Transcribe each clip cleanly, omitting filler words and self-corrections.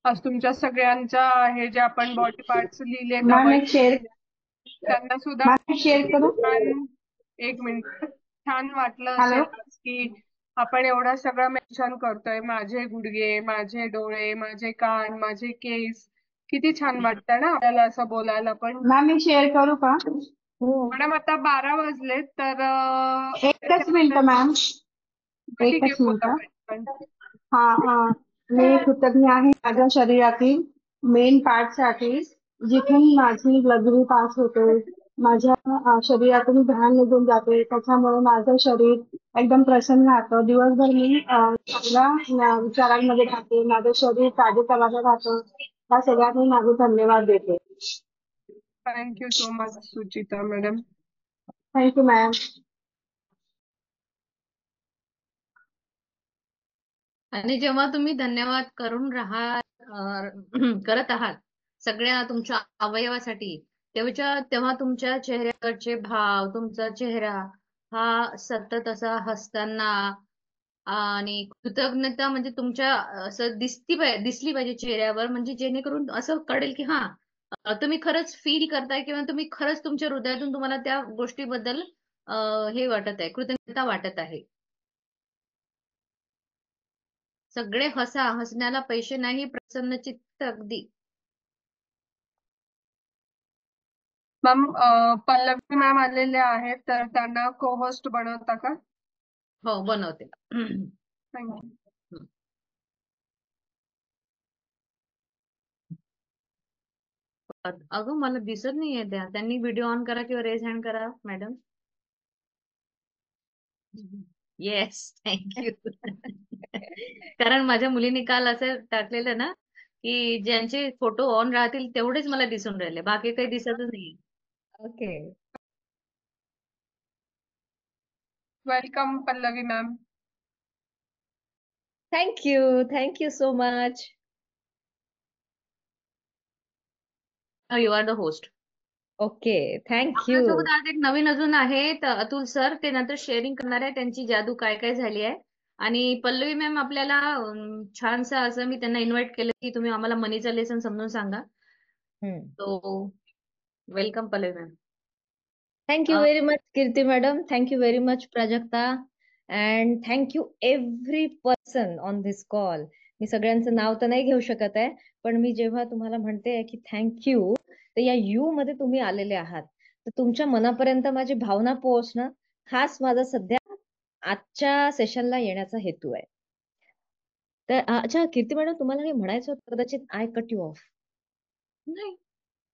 आज तुमच्या सगळ्यांच्या हे जे आपण बॉडी पार्ट्स लिहिलेत मैम अवॉइड एक शेयर त्यांना सुद्धा मैम शेयर करूं। छान. एक मिनिट. छान वाटलं असेल हेलो। आज की आपण एवढं सगळं मेन्शन करतोय, माझे गुडघे, माझे डोळे, माझे कान, माझे केस. किती छान वाटतं ना आपल्याला असं बोलायला पण. मैम एक शेयर करूं का? हो। मॅडम आता 12 वाजलेत तर एकच मिनिट त्याच्यानंतर मॅम, ठीक आहे एकच बोला मिनिट। पण. हा, मी कृतज्ञ आहे माझ्या शरीरातील मेन पार्ट साठी, जिथून माझी लघवी पास होते, माझ्या शरीरातून घाण निघून जाते, त्याच्यामुळे माझं शरीर एकदम प्रसन्न राहतं। दिवसभर मी चांगल्या विचारांमध्ये राहते, माझं शरीर ताजेतवाने राहतं। त्या सगळ्यांनी माझे धन्यवाद देते। Thank you so much Suchita madam. Thank you ma'am. आणि जेव्हा तुम्ही धन्यवाद करत आहात सगळ्या तुमच्या अवयवासाठी, तेव्हा तुमच्या चेहऱ्यावरचे भाव, तुमचा चेहरा हा सतत असा हसताना आणि कृतज्ञता म्हणजे तुमच्या असं दिसली पाहिजे चेहऱ्यावर, म्हणजे जेणेकरून असं कळेल की हा तुम्ही खरंच फील करताय किंवा तुम्ही खरंच तुमच्या हृदयातून तुम्हाला त्या गोष्टीबद्दल हे वाटत आहे, कृतज्ञता वाटत आहे। सगळे हसा, हसण्याला पैसे नाही, प्रसन्न चित्त अगदी। मॅम पल्लवी मॅम आलेले आहेत तर त्यांना को होस्ट बनवता का? हो, बनवते। थँक्यू. अगं मला दिसत नाहीये त्यांनी व्हिडिओ ऑन करा किंवा रेज हँड करा मॅडम। Yes, thank you. कारण माझ्या मुलीने काल असं टाकलेलं ना की ज्यांचे फोटो ऑन राहतील तेवढेच मला दिसून राहिले, बाकी काही दिसतच नाही। Okay. Welcome Pallavi ma'am. Thank you so much. You are the host. Okay, thank you. आपल्यासोबत आज एक नवीन अजून आहेत अतुल सर, ते नंतर शेअरिंग करणार आहे त्यांची जादू काय काय झाली आहे। आणि पल्लवी मॅम आपल्याला छानसं असं मी त्यांना इन्व्हाइट केलं की तुम्ही आम्हाला मनीचा लेसन समजून सांगा। तो welcome Pallavi ma'am. Thank you very much Kirti madam, thank you very much Prajakta, and thank you every person on this call. मी सगळ्यांचं नाव तर नाही घेऊ शकत आहे, पण मी जेव्हा तुम्हाला म्हणते की थँक यू, तर या यू मध्ये तुम्ही आलेले आहात, तर तुमच्या मनापर्यंत माझी भावना पोहोचणं हाच माझा सध्या आजच्या सेशनला येण्याचा हेतू आहे। तर अच्छा कीर्ती मॅडम, तुम्हाला हे म्हणायचं होतं, कदाचित आय कट यू ऑफ? नाही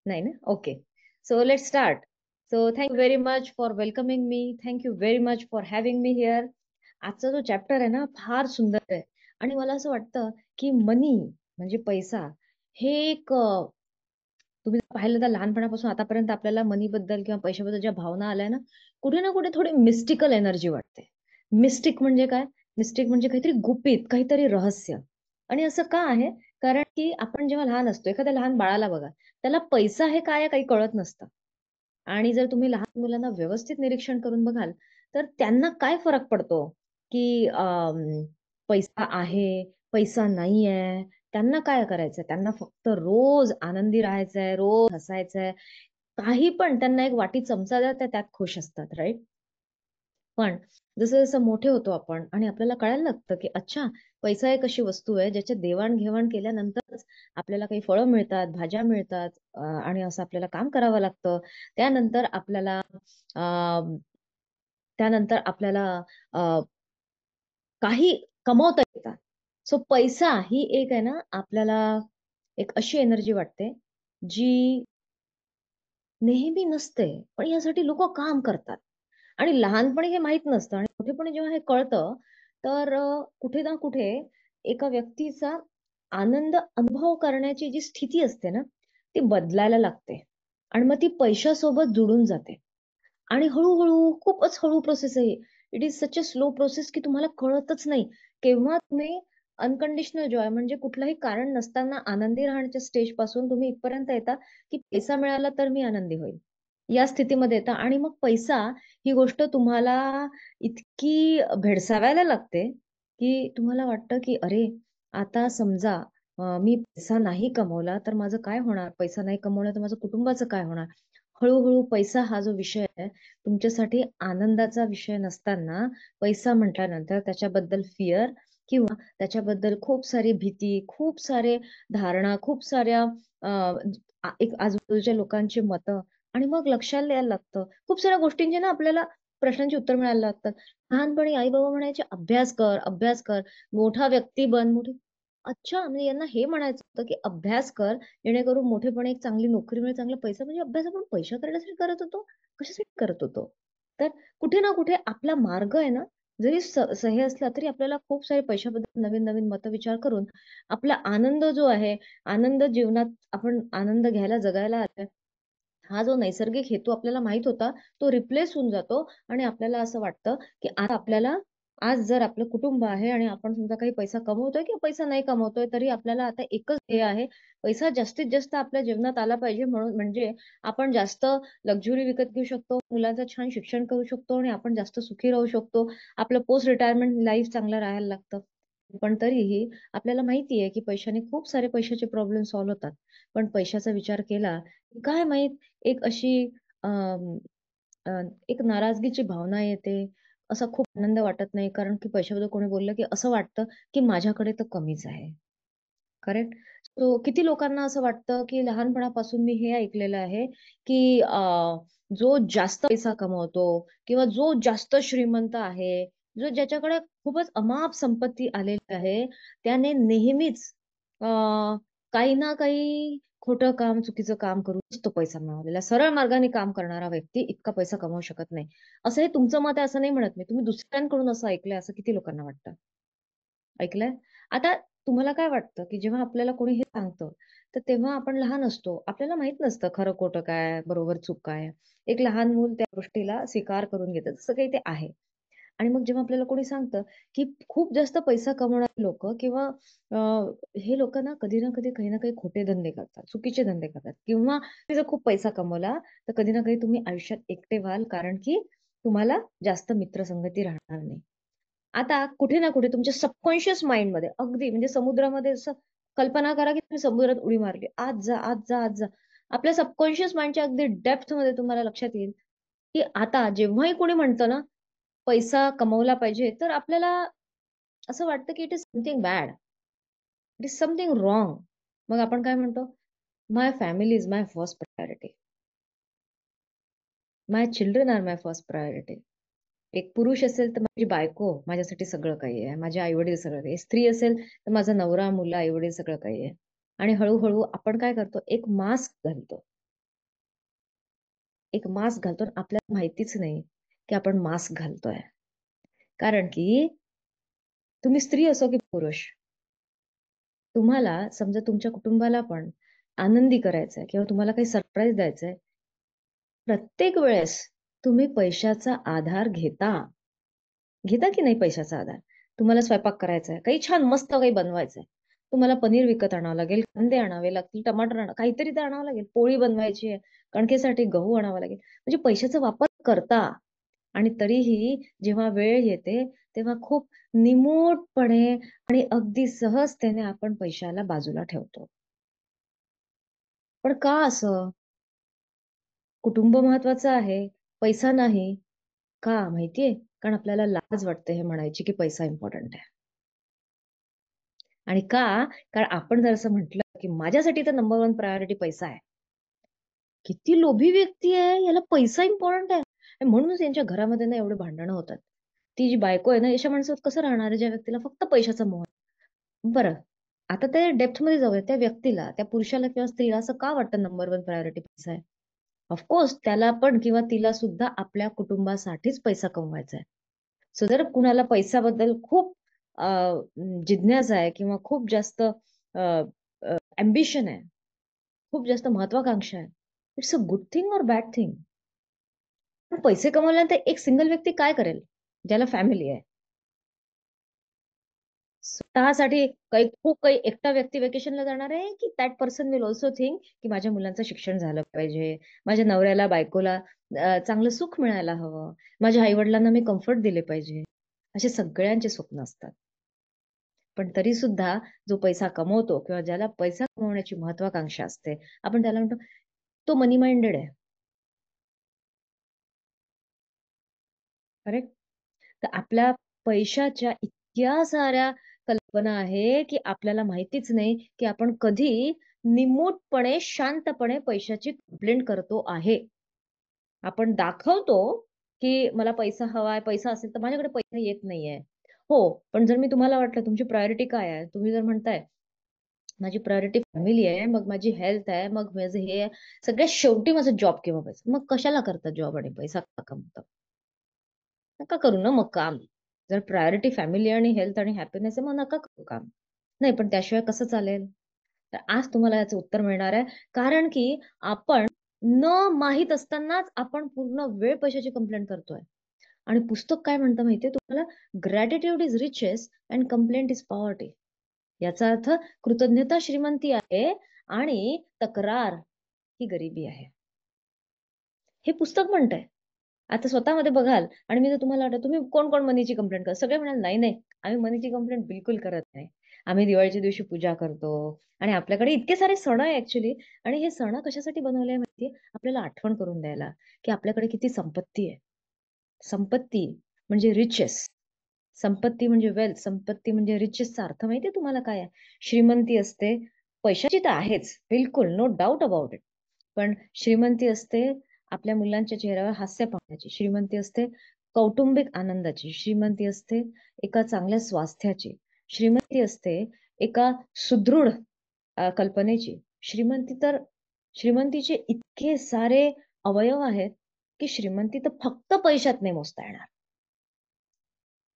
नाही ना? Okay, so let start. So thank you very much for welcoming me, thank you very much for having me here. आजचा जो चॅप्टर आहे ना, फार सुंदर आहे। आणि मला असं वाटतं की मनी म्हणजे पैसा हे एक तुम्ही पाहिलं तर लहानपणापासून आतापर्यंत आपल्याला मनी बद्दल किंवा पैशाबद्दल ज्या भावना आल्या ना कुठे थोडी मिस्टिकल एनर्जी वाटते। मिस्टिक म्हणजे काय? मिस्टिक म्हणजे काहीतरी गुपित, काहीतरी रहस्य। आणि असं का आहे? कारण की आपण जेव्हा लहान असतो, एखाद्या लहान बाळाला बघा, त्याला पैसा हे काय आहे काही कळत नसतं। आणि जर तुम्ही लहान मुलांना व्यवस्थित निरीक्षण करून बघाल, तर त्यांना काय फरक पडतो की पैसा आहे, पैसा नाहीये, त्यांना काय करायचंय? त्यांना फक्त रोज आनंदी राहायचंय, रोज हसायचंय, काही पण त्यांना एक वाटी चमचा द्या, त्या त्यात खुश असतात, राईट? पण जसं जसं मोठे होतो आपण आणि आपल्याला कळायला लागतं की अच्छा, पैसा एक अशी वस्तू आहे ज्याच्या देवाणघेवाण केल्यानंतरच आपल्याला काही फळं मिळतात, भाज्या मिळतात, आणि असं आपल्याला काम करावं लागतं। त्यानंतर आपल्याला अं, त्यानंतर आपल्याला अं, काही कमवता येतात। सो पैसा ही एक आहे ना, आपल्याला एक अशी एनर्जी वाटते जी नेहमी नसते, पण यासाठी लोक काम करतात। आणि लहानपणी हे माहित नसतं आणि मोठेपणी जेव्हा हे कळतं, तर कुठे ना कुठे एका व्यक्तीचा आनंद अनुभव करण्याची जी स्थिती असते ना, ती बदलायला लागते आणि मग ती पैशासोबत जुळून जाते। आणि हळूहळू, खूपच हळू प्रोसेस आहे। It is such a slow process की तुम्हाला कळतच नाही केव्हा तुम्ही अनकंडिशनल जॉय म्हणजे कुठलंही कारण नसताना आनंदी राहण्याच्या स्टेज पासून तुम्ही इथपर्यंत येता की पैसा मिळाला तर मी आनंदी होईल, या स्थितीमध्ये येता। आणि मग पैसा ही गोष्ट तुम्हाला इतकी भेडसावायला लागते की तुम्हाला वाटतं की अरे, आता समजा मी पैसा नाही कमवला तर माझं काय होणार, पैसा नाही कमवला तर माझं कुटुंबाचं काय होणार. हळूहळू पैसा हा जो विषय आहे तुमच्यासाठी आनंदाचा विषय नसताना पैसा म्हटल्यानंतर त्याच्याबद्दल फिअर किंवा त्याच्याबद्दल खूप सारी भीती, खूप सारे धारणा, खूप साऱ्या एक आजूबाजूच्या लोकांची मतं, आणि मग लक्षात यायला लागतं खूप साऱ्या गोष्टींची ना आपल्याला प्रश्नांची उत्तर मिळायला लागतात. लहानपणी आई बाबा म्हणायचे अभ्यास कर, अभ्यास कर, मोठा व्यक्ती बन, मोठी. अच्छा, म्हणजे यांना हे म्हणायचं होतं की अभ्यास कर जेणेकरून मोठेपणी एक चांगली नोकरी मिळेल, चांगला पैसा. म्हणजे अभ्यास आपण पैसा करण्यासाठी करत होतो, कशासाठी करत होतो. तर कुठे ना कुठे आपला मार्ग आहे ना, जरी सही असला तरी आपल्याला खूप सारे पैशाबद्दल नवीन नवीन मत विचार करून आपला आनंद जो आहे, आनंद जीवनात आपण आनंद घ्यायला जगायला आलोय, हा जो नैसर्गिक हेतू आपल्याला माहित होता तो रिप्लेस होऊन जातो. आणि आपल्याला असं वाटतं की आता आपल्याला, आज जर आपलं कुटुंब आहे आणि आपण समजा काही पैसा कमवतोय किंवा पैसा नाही कमवतोय, तरी आपल्याला आता एकच ध्येय आहे, पैसा जास्तीत जास्त आपल्या जीवनात आला पाहिजे. म्हणून म्हणजे आपण जास्त लक्झुरी विकत घेऊ शकतो, मुलांचं छान शिक्षण करू शकतो आणि आपण जास्त सुखी राहू शकतो. आपलं पोस्ट रिटायरमेंट लाईफ चांगलं राहायला लागतं. पण तरीही आपल्याला माहिती आहे की पैशाने खूप सारे पैशाचे प्रॉब्लेम सॉल्व्ह होतात. पण पैशाचा विचार केला की काय माहित, एक अशी अं, एक नाराजगीची भावना येते. असा खूप आनंद वाटत नाही, कारण की पैशाबद्दल कोणी बोललं की असं वाटतं की माझ्याकडे तर कमीच आहे. करेक्ट. सो किती लोकांना असं वाटतं की लहानपणापासून मी हे ऐकलेलं आहे की जो जास्त पैसा कमवतो किंवा जो जास्त श्रीमंत आहे, जो ज्याच्याकडे खूपच अमाप संपत्ती आलेली आहे, त्याने नेहमीच काही ना काही खोटं काम, चुकीचं काम करूनच तो पैसा मिळवलेला. सरळ मार्गाने काम करणारा व्यक्ती इतका पैसा कमवू शकत नाही. असं हे तुमचं मत आहे असं नाही म्हणत मी. तुम्ही दुसऱ्यांकडून असं ऐकलंय असं किती लोकांना वाटतं? ऐकलंय? आता तुम्हाला काय वाटतं, की जेव्हा आपल्याला कोणी हे सांगतं, तर तेव्हा आपण लहान असतो. आपल्याला माहित नसतं खरं खोटं काय, बरोबर चूक काय. एक लहान मूल त्या गोष्टीला स्वीकार करून घेतं, जसं काही ते आहे. आणि मग जेव्हा आपल्याला कोणी सांगतं, की खूप जास्त पैसा कमवणारी लोकं किंवा अ, हे लोकं ना कधी ना कधी काही ना काही खोटे धंदे करतात, चुकीचे धंदे करतात, किंवा तुम्ही जर खूप पैसा कमवला, तर कधी ना कधी तुम्ही आयुष्यात एकटे व्हाल, कारण की तुम्हाला जास्त मित्रसंगती राहणार नाही. आता कुठे ना कुठे तुमच्या सबकॉन्शियस माइंडमध्ये, अगदी म्हणजे समुद्रामध्ये असं कल्पना करा की तुम्ही समुद्रात उडी मारली. आज जा, आज जा, आज जा. आपल्या सबकॉन्शियस माइंडच्या अगदी डेप्थ मध्ये तुम्हाला लक्षात येईल की आता जेव्हाही कोणी म्हणतं ना पैसा कमवला पाहिजे, तर आपल्याला असं वाटतं की it is something bad, it is something wrong. मग आपण काय म्हणतो? My family is my first priority, my children are my first priority. एक पुरुष असेल तर माझी बायको माझ्यासाठी सगळं काही आहे, माझे आई वडील सगळं काही आहे. स्त्री असेल तर माझा नवरा, मुलं, आई वडील सगळं काही आहे. आणि हळूहळू आपण काय करतो, एक मास्क घालतो, एक मास्क घालतो आणि आपल्याला माहितीच नाही की आपण मास्क घालतोय. कारण की तुम्ही स्त्री असो की पुरुष, तुम्हाला समजा तुमच्या कुटुंबाला पण आनंदी करायचंय किंवा तुम्हाला काही सरप्राईज द्यायचंय, प्रत्येक वेळेस तुम्ही पैशाचा आधार घेता. घेता की नाही पैशाचा आधार? तुम्हाला स्वयंपाक करायचा आहे, काही छान मस्त काही बनवायचंय. तुम्हाला पनीर विकत आणावं लागेल, कांदे आणावे लागतील, टमाटर काहीतरी तर आणावं लागेल. पोळी बनवायची आहे, कणकेसाठी गहू आणावा लागेल. म्हणजे पैशाचा वापर करता. आणि तरीही जेव्हा वेळ येते, तेव्हा खूप निमूटपणे आणि अगदी सहजतेने आपण पैशाला बाजूला ठेवतो. पण का असं? कुटुंब महत्वाचं आहे, पैसा नाही. का माहितीये? कारण आपल्याला लाज वाटते हे म्हणायची की पैसा इम्पॉर्टंट आहे. आणि का? कारण आपण जर असं म्हटलं की माझ्यासाठी तर नंबर वन प्रायोरिटी पैसा आहे. किती लोभी व्यक्ती आहे, याला पैसा इम्पॉर्टंट आहे. आणि म्हणूनच यांच्या घरामध्ये ना एवढे भांडणं होतात. ती जी बायको आहे ना, अशा माणसात कसं राहणार आहे ज्या व्यक्तीला फक्त पैशाचा मोह आहे? बरं, आता ते डेप्थ मध्ये जाऊया. त्या व्यक्तीला, त्या पुरुषाला किंवा स्त्रीला असं का वाटतं नंबर वन प्रायोरिटी पैसा आहे? ऑफकोर्स त्याला पण किंवा तिला सुद्धा आपल्या कुटुंबासाठीच पैसा कमवायचा आहे. सो जर कुणाला पैशाबद्दल खूप जिज्ञासा आहे किंवा खूप जास्त अम्बिशन आहे, खूप जास्त महत्वाकांक्षा आहे, इट्स अ गुड थिंग और बॅड थिंग? पण पैसे कमवल्यानंतर एक सिंगल व्यक्ती काय करेल ज्याला फॅमिली आहे? स्वतःसाठी खूप काही एकटा व्यक्ती वेकेशनला जाणार आहे की that person will also think की माझ्या मुलांचं शिक्षण झालं पाहिजे, माझ्या नवऱ्याला बायकोला चांगलं सुख मिळायला हवं, माझ्या आई वडिलांना मी कम्फर्ट दिले पाहिजे. असे सगळ्यांचे स्वप्न असतात. पण तरी सुद्धा जो पैसा कमवतो किंवा ज्याला पैसा कमवण्याची महत्वाकांक्षा असते, आपण त्याला म्हणतो तो मनी माइंडेड आहे. करेक्ट? तर आपल्या पैशाच्या इतक्या साऱ्या कल्पना आहे की आपल्याला माहितीच नाही की आपण कधी निमूटपणे शांतपणे पैशाची कंप्लेंट करतो आहे. आपण दाखवतो की मला पैसा हवाय, पैसा असेल तर माझ्याकडे पैसा येत नाहीये. हो, पण जर मी तुम्हाला वाटलं तुमची प्रायोरिटी काय आहे, तुम्ही जर म्हणताय माझी प्रायोरिटी फॅमिली आहे, मग माझी हेल्थ आहे, मग माझं हे आहे, सगळ्यात शेवटी माझा जॉब किंवा पैसा, मग कशाला करता जॉब आणि पैसा का कमवता? नका करू ना मग काम. जर प्रायोरिटी फॅमिली आणि हेल्थ आणि हॅपीनेस आहे, मग नका करू काम. नाही, पण त्याशिवाय कसं चालेल? तर आज तुम्हाला याचं उत्तर मिळणार आहे. कारण की आपण न माहित असतानाच आपण पूर्ण वेळ पैशाची कंप्लेंट करतोय. आणि पुस्तक काय म्हणतं माहितीये तुम्हाला? Gratitude is riches and complaint is poverty. याचा अर्थ कृतज्ञता श्रीमंती आहे आणि तक्रार ही गरिबी आहे. हे पुस्तक म्हणतंय. आता स्वतःमध्ये बघाल आणि मी जर तुम्हाला वाटतं तुम्ही कोण कोण मनीची कंप्लेंट करता, सगळे म्हणाल नाही नाही आम्ही मनीची कंप्लेंट बिलकुल करत नाही. आम्ही दिवाळीच्या दिवशी पूजा करतो आणि आपल्याकडे इतके सारे सण आहे ऍक्च्युली. आणि हे सण कशासाठी बनवले आहे माहितीये? आपल्याला आठवण करून द्यायला की आपल्याकडे किती संपत्ती आहे. संपत्ती म्हणजे रिचेस, संपत्ती म्हणजे वेल्थ, संपत्ती म्हणजे रिचेसचा अर्थ माहितीये तुम्हाला काय आहे? श्रीमंती असते, पैशाची तर आहेच बिलकुल, नो डाऊट अबाउट इट. पण श्रीमंती असते आपल्या मुलांच्या चेहऱ्यावर हास्य पाहण्याची, श्रीमंती असते कौटुंबिक आनंदाची, श्रीमंती असते एका चांगल्या स्वास्थ्याची, श्रीमंती असते एका सुदृढ कल्पनेची. श्रीमंतीचे इतके सारे अवयव आहेत की श्रीमंती तर फक्त पैशात नाही मोजता येणार.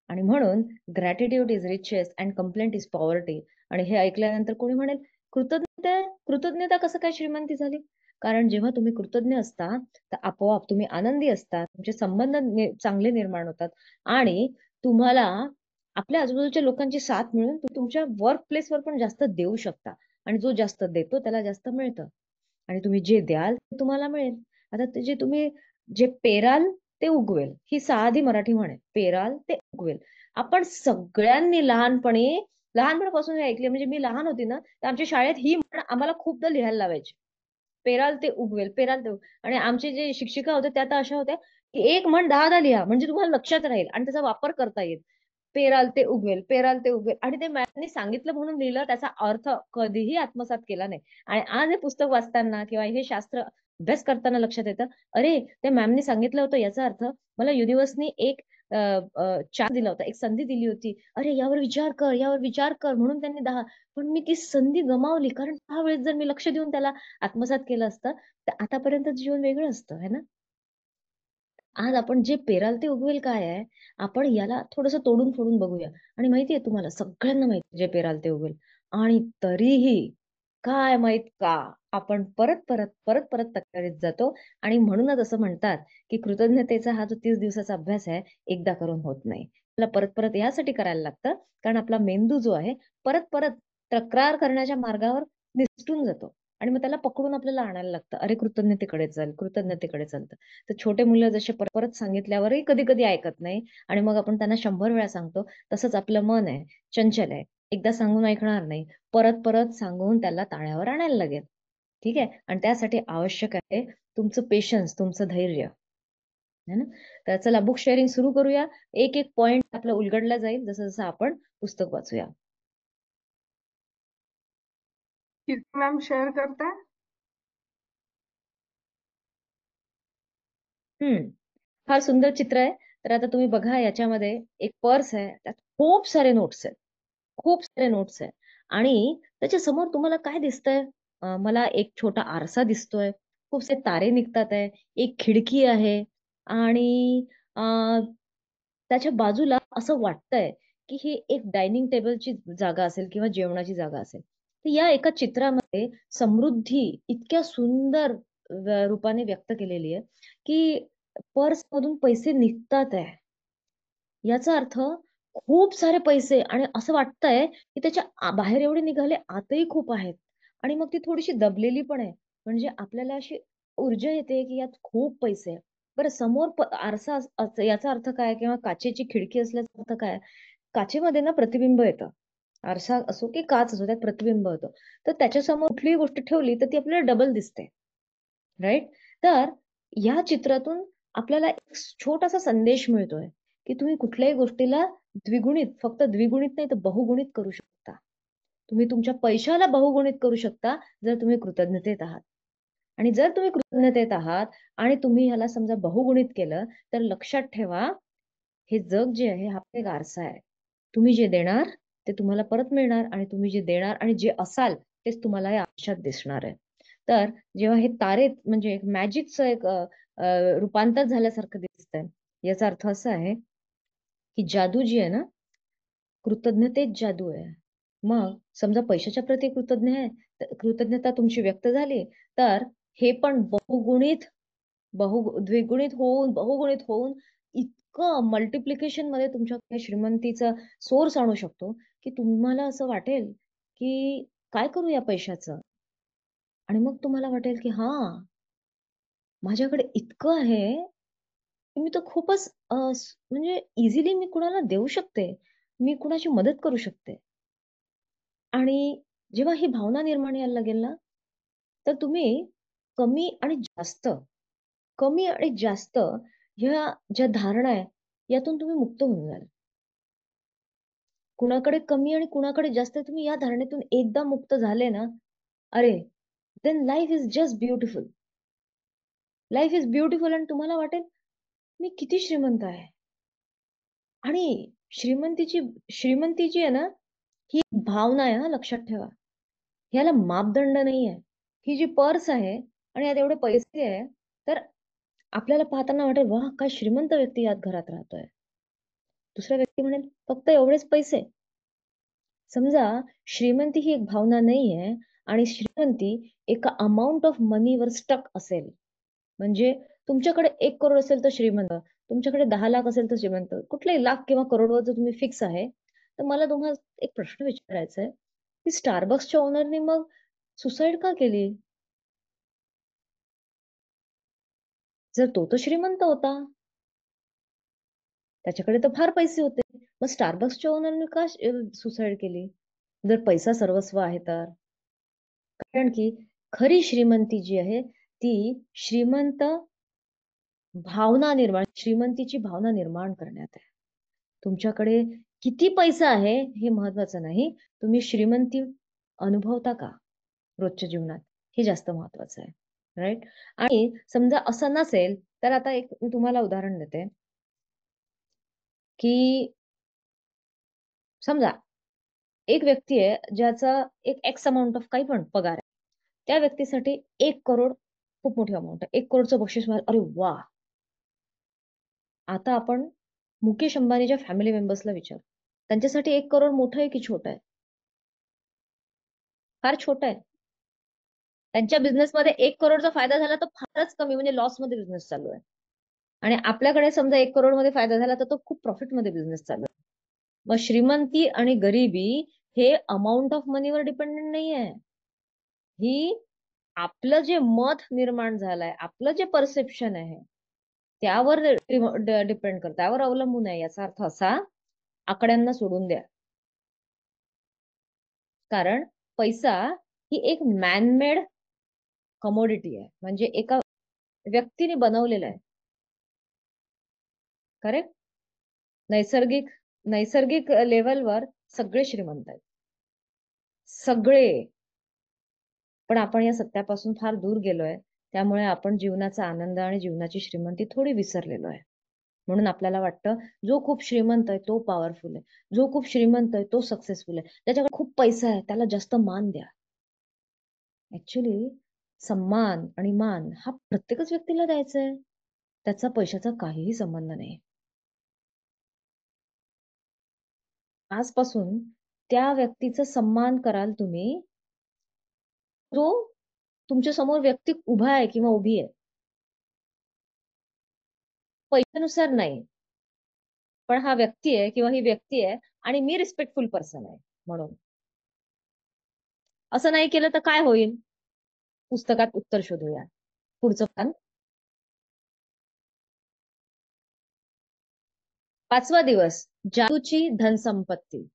आणि म्हणून gratitude is riches and complaint is poverty. आणि हे ऐकल्यानंतर कोणी म्हणेल कृतज्ञता कसं काय श्रीमंती झाली? कारण जेव्हा तुम्ही कृतज्ञ असता तर आपोआप तुम्ही आनंदी असता, तुमचे संबंध चांगले निर्माण होतात आणि तुम्हाला आपल्या आजूबाजूच्या लोकांची साथ मिळून तुमच्या वर्क प्लेसवर पण जास्त देऊ शकता. आणि जो जास्त देतो त्याला जास्त मिळतं. आणि तुम्ही जे द्याल ते तुम्हाला मिळेल. आता ते जे पेराल ते उगवेल, ही साधी मराठी म्हण आहे. पेराल ते उगवेल. आपण सगळ्यांनी लहानपणापासून हे ऐकले. म्हणजे मी लहान होती ना, तर आमच्या शाळेत ही म्हण आम्हाला खूपदा लिहायला लावायची. पेराल ते उगवेल, पेराल ते आणि आमचे जे शिक्षिका होते त्या तर अशा होत्या की एक म्हण 10दा लिहा म्हणजे तुम्हाला लक्षात राहील आणि त्याचा वापर करता येईल. पेराल ते उगवेल, पेराल ते उगवेल. आणि ते मॅमनी सांगितलं म्हणून लिहिलं, त्याचा अर्थ कधीही आत्मसात केला नाही. आणि आज हे पुस्तक वाचताना किंवा हे शास्त्र अभ्यास करताना लक्षात येतं, अरे ते मॅमनी सांगितलं होतं याचा अर्थ मला युनिव्हर्सनी एक चान्स दिला होता, एक संधी दिली होती. अरे यावर विचार कर, यावर विचार कर म्हणून त्यांनी 10. पण मी ती संधी गमावली कारण त्यावेळेस जर मी लक्ष देऊन त्याला आत्मसात केलं असतं तर आतापर्यंत जीवन वेगळं असतं, है ना? आज आपण जे पेराल ते उगवेल काय आहे, आपण याला थोडंसं तोडून फोडून बघूया. आणि माहितीये तुम्हाला सगळ्यांना माहिती जे पेराल ते उगवेल. आणि तरीही काय माहित का आपण परत परत परत परत तक्रारीत जातो. आणि म्हणूनच असं म्हणतात की कृतज्ञतेचा हा जो 30 दिवसाचा अभ्यास आहे एकदा करून होत नाही. त्याला परत परत यासाठी करायला लागतं कारण आपला मेंदू जो आहे परत परत तक्रार करण्याच्या मार्गावर निसटून जातो. आणि मग त्याला पकडून आपल्याला आणायला लागतं, अरे कृतज्ञतेकडे चल, कृतज्ञतेकडे चालतं. तर छोटे मुलं जसे परत परत सांगितल्यावरही कधी कधी ऐकत नाही आणि मग आपण त्यांना 100 वेळा सांगतो. तसंच आपलं मन आहे, चंचल आहे, एकदा सांगून ऐकणार नाही, परत परत सांगून त्याला ताळ्यावर आणायला लागेल. ठीक आहे? आणि त्यासाठी आवश्यक आहे तुमचं पेशन्स, तुमचं धैर्य, है ना? तर चला बुक शेअरिंग सुरू करूया. एक एक पॉइंट आपला उलगडला जाईल जसं जसं आपण पुस्तक वाचूया. कीर्ती मॅम शेअर करताय? फार सुंदर चित्र आहे. तर आता तुम्ही बघा याच्यामध्ये एक पर्स आहे, त्यात खूप सारे नोट्स आहेत, खूप सारे नोट्स आहे. आणि त्याच्या समोर तुम्हाला काय दिसतंय? मला एक छोटा आरसा दिसतोय, खूप सारे तारे निघतात आहे, एक खिडकी आहे आणि त्याच्या बाजूला असं वाटतंय की ही एक डायनिंग टेबलची जागा असेल किंवा जेवणाची जागा असेल. तर या एका चित्रामध्ये समृद्धी इतक्या सुंदर रूपाने व्यक्त केलेली आहे की पर्स मधून पैसे निघतात आहे. याचा अर्थ खूप सारे पैसे आणि असं वाटतंय की त्याच्या बाहेर एवढे निघाले, आतही खूप आहेत. आणि मग ती थोडीशी दबलेली पण आहे. म्हणजे आपल्याला अशी ऊर्जा येते की यात खूप पैसे आहे. बरं समोर आरसा याचा अर्थ काय किंवा काचेची खिडकी असल्याचा अर्थ काय? काचेमध्ये ना प्रतिबिंब येतं. आरसा असो की काच असो, त्यात प्रतिबिंब होतं. तर त्याच्यासमोर कुठलीही गोष्ट ठेवली तर ती आपल्याला डबल दिसते, राईट? तर या चित्रातून आपल्याला एक छोटासा संदेश मिळतोय की तुम्ही कुठल्याही गोष्टीला द्विगुणित, फक्त द्विगुणित नाही तर बहुगुणित करू शकता. तुम्ही तुमच्या पैशाला बहुगुणित करू शकता जर तुम्ही कृतज्ञतेत आहात. आणि जर तुम्ही कृतज्ञतेत आहात आणि तुम्ही ह्याला समजा बहुगुणित केलं, तर लक्षात ठेवा, हे जग जे आहे हा एक आरसा आहे. तुम्ही जे देणार ते तुम्हाला परत मिळणार, आणि तुम्ही जे देणार आणि जे असाल तेच तुम्हाला या आयुष्यात दिसणार आहे. तर जेव्हा हे तारे म्हणजे एक मॅजिकचं एक रूपांतर झाल्यासारखं दिसतंय, याचा अर्थ असा आहे की जादू जी आहे ना, कृतज्ञतेत जादू आहे. मग समजा पैशाच्या प्रती कृतज्ञता तुमची व्यक्त झाली, तर हे पण द्विगुणित होऊन बहुगुणित होऊन इतकं मल्टिप्लिकेशन मध्ये तुमच्याकडे श्रीमंतीचा सोर्स आणू शकतो की तुम्हाला असं वाटेल की काय करू या पैशाचं. आणि मग तुम्हाला वाटेल की हा, माझ्याकडे इतकं आहे की मी तर खूपच म्हणजे इझिली मी कुणाला देऊ शकते, मी कुणाची मदत करू शकते. आणि जेव्हा ही भावना निर्माण यायला लागेल ना, तर तुम्ही कमी आणि जास्त कमी आणि जास्त ह्या ज्या धारणा आहे यातून तुम्ही मुक्त होऊन जाल. कुणाकडे कमी आणि कुणाकडे जास्त आहे, तुम्ही या धारणेतून एकदा मुक्त झाले ना, अरे, then life is just beautiful. Life is beautiful आणि तुम्हाला वाटेल मी किती श्रीमंत आहे. आणि श्रीमंती जी आहे ना, ही भावना आहे, हा लक्षात ठेवा. ह्याला मापदंड नाहीये. ही जी पर्स आहे आणि यात एवढे पैसे आहे, तर आपल्याला पाहताना वाटेल वाह, काय श्रीमंत व्यक्ती यात घरात राहतोय. दुसरा व्यक्ती म्हणेल फक्त एवढेच पैसे. समजा श्रीमंती ही एक भावना नाहीये आणि श्रीमंती एका अमाऊंट ऑफ मनीवर स्टक असेल, म्हणजे तुमच्याकडे 1 करोड असेल तर श्रीमंत, तुमच्याकडे 10 लाख असेल तर श्रीमंत, कुठलेही लाख किंवा करोडवर जर तुम्ही फिक्स आहे, तर मला तुम्हाला एक प्रश्न विचारायचा आहे की स्टारबक्सच्या ओनरनी मग सुसाईड का केली? जर तो तर श्रीमंत होता, त्याच्याकडे तर फार पैसे होते, मग स्टारबक्सच्या ओनरने का सुसाईड केली? जर पैसा सर्वस्व आहे तर. कारण की खरी श्रीमंती जी आहे ती श्रीमंतीची भावना निर्माण करण्यात आहे. तुमच्याकडे किती पैसा आहे हे महत्वाचं नाही, तुम्ही श्रीमंती अनुभवता का रोजच्या जीवनात, हे जास्त महत्वाचं आहे, राईट? आणि समजा असं नसेल तर आता एक मी तुम्हाला उदाहरण देते की समजा एक व्यक्ती आहे ज्याचा एक एक्स अमाऊंट ऑफ काही पण पगार आहे. त्या व्यक्तीसाठी 1 करोड खूप मोठी अमाऊंट आहे. 1 करोडचं बक्षीस मिळालं, अरे वा. आता आपण मुकेश अंबानीच्या फॅमिली मेंबर्सला विचारू, त्यांच्यासाठी 1 करोड मोठं आहे की छोटं आहे? फार छोटं आहे. त्यांच्या बिझनेसमध्ये 1 करोडचा फायदा झाला तर फारच कमी, म्हणजे लॉस मध्ये बिझनेस चालू आहे. आणि आपल्याकडे समजा 1 करोड मध्ये फायदा झाला तर तो खूप प्रॉफिट मध्ये बिझनेस चालू आहे. मग श्रीमंती आणि गरिबी हे अमाऊंट ऑफ मनीवर डिपेंडेंट नाही आहे. ही आपलं जे मत निर्माण झालंय, आपलं जे परसेप्शन आहे त्यावर डिपेंड करतं, त्यावर अवलंबून आहे. याचा अर्थ असा, आकड्यांना सोडून द्या. कारण पैसा ही एक मॅनमेड कमोडिटी आहे, म्हणजे एका व्यक्तीने बनवलेला आहे. करेक्ट? नैसर्गिक लेवलवर सगळे श्रीमंत आहेत, सगळे. पण आपण या सत्यापासून फार दूर गेलोय, त्यामुळे आपण जीवनाचा आनंद आणि जीवनाची श्रीमंती थोडी विसरलेलो आहे. म्हणून आपल्याला वाटतं जो खूप श्रीमंत आहे तो पॉवरफुल आहे, जो खूप श्रीमंत आहे तो सक्सेसफुल आहे, त्याच्याकडे खूप पैसा आहे त्याला जास्त मान द्या. ऍक्च्युली सम्मान आणि मान हा प्रत्येकच व्यक्तीला द्यायचा आहे, त्याचा पैशाचा काहीही संबंध नाही. आजपासून त्या व्यक्तीचा सन्मान कराल तुम्ही जो तुमच्या समोर व्यक्ती उभा आहे किंवा उभी आहे. पैशानुसार नाही, पण हा व्यक्ती आहे किंवा ही व्यक्ती आहे आणि मी रिस्पेक्टफुल पर्सन आहे म्हणून. असं नाही केलं तर काय होईल? पुस्तकात उत्तर शोधूया. पुढचं पान. 5वा दिवस, जादूची धनसंपत्ती.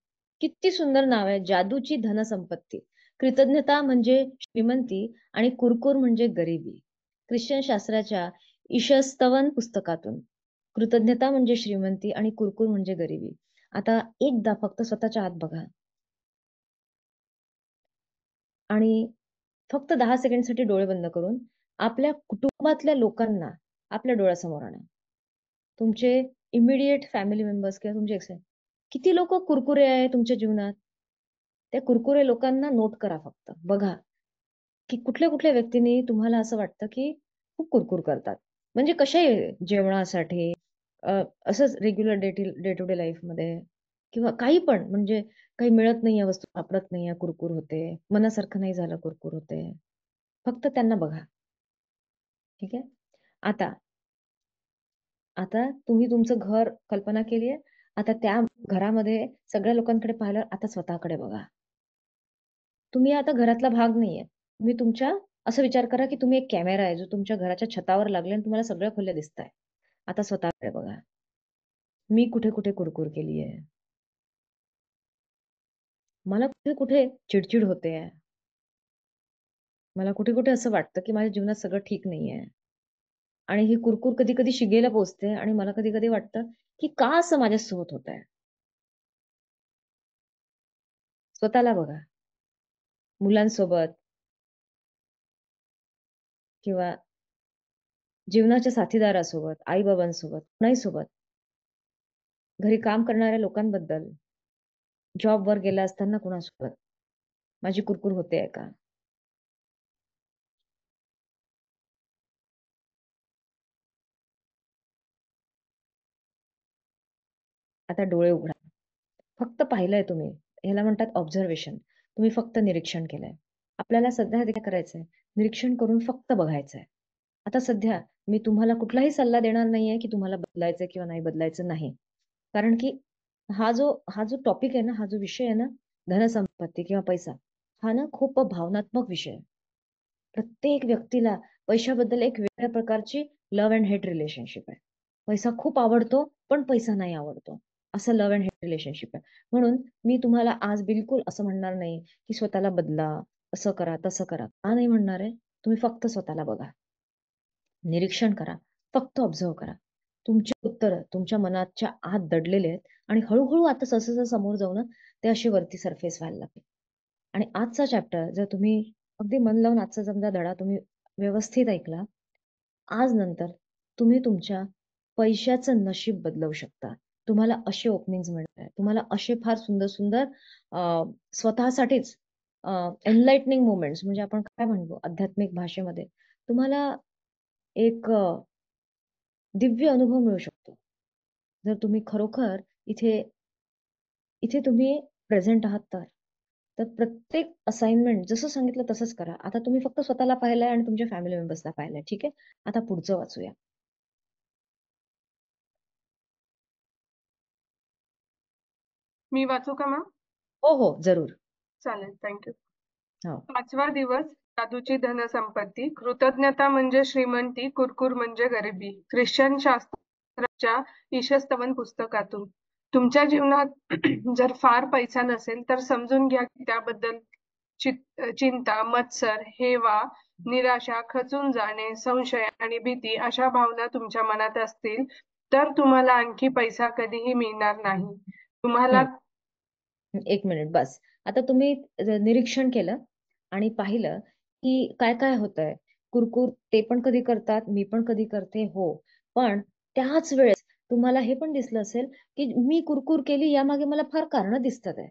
किती सुंदर नाव आहे, जादूची धनसंपत्ती. कृतज्ञता म्हणजे श्रीमंती आणि कुरकुर म्हणजे गरिबी. ख्रिश्चन शास्त्राच्या ईशस्तवन पुस्तकातून. कृतज्ञता म्हणजे श्रीमंती आणि कुरकुर म्हणजे गरिबी. आता एकदा फक्त स्वतःच्या आत बघा आणि फक्त 10 सेकंडसाठी डोळे बंद करून आपल्या कुटुंबातल्या लोकांना आपल्या डोळ्यासमोर आणा. तुमचे इमिडिएट फॅमिली मेंबर्स किंवा तुमचे किती लोक कुरकुरे आहे तुमच्या जीवनात? त्या कुरकुरे लोकांना नोट करा, फक्त बघा की कुठल्या कुठल्या व्यक्तींनी तुम्हाला असं वाटतं की खूप कुरकुर करतात. म्हणजे कशाही जेवणासाठी, असंच regular day to day life मध्ये किंवा काही पण, म्हणजे काही मिळत नाहीये, वस्तू सापडत नाहीये, कुरकुर होते, मनासारखं नाही झालं, कुरकुर होते. फक्त त्यांना बघा. ठीक आहे. आता आता तुम्ही तुमचं घर कल्पना केलीये. आता त्या घरामध्ये सगळ्या लोकांकडे पाहिलं, आता स्वतःकडे बघा. तुम्ही आता घरातला भाग नाहीये. तुम्ही तुमच्या असं विचार करा की तुम्ही एक कॅमेरा आहे जो तुमच्या घराच्या छतावर लागले आणि तुम्हाला सगळ्या खोल्या दिसताय. आता स्वतःकडे बघा. मी कुठे कुठे कुरकुर केली आहे. मला कुठे कुठे चिडचिड होते. मला कुठे कुठे असं वाटतं की माझ्या जीवनात सगळं ठीक नाहीये. आणि ही कुरकुर कधी कधी शिगेला पोचते आणि मला कधी कधी वाटतं की का असं माझ्यासोबत होत आहे. स्वतःला बघा. मुलांसोबत किंवा जीवनाच्या साथीदारासोबत, आई बाबांसोबत, कुणाही सोबत, घरी काम करणाऱ्या लोकांबद्दल, जॉबवर गेला असताना कुणासोबत माझी कुरकुर होते का? आता डोळे उघडा. फक्त पाहिलंय तुम्ही. ह्याला म्हणतात ऑब्झर्वेशन. तुम्ही फक्त निरीक्षण केलंय. आपल्याला सध्या ते काय करायचंय? निरीक्षण करून फक्त बघायचंय. आता सध्या मी तुम्हाला कुठलाही सल्ला देणार नाहीये की तुम्हाला बदलायचं किंवा नाही बदलायचं नाही. कारण की हा जो टॉपिक आहे ना, हा जो विषय आहे ना, धनसंपत्ती किंवा पैसा, हा ना खूप भावनात्मक विषय आहे. प्रत्येक व्यक्तीला पैशाबद्दल एक वेगळ्या प्रकारची लव्ह अँड हेट रिलेशनशिप आहे. पैसा खूप आवडतो, पण पैसा नाही आवडतो. असं लव्ह अँड हेट रिलेशनशिप आहे. म्हणून मी तुम्हाला आज बिलकुल असं म्हणणार नाही की स्वतःला बदला, असं करा, तसं करा. का नाही म्हणणार आहे? तुम्ही फक्त स्वतःला बघा. निरीक्षण करा. फक्त ऑब्झर्व करा. तुमची उत्तरं तुमच्या मनाच्या आत दडलेले आहेत आणि हळूहळू आता जसं समोर जाऊ ना, ते असे वरती सरफेस व्हायला लागते. आणि आजचा चॅप्टर जर तुम्ही अगदी मन लावून आजचा समजा धडा तुम्ही व्यवस्थित ऐकला, आज नंतर तुम्ही तुमच्या पैशाचं नशीब बदलवू शकता. तुम्हाला असे ओपनिंग्स मिळतात. तुम्हाला असे फार सुंदर सुंदर स्वतःसाठीच एनलाइटनिंग मोमेंट्स, म्हणजे आपण काय म्हणतो आध्यात्मिक भाषेमध्ये, तुम्हाला एक दिव्य अनुभव मिळू शकतो. जर तुम्ही खरोखर इथे इथे तुम्ही प्रेझेंट आहात तर प्रत्येक असाइनमेंट जसं सांगितलं तसंच करा. आता तुम्ही फक्त स्वतःला पाहिलंय आणि तुमच्या फॅमिली मेंबर्सला पाहिलंय. ठीक आहे. आता पुढचं वाचूया. मी वाचू का मॅम? हो हो, जरूर. चालेल, थँक्यू. हो. 5वा दिवस, जादूची धनसंपत्ती. कृतज्ञता म्हणजे श्रीमंती, कुरकुर म्हणजे गरिबी. ख्रिश्चन शास्त्राच्या ईशस्तवन पुस्तकातून. तुमच्या जीवनात जर फार पैसा नसेल तर समजून घ्या की त्याबद्दल चिंता, मत्सर, हेवा, निराशा, खचून जाणे, संशय आणि भीती अशा भावना तुमच्या मनात असतील तर तुम्हाला आणखी पैसा कधीही मिळणार नाही. तुम्हाला एक मिनिट बस. आता तुम्ही निरीक्षण केलं आणि पाहिलं की काय काय होतंय. कुरकुर ते पण कधी करतात, मी पण कधी करते, हो. पण त्याच वेळेस तुम्हाला हे पण दिसलं असेल की मी कुरकुर केली यामागे मला फार कारणं दिसतात आहे.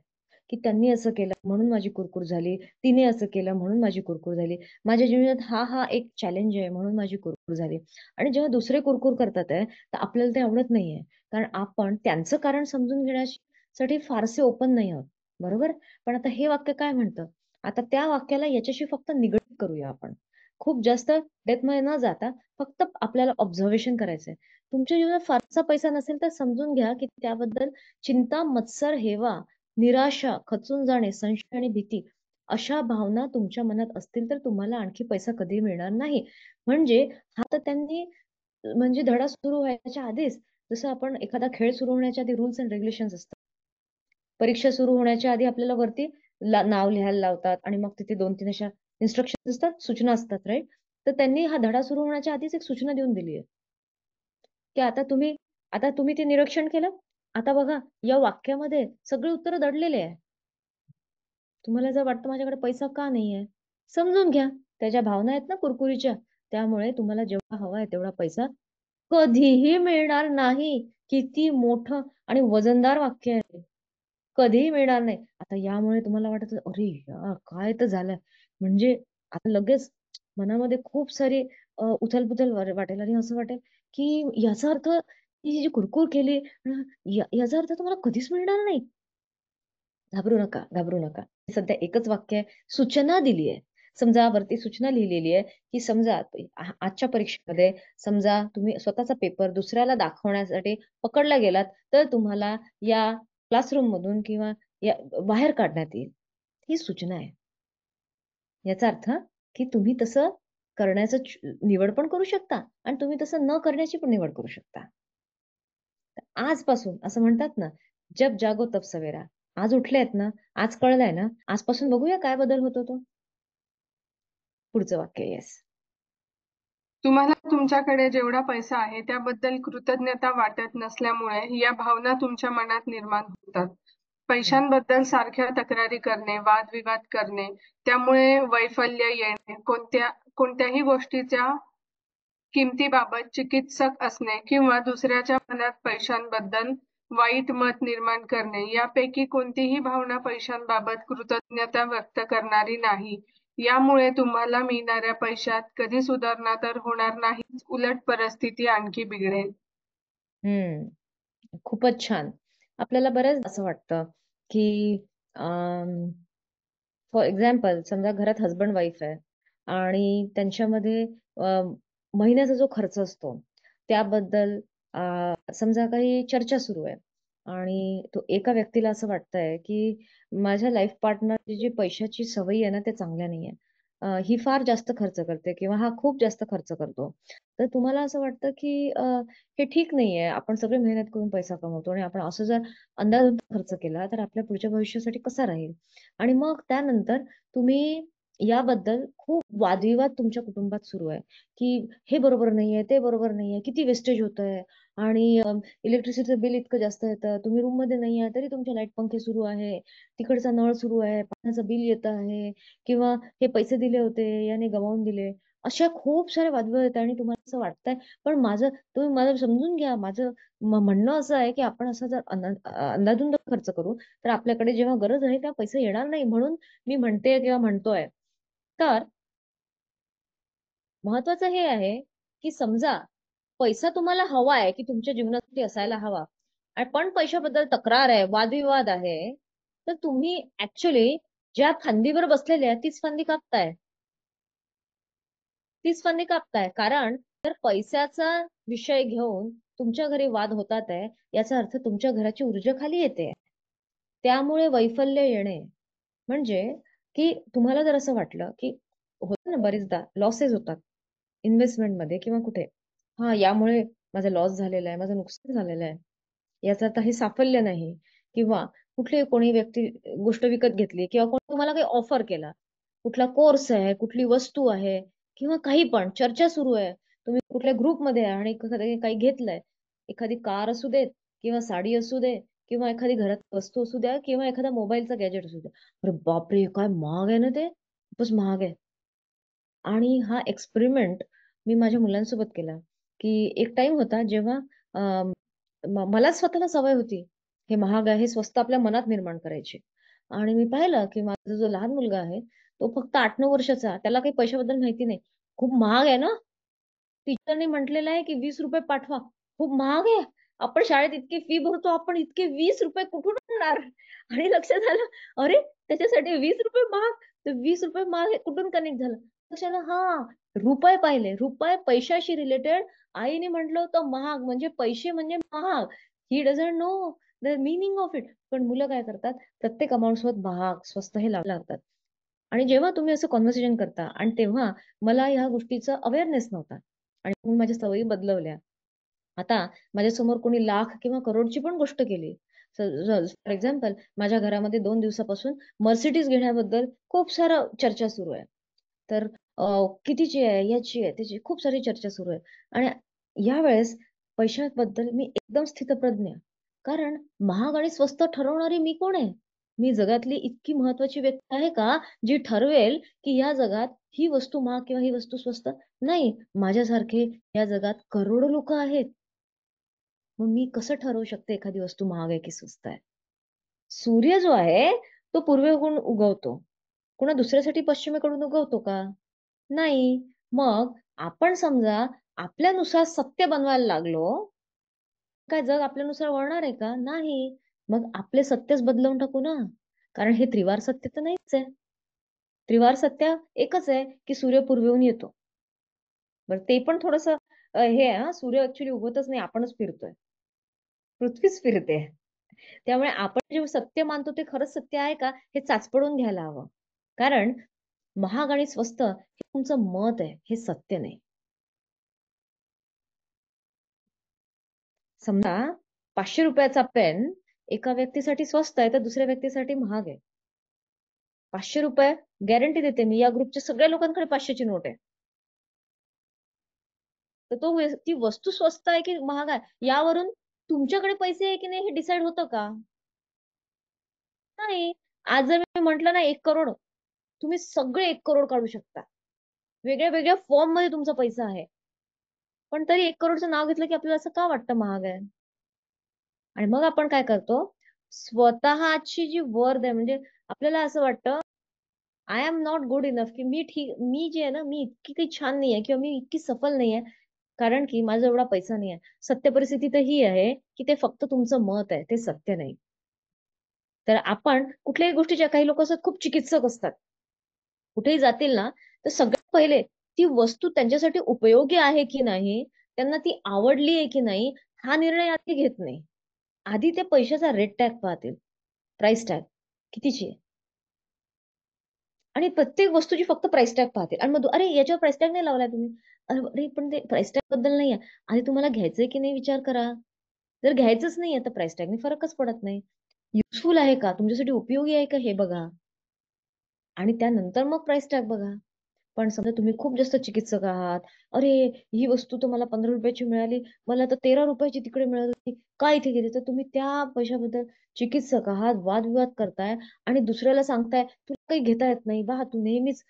की त्यांनी असं केलं म्हणून माझी कुरकुर झाली, तिने असं केलं म्हणून माझी कुरकुर झाली, माझ्या जीवनात हा एक चॅलेंज आहे म्हणून माझी कुरकुर झाली. आणि जेव्हा दुसरे कुरकुर करतात आहे तर आपल्याला ते आवडत नाहीये. कारण आपण त्यांचं कारण समजून घेण्यासाठी फारसे ओपन नाही आहोत. बरोबर. पण आता हे वाक्य काय म्हणतं? आता त्या वाक्याला याच्याशी फक्त निगडीत करूया आपण. खूप जास्त डेप्थ मध्ये न जाता फक्त आपल्याला ऑब्झर्वेशन करायचंय. तुमच्या जीवनात फारसा पैसा नसेल तर समजून घ्या की त्याबद्दल चिंता, मत्सर, हेवा, निराशा, खचून जाणे, संशय आणि भीती अशा भावना तुमच्या मनात असतील तर तुम्हाला आणखी पैसा कधी मिळणार नाही. म्हणजे हा तर त्यांनी, म्हणजे धडा सुरू व्हायच्या आधीच, जसं आपण एखादा खेळ सुरू होण्याच्या आधी रूल्स अँड रेग्युलेशन्स असतात परीक्षा सुरू होण्याच्या आधी आपल्याला वरती नाव लिहायला लावतात आणि मग तिथे 2-3 अशा इन्स्ट्रक्शन असतात, सूचना असतात, राईट? तर त्यांनी हा धडा सुरू होण्याच्या आधीच एक सूचना देऊन दिली आहे की आता तुम्ही ते निरीक्षण केलं. आता बघा या वाक्यामध्ये सगळे उत्तर दडलेले आहे. तुम्हाला जर वाटतं माझ्याकडे पैसा का नाहीये, समजून घ्या. त्याच्या भावना आहेत ना कुरकुरीच्या, त्यामुळे तुम्हाला जेवढा हवा आहे तेवढा पैसा कधीही मिळणार नाही. किती मोठं आणि वजनदार वाक्य आहे. कधीही मिळणार नाही. आता यामुळे तुम्हाला वाटत अरे यार काय तर झालंय. म्हणजे आता लगेच मनामध्ये खूप सारी उथलपुथल वाटेल आणि असं वाटेल की याचा अर्थ ही जी कुरकुर केली याचा अर्थ तुम्हाला कधीच मिळणार नाही. घाबरू नका, घाबरू नका. सध्या एकच वाक्य आहे, सूचना दिली आहे. समजा वरती सूचना लिहिलेली आहे, की समजा आजच्या परीक्षेमध्ये समजा तुम्ही स्वतःचा पेपर दुसऱ्याला दाखवण्यासाठी पकडला गेलात, तर तुम्हाला या क्लासरूम मधून किंवा या बाहेर काढण्यात येईल. ही सूचना आहे. याचा अर्थ की तुम्ही तसं करण्याचं निवड पण करू शकता आणि तुम्ही तसं न करण्याची पण निवड करू शकता. आजपासून असं म्हणतात ना, जब जागो तब सवेरा. आज उठलेत ना, आज कळलंय ना, आजपासून बघूया काय बदल होतो तो. पुढचं वाक्य येस. तुम्हाला तुमच्याकडे जेवढा पैसा आहे त्याबद्दल कृतज्ञता वाटत नसल्यामुळे या भावना तुमच्या मनात निर्माण होतात. पैशांबद्दल सारख्या तक्रारी करणे, वादविवाद करणे, त्यामुळे वैफल्य येणे, कोणत्याही गोष्टीच्या किमतीबाबत चिकित्सक असणे किंवा दुसऱ्याच्या मनात पैशांबद्दल वाईट मत निर्माण करणे यापैकी कोणतीही भावना पैशांबाबत कृतज्ञता व्यक्त करणारी नाही. यामुळे तुम्हाला मिळणाऱ्या पैशात कधी सुधारणा तर होणार नाहीच, उलट परिस्थिती आणखी बिघडेल. खूपच छान. आपल्याला बऱ्याच असं वाटतं की फॉर एक्झाम्पल समजा घरात हजबंड वाईफ आहे आणि त्यांच्यामध्ये महिन्याचा जो खर्च असतो त्याबद्दल समजा काही चर्चा सुरू आहे आणि तो एका व्यक्तीला असं वाटतंय की माझ्या लाईफ पार्टनरची जी पैशाची सवयी आहे ना ते चांगल्या नाहीये. ही फार जास्त खर्च करते किंवा हा खूप जास्त खर्च करतो. तर तुम्हाला असं वाटतं की हे ठीक नाहीये. आपण सगळे मेहनत करून पैसा कमवतो आणि आपण असं जर अंदाधुंद खर्च केला तर आपल्या पुढच्या भविष्यासाठी कसा राहील? आणि मग त्यानंतर तुम्ही याबद्दल खूप वादविवाद तुमच्या कुटुंबात सुरू आहे, की हे बरोबर नाहीये, ते बरोबर नाहीये, किती वेस्टेज होतंय आणि इलेक्ट्रिसिटीचं बिल इतकं जास्त येतं. तुम्ही रूममध्ये नाही आहे तरी तुमचे लाईट पंखे सुरू आहे, तिकडचा नळ सुरू आहे, पाण्याचं बिल येत आहे किंवा हे पैसे दिले होते, याने गमावून दिले. अशा खूप साऱ्या वादविवाद येतात आणि तुम्हाला असं वाटतंय, पण तुम्ही माझं समजून घ्या. माझं म्हणणं असं आहे, की आपण असं जर अंदाधुंद खर्च करू, तर आपल्याकडे जेव्हा गरज आहे तेव्हा पैसे येणार नाही. म्हणून मी म्हणते किंवा म्हणतोय. तर महत्वाचं हे आहे, की समजा पैसा तुम्हाला हवा आहे, की तुमच्या जीवनासाठी असायला हवा. पण पैशाबद्दल तक्रार आहे, वादविवाद आहे, तर तुम्ही ऍक्च्युली ज्या फांदीवर बसलेले आहे तीच फांदी कापताय. कारण जर पैशाचा विषय घेऊन तुमच्या घरी वाद होतात आहे, याचा अर्थ तुमच्या घराची ऊर्जा खाली येते. त्यामुळे वैफल्य येणे म्हणजे की तुम्हाला जर असं वाटलं की होतं ना बरेचदा लॉसेस होतात इन्व्हेस्टमेंटमध्ये किंवा कुठे, हा यामुळे माझा लॉस झालेला आहे, माझं नुकसान झालेलं आहे, याचा अर्थ हे साफल्य नाही. किंवा कुठली कोणी व्यक्ती गोष्ट विकत घेतली किंवा कोणी तुम्हाला काही ऑफर केला, कुठला कोर्स आहे, कुठली वस्तू आहे किंवा काही पण चर्चा सुरू आहे, तुम्ही कुठल्या ग्रुपमध्ये आहे आणि काही घेतलंय, एखादी कार असू देत किंवा साडी असू दे किंवा एखादी घरात वस्तू असू द्या किंवा एखादा मोबाईलचा गॅजेट असू द्या, अरे बापरे काय महाग आहे ना, ते खूपच महाग आहे. आणि हा एक्सपेरिमेंट मी माझ्या मुलांसोबत केला की एक टाइम होता जेव्हा मला स्वतःला सवय होती हे महाग आहे स्वस्त आपल्या मनात निर्माण करायची. आणि मी पाहिलं की माझा जो लहान मुलगा आहे तो फक्त 8-9 वर्षाचा, त्याला काही पैशाबद्दल माहिती नाही. खूप महाग आहे ना, टीचरने म्हटलेलं आहे की 20 रुपये पाठवा. खूप महाग आहे. आपण शाळेत इतकी फी भरतो, आपण इतके 20 रुपये कुठून आणणार? आणि लक्षात आलं, अरे त्याच्यासाठी 20 रुपये महाग, तर 20 रुपये महाग हे कुठून कनेक्ट झालं? लक्षात आलं, हा रुपये पाहिले, रुपये पैशाशी रिलेटेड. आईने म्हटलं होतं महाग म्हणजे पैसे म्हणजे महाग. He doesn't know the meaning of it. पण मुलं काय करतात, प्रत्येक अमाऊंट सोबत महाग स्वस्त हे लागतात. आणि जेव्हा तुम्ही असं कॉन्व्हर्सेशन करता आणि तेव्हा मला ह्या गोष्टीचा अवेअरनेस नव्हता आणि मी माझ्या सवयी बदलवल्या. आता माझ्यासमोर कोणी लाख किंवा करोडची पण गोष्ट केली फॉर एक्झाम्पल, माझ्या घरामध्ये 2 दिवसापासून मर्सिडीज घेण्याबद्दल खूप सारं चर्चा सुरू आहे. तर कितीची आहे, याची आहे, त्याची खूप सारी चर्चा सुरू आहे. आणि यावेळेस पैशाबद्दल मी एकदम स्थितप्रज्ञ आहे. कारण महाग आणि स्वस्त ठरवणारी मी कोण आहे? मी जगातली इतकी महत्वाची व्यक्ती आहे का, जी ठरवेल की या जगात ही वस्तू महाग किंवा ही वस्तू स्वस्त? नाही. माझ्यासारखे या जगात करोडो लोक आहेत. मग मी कसं ठरवू शकते एखादी वस्तू महाग आहे की स्वस्त आहे? सूर्य जो आहे तो पूर्वेकडून उगवतो. कोणा दुसऱ्यासाठी पश्चिमेकडून उगवतो का? नाही. मग आपण समजा आपल्यानुसार सत्य बनवायला लागलो, काय जग आपल्यानुसार वळणार आहे का? नाही. मग आपले सत्यच बदलवून टाकू ना. कारण हे त्रिवार सत्य तर नाहीच आहे. त्रिवार सत्य एकच आहे की सूर्य पूर्वेहून येतो. बरं, ते पण थोडस हे आहे हा, सूर्य ऍक्च्युली उगवतच नाही, आपणच फिरतोय. पृथ्वीच फिरते. त्यामुळे आपण जे सत्य मानतो ते खरंच सत्य आहे का, हे चाचपडून घ्यायला हवं. कारण महाग आणि स्वस्त हे तुमचं मत आहे, हे सत्य नाही. समजा 500 रुपयाचा पेन एका व्यक्तीसाठी स्वस्त आहे तर दुसऱ्या व्यक्तीसाठी महाग आहे. 500 रुपये गॅरंटी देते मी, या ग्रुपच्या सगळ्या लोकांकडे 500ची नोट आहे. तर ती वस्तू स्वस्त आहे की महाग आहे यावरून तुमच्याकडे पैसे आहे की नाही हे डिसाईड होतं का? नाही. आज जर मी म्हंटल ना 1 करोड, तुम्ही सगळे 1 करोड काढू शकता. वेगळ्या वेगळ्या फॉर्म मध्ये तुमचा पैसा आहे. पण तरी 1 करोडचं नाव घेतलं की आपल्याला असं का वाटतं महाग आहे? आणि मग आपण काय करतो, स्वतःची जी वर्थ आहे, म्हणजे आपल्याला असं वाटतं I am not good enough, की मी जे आहे ना, मी इतकी काही छान नाहीये किंवा मी इतकी सफल नाहीये, कारण की माझा एवढा पैसा नाहीये. सत्य परिस्थिती तर ही आहे की ते फक्त तुमचं मत आहे, ते सत्य नाही. तर आपण कुठल्याही गोष्टीच्या, काही लोक असतात खूप चिकित्सक असतात, कुठेही जातील ना तर सगळ्यात पहिले ती वस्तू त्यांच्यासाठी उपयोगी आहे की नाही, त्यांना ती आवडली आहे की नाही, हा निर्णय आधी घेत नाही. आधी ते पैशाचा रेट टॅग पाहतील, प्राइस टॅग कितीची आहे. आणि प्रत्येक वस्तूची फक्त प्राइस टॅग पाहतील. आणि मग अरे याच्यावर प्राइस टॅग नाही लावलाय तुम्ही, अरे पण ते प्राइस टॅग बद्दल नाहीये. आधी तुम्हाला घ्यायचंय की नाही विचार करा. जर घ्यायचंच नाहीये तर प्राइस टॅगने फरकच पडत नाही. युजफुल आहे का, तुमच्यासाठी उपयोगी आहे का, हे बघा. आणि त्यानंतर मग प्राइस टॅग बघा. पण समजा तुम्ही खूप जास्त चिकित्सक आहात, अरे ही वस्तू तर मला 15 रुपयाची मिळाली, मला तर 13 रुपयाची तिकडे मिळत होती, काय इथे गेली? तर तुम्ही त्या पैशाबद्दल चिकित्सक आहात, वादविवाद करताय आणि दुसऱ्याला सांगताय तुला काही घेता येत नाही बा, तू नेहमीच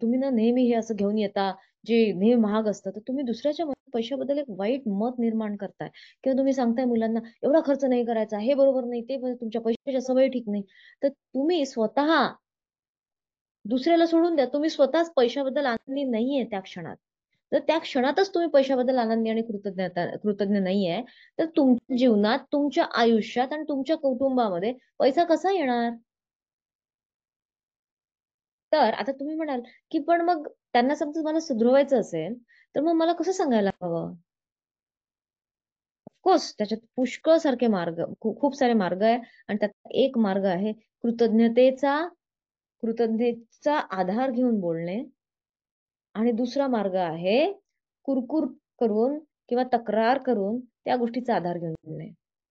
तुम्ही ना नेहमी हे असं घेऊन येता जे नेहमी महाग असतं. तर तुम्ही दुसऱ्याच्या पैशाबद्दल एक वाईट मत निर्माण करताय. किंवा तुम्ही सांगताय मुलांना एवढा खर्च नाही करायचा, हे बरोबर नाही, ते तुमच्या पैशाच्या सवयी ठीक नाही. तर तुम्ही स्वतः दुसऱ्याला सोडून द्या, तुम्ही स्वतःच पैशाबद्दल आनंदी नाहीये त्या क्षणात. जर त्या क्षणातच तुम्ही पैशाबद्दल आनंदी आणि कृतज्ञ नाहीये, तर तुमच्या जीवनात, तुमच्या आयुष्यात आणि तुमच्या कुटुंबामध्ये पैसा कसा येणार? तर आता तुम्ही म्हणाल की पण मग त्यांना समजा मला सुधरवायचं असेल तर मग मला कसं सांगायला हवं? ऑफकोर्स त्याच्यात पुष्कळ सारखे मार्ग, खूप सारे मार्ग आहे. आणि त्यात एक मार्ग आहे कृतज्ञतेचा आधार घेऊन बोलणे. आणि दुसरा मार्ग आहे कुरकुर करून किंवा तक्रार करून त्या गोष्टीचा आधार घेऊन बोलणे.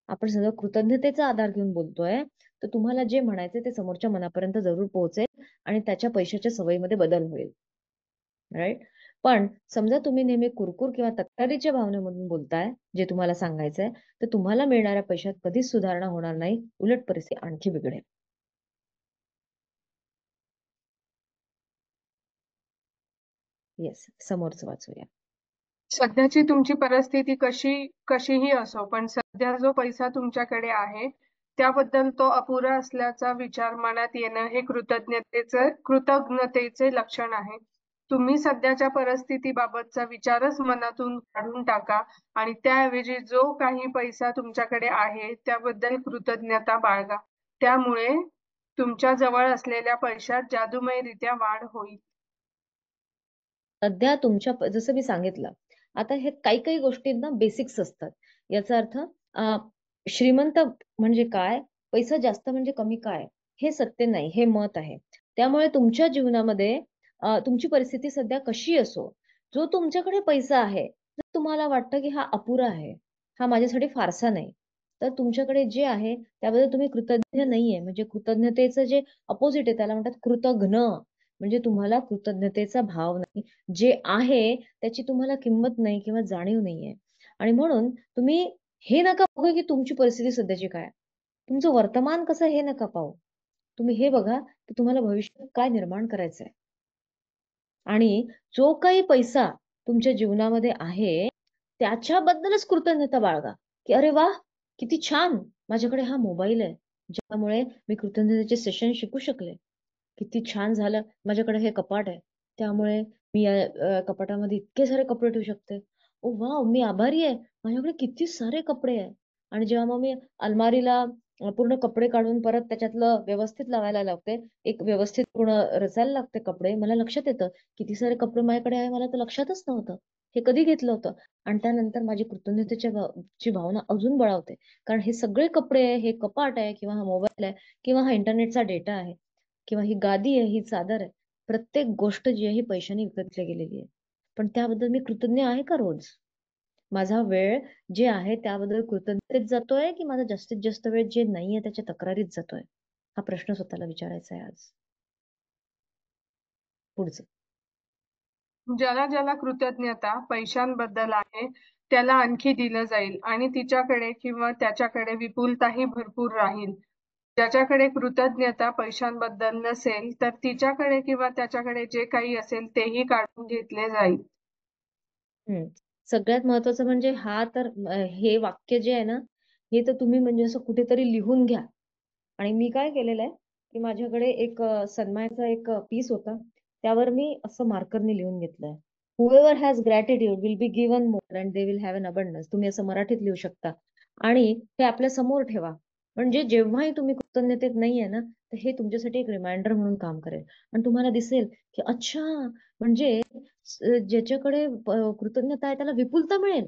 आपण समजा कृतज्ञतेचा आधार घेऊन बोलतोय तर तुम्हाला जे म्हणायचे ते समोरच्या मनापर्यंत जरूर पोहोचेल आणि त्याच्या पैशाच्या सवयीमध्ये बदल होईल. राईट. पण समजा तुम्ही नेहमी कुरकुर किंवा तक्रारीच्या भावनेमधून बोलताय जे तुम्हाला सांगायचंय, तर तुम्हाला मिळणाऱ्या पैशात कधीच सुधारणा होणार नाही, उलट परिस्थिती आणखी बिघडेल. येस, समोरचं वाचूया. सध्याची तुमची परिस्थिती कशीही असो, पण सध्या जो पैसा तुमच्याकडे आहे त्याबद्दल तो अपुरा असल्याचा विचार मनात येणं हे कृतज्ञतेचे लक्षण आहे. तुम्ही सध्याच्या परिस्थितीबाबतचा विचारच मनातून काढून टाका आणि त्याऐवजी जो काही पैसा तुमच्याकडे आहे त्याबद्दल कृतज्ञता बाळगा. त्यामुळे तुमच्या जवळ असलेल्या पैशात जादूमयरित्या वाढ होईल. सध्या तुमच्या जसं मी सांगितलं, आता हे काही काही गोष्टींना बेसिक्स असतात. याचा अर्थ श्रीमंत म्हणजे काय, पैसा जास्त म्हणजे कमी काय, हे सत्य नाही, हे मत आहे. त्यामुळे तुमच्या जीवनामध्ये तुमची परिस्थिती सध्या कशी असो, जो तुमच्याकडे पैसा आहे, जर तुम्हाला वाटतं की हा अपुरा आहे, हा माझ्यासाठी फारसा नाही, तर तुमच्याकडे जे आहे त्याबद्दल तुम्ही कृतज्ञ नाहीये, म्हणजे कृतज्ञतेचं जे अपोजिट आहे त्याला म्हणतात कृतघ्न, म्हणजे तुम्हाला कृतज्ञतेचा भाव नाही, जे आहे त्याची तुम्हाला किंमत नाही किंवा जाणीव नाहीये. आणि म्हणून तुम्ही हे नका बघू की तुमची परिस्थिती सध्याची काय, तुमचं वर्तमान कसं हे नका पाहू. तुम्ही हे बघा की तुम्हाला भविष्यात काय निर्माण करायचंय. आणि जो काही पैसा तुमच्या जीवनामध्ये आहे त्याच्याबद्दलच कृतज्ञता बाळगा, की अरे वा, किती छान, माझ्याकडे हा मोबाईल आहे ज्यामुळे मी कृतज्ञतेचे सेशन शिकू शकले. किती छान झालं, माझ्याकडे हे कपाट आहे त्यामुळे मी या कपाटामध्ये इतके सारे कपडे ठेवू शकते. ओ वाव, मी आभारी आहे, माझ्याकडे किती सारे कपडे आहे. आणि जेव्हा मग मी अलमारीला पूर्ण कपडे काढून परत त्याच्यातलं व्यवस्थित लावायला लावते, एक व्यवस्थित पूर्ण रचायला लागते कपडे, मला लक्षात येतं किती सारे कपडे माझ्याकडे आहे, मला तर लक्षातच नव्हतं. हे कधी घेतलं होतं? आणि त्यानंतर माझी कृतज्ञतेच्या ची भावना अजून बळावते. कारण हे सगळे कपडे, हे कपाट आहे किंवा हा मोबाईल आहे किंवा हा इंटरनेटचा डेटा आहे किंवा ही गादी आहे, ही चादर आहे, प्रत्येक गोष्ट जी आहे ही पैशाने विकत गेलेली आहे. पण त्याबद्दल मी कृतज्ञ आहे का रोज? माझा वेळ जे आहे त्याबद्दल कृतज्ञतेत जातोय की माझा जास्तीत जास्त वेळ जे नाहीये त्याच्या तक्रारीत जातोय? हा प्रश्न स्वतःला विचारायचा आहे आज. पुढचं. ज्याला ज्याला कृतज्ञता पैशांबद्दल आहे त्याला आणखी दिलं जाईल आणि तिच्याकडे किंवा त्याच्याकडे विपुलताही भरपूर राहील. ज्याच्याकडे कृतज्ञता पैशांबद्दल नसेल तर तिच्याकडे किंवा त्याच्याकडे जे काही असेल तेही काढून घेतले जाईल. सगळ्यात महत्वाचं म्हणजे हा तर हे वाक्य जे आहे ना, हे तर तुम्ही म्हणजे असं कुठेतरी लिहून घ्या. आणि मी काय केलेलं आहे की माझ्याकडे एक सन्मायाचा एक पीस होता, त्यावर मी असं मार्करने लिहून घेतलंय, whoever has gratitude will be given more and they will have an abundance. तुम्ही असं मराठीत लिहू शकता आणि हे आपल्या समोर ठेवा. म्हणजे जेव्हाही तुम्ही कृतज्ञतेत नाहीये ना, तर हे तुमच्यासाठी एक रिमाइंडर म्हणून काम करेल आणि तुम्हाला दिसेल की अच्छा, म्हणजे ज्याच्याकडे कृतज्ञता आहे त्याला विपुलता मिळेल